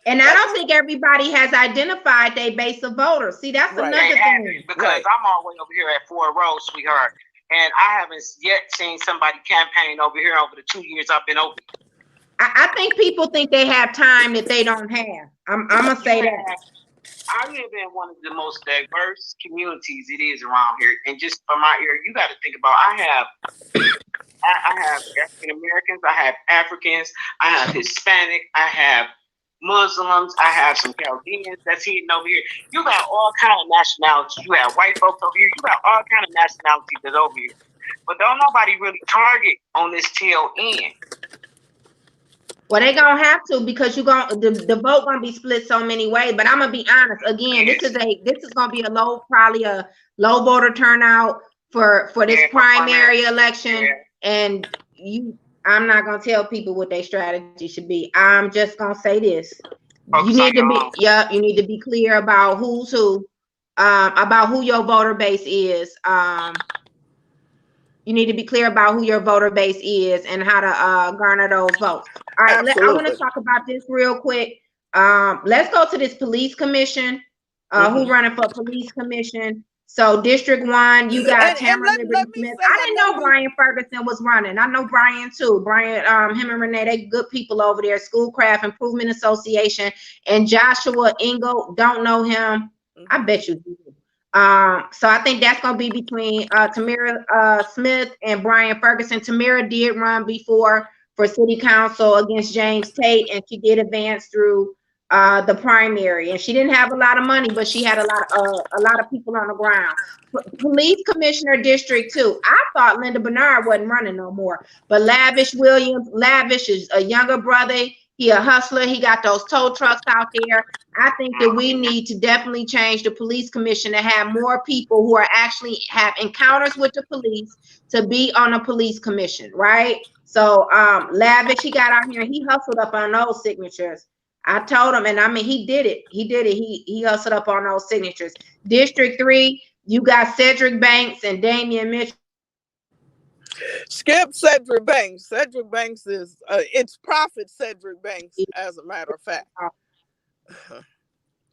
And I don't think everybody has identified their base of voters. See, that's another thing. Because I'm all the way over here at 4 Road, sweetheart, and I haven't yet seen somebody campaign over here over the 2 years I've been over here. I think people think they have time that they don't have. I'm gonna say that. I live in one of the most diverse communities it is around here, and just from my area, you got to think about. I have African Americans, I have Africans, I have Hispanic, I have Muslims, I have some Chaldeans that's hidden over here. You got all kind of nationalities. You have white folks over here. You got all kind of nationalities that's over here. But don't nobody really target on this tail end. Well, they gonna have to, because the vote gonna be split so many ways. But I'm gonna be honest. Again, this is gonna be probably a low voter turnout for this primary election. And I'm not gonna tell people what their strategy should be. I'm just gonna say this: you need to be clear about who's who, about who your voter base is. You need to be clear about who your voter base is and how to garner those votes. All right, I want to talk about this real quick. Let's go to this police commission. Who running for police commission? So District 1, you got Tamara Liberty Smith. I didn't know Brian Ferguson was running. I know Brian too. Brian, him and Renee, they good people over there. Schoolcraft Improvement Association. And Joshua Engel, don't know him. I bet you do. So I think that's gonna be between Tamara Smith and Brian Ferguson. Tamara did run before for city council against James Tate, and she did advance through the primary, and she didn't have a lot of money, but she had a lot of people on the ground. Police Commissioner District 2, I thought Linda Bernard wasn't running no more, but Lavish is a younger brother. He a hustler. He got those tow trucks out there. I think that we need to definitely change the police commission to have more people who are actually have encounters with the police to be on a police commission, right? So Lavish, he got out here and he hustled up on those signatures. I told him, and I mean, he did it. He hustled up on those signatures. District 3, you got Cedric Banks and Damian Mitchell. Skip Cedric Banks. Cedric Banks is it's Prophet Cedric Banks, as a matter of fact.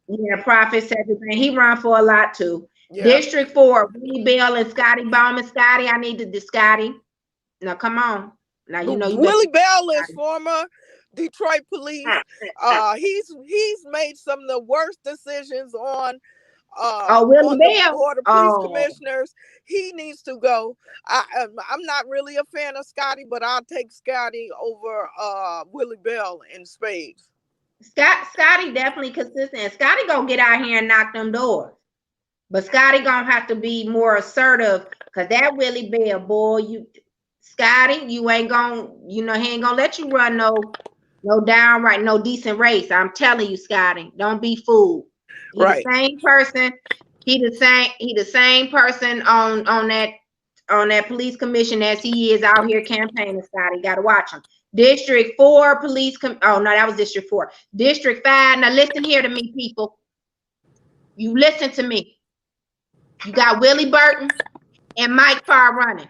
Yeah, Prophet Cedric Banks. He run for a lot too. Yeah. District 4, Willie Bell and Scotty Bowman. Scotty, I needed the Scotty. Now come on. Now you know Willie Bell is former Detroit police. He's made some of the worst decisions on Willie Bell, Board of Police Commissioners. He needs to go. I'm not really a fan of Scotty, but I'll take Scotty over Willie Bell in spades. Scotty definitely consistent. Scotty gonna get out here and knock them doors, but Scotty gonna have to be more assertive, because that Willie Bell boy, Scotty, you ain't gonna, he ain't gonna let you run no downright, no decent race. I'm telling you, Scotty, don't be fooled. He right. The same person. He the same person on that police commission as he is out here campaigning. Scotty, got to watch him. District 4 police. Oh no, that was District 4. District 5. Now listen here to me, people. You listen to me. You got Willie Burton and Mike Farr running.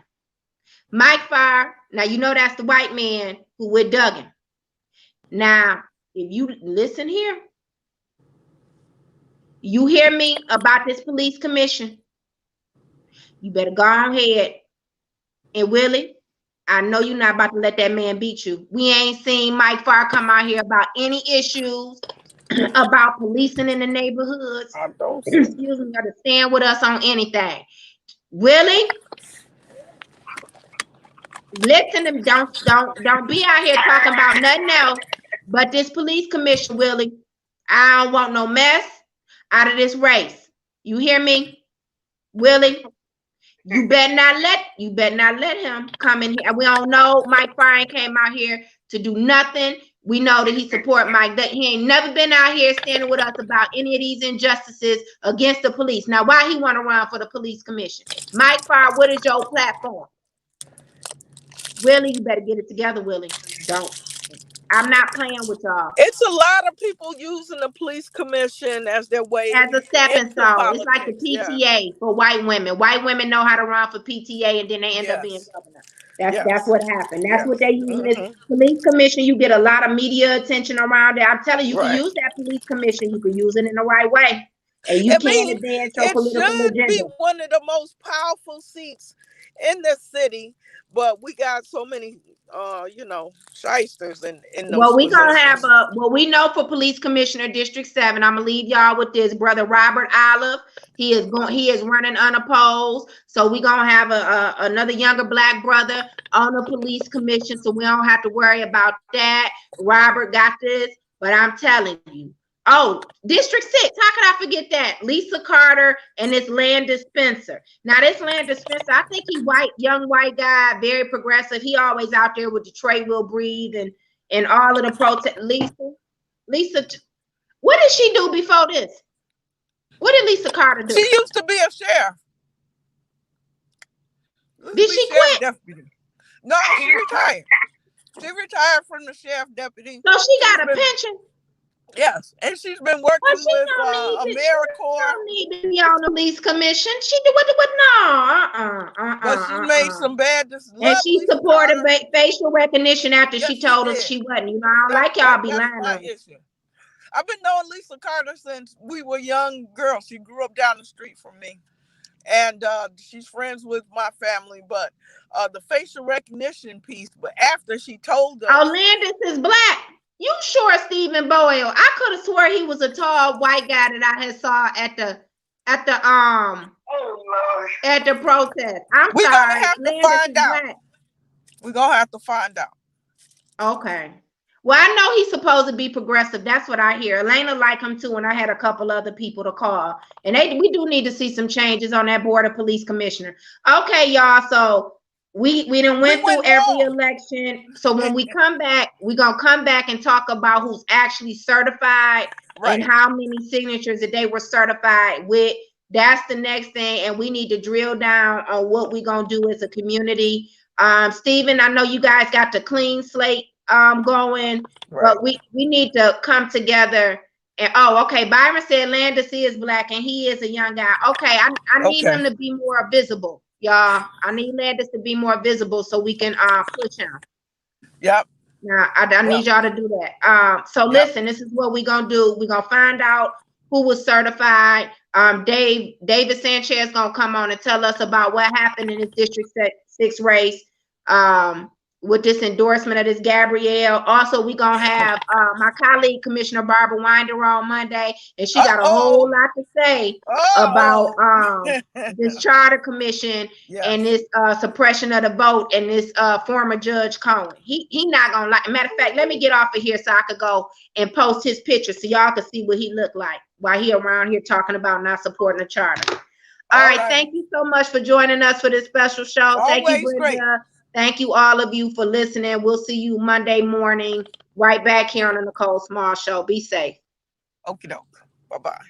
Mike Farr. Now you know that's the white man who with Duggan. Now, if you listen here, you hear me about this police commission, you better go ahead. And Willie, I know you're not about to let that man beat you. We ain't seen Mike Farr come out here about any issues about policing in the neighborhoods. Excuse me, to stand with us on anything. Willie, listen to me. Don't be out here talking about nothing else but this police commission, Willie. I don't want no mess out of this race. You hear me, Willie? You better not let him come in here. We don't know Mike Farr came out here to do nothing. We know that he support Mike. That he ain't never been out here standing with us about any of these injustices against the police. Now, why he want to run for the police commission? Mike Farr, what is your platform? Willie, you better get it together, Willie. I'm not playing with y'all. It's a lot of people using the police commission as their way as a stepping stone. It's like the PTA for white women. White women know how to run for PTA, and then they end up being governor. That's what happened. That's what they use. This police commission, you get a lot of media attention around it. I'm telling you, you can use that police commission. You can use it in the right way, and you can advance your political agenda. It should be one of the most powerful seats in the city, but we got so many shysters in those. Well, we gonna have we know for Police Commissioner District 7. I'm gonna leave y'all with this. Brother Robert Olive, he is running unopposed. So we gonna have another younger black brother on the police commission, so we don't have to worry about that. Robert got this, but I'm telling you. Oh, District 6, how could I forget that? Lisa Carter and this Landis Spencer. Now, this Landis Spencer, I think he young white guy, very progressive. He always out there with Detroit Will Breathe, and and all of the protest. Lisa, what did she do before this? What did Lisa Carter do? She used to be a sheriff. Did she quit? Deputy. No, she retired. She retired from the sheriff deputy. So she got a pension? Yes, and she's been working with AmeriCorps. She don't need to be on the lease commission. She do what? No. But she made some bad. And she supported facial recognition after she told us she wasn't. You know, I don't like y'all be lying on me. I've been knowing Lisa Carter since we were young girls. She grew up down the street from me. And she's friends with my family, but the facial recognition piece, but after she told us. Oh, Landis is black. You sure Stephen Boyle? I could have swore he was a tall white guy that I had saw at the protest. We're sorry. Gonna have to find out. Black. We're gonna have to find out. Okay. Well, I know he's supposed to be progressive. That's what I hear. Elena liked him too, and I had a couple other people to call. And we do need to see some changes on that board of police commissioner. Okay, y'all. So we done went through every election. So when we come back, we're gonna come back and talk about who's actually certified and how many signatures that they were certified with. That's the next thing, and we need to drill down on what we're gonna do as a community. Stephen, I know you guys got the clean slate going, but we need to come together. And okay, Byron said Landis is black and he is a young guy. Okay, I need him to be more visible, y'all. I need Landis to be more visible so we can push him. Yep. Now I need y'all to do that. So listen, this is what we're gonna do. We're gonna find out who was certified. David Sanchez gonna come on and tell us about what happened in his District 6 race. With this endorsement of this Gabrielle. Also, we're going to have my colleague, Commissioner Barbara Winder, on Monday, and she got a whole lot to say about this charter commission and this suppression of the vote and this former Judge Cohen. He not going to like. Matter of fact, let me get off of here so I could go and post his picture so y'all can see what he looked like while he around here talking about not supporting the charter. All right. Thank you so much for joining us for this special show. Thank you, Brenda. Great. Thank you, all of you, for listening. We'll see you Monday morning right back here on the Nicole Small Show. Be safe. Okie doke. Bye-bye.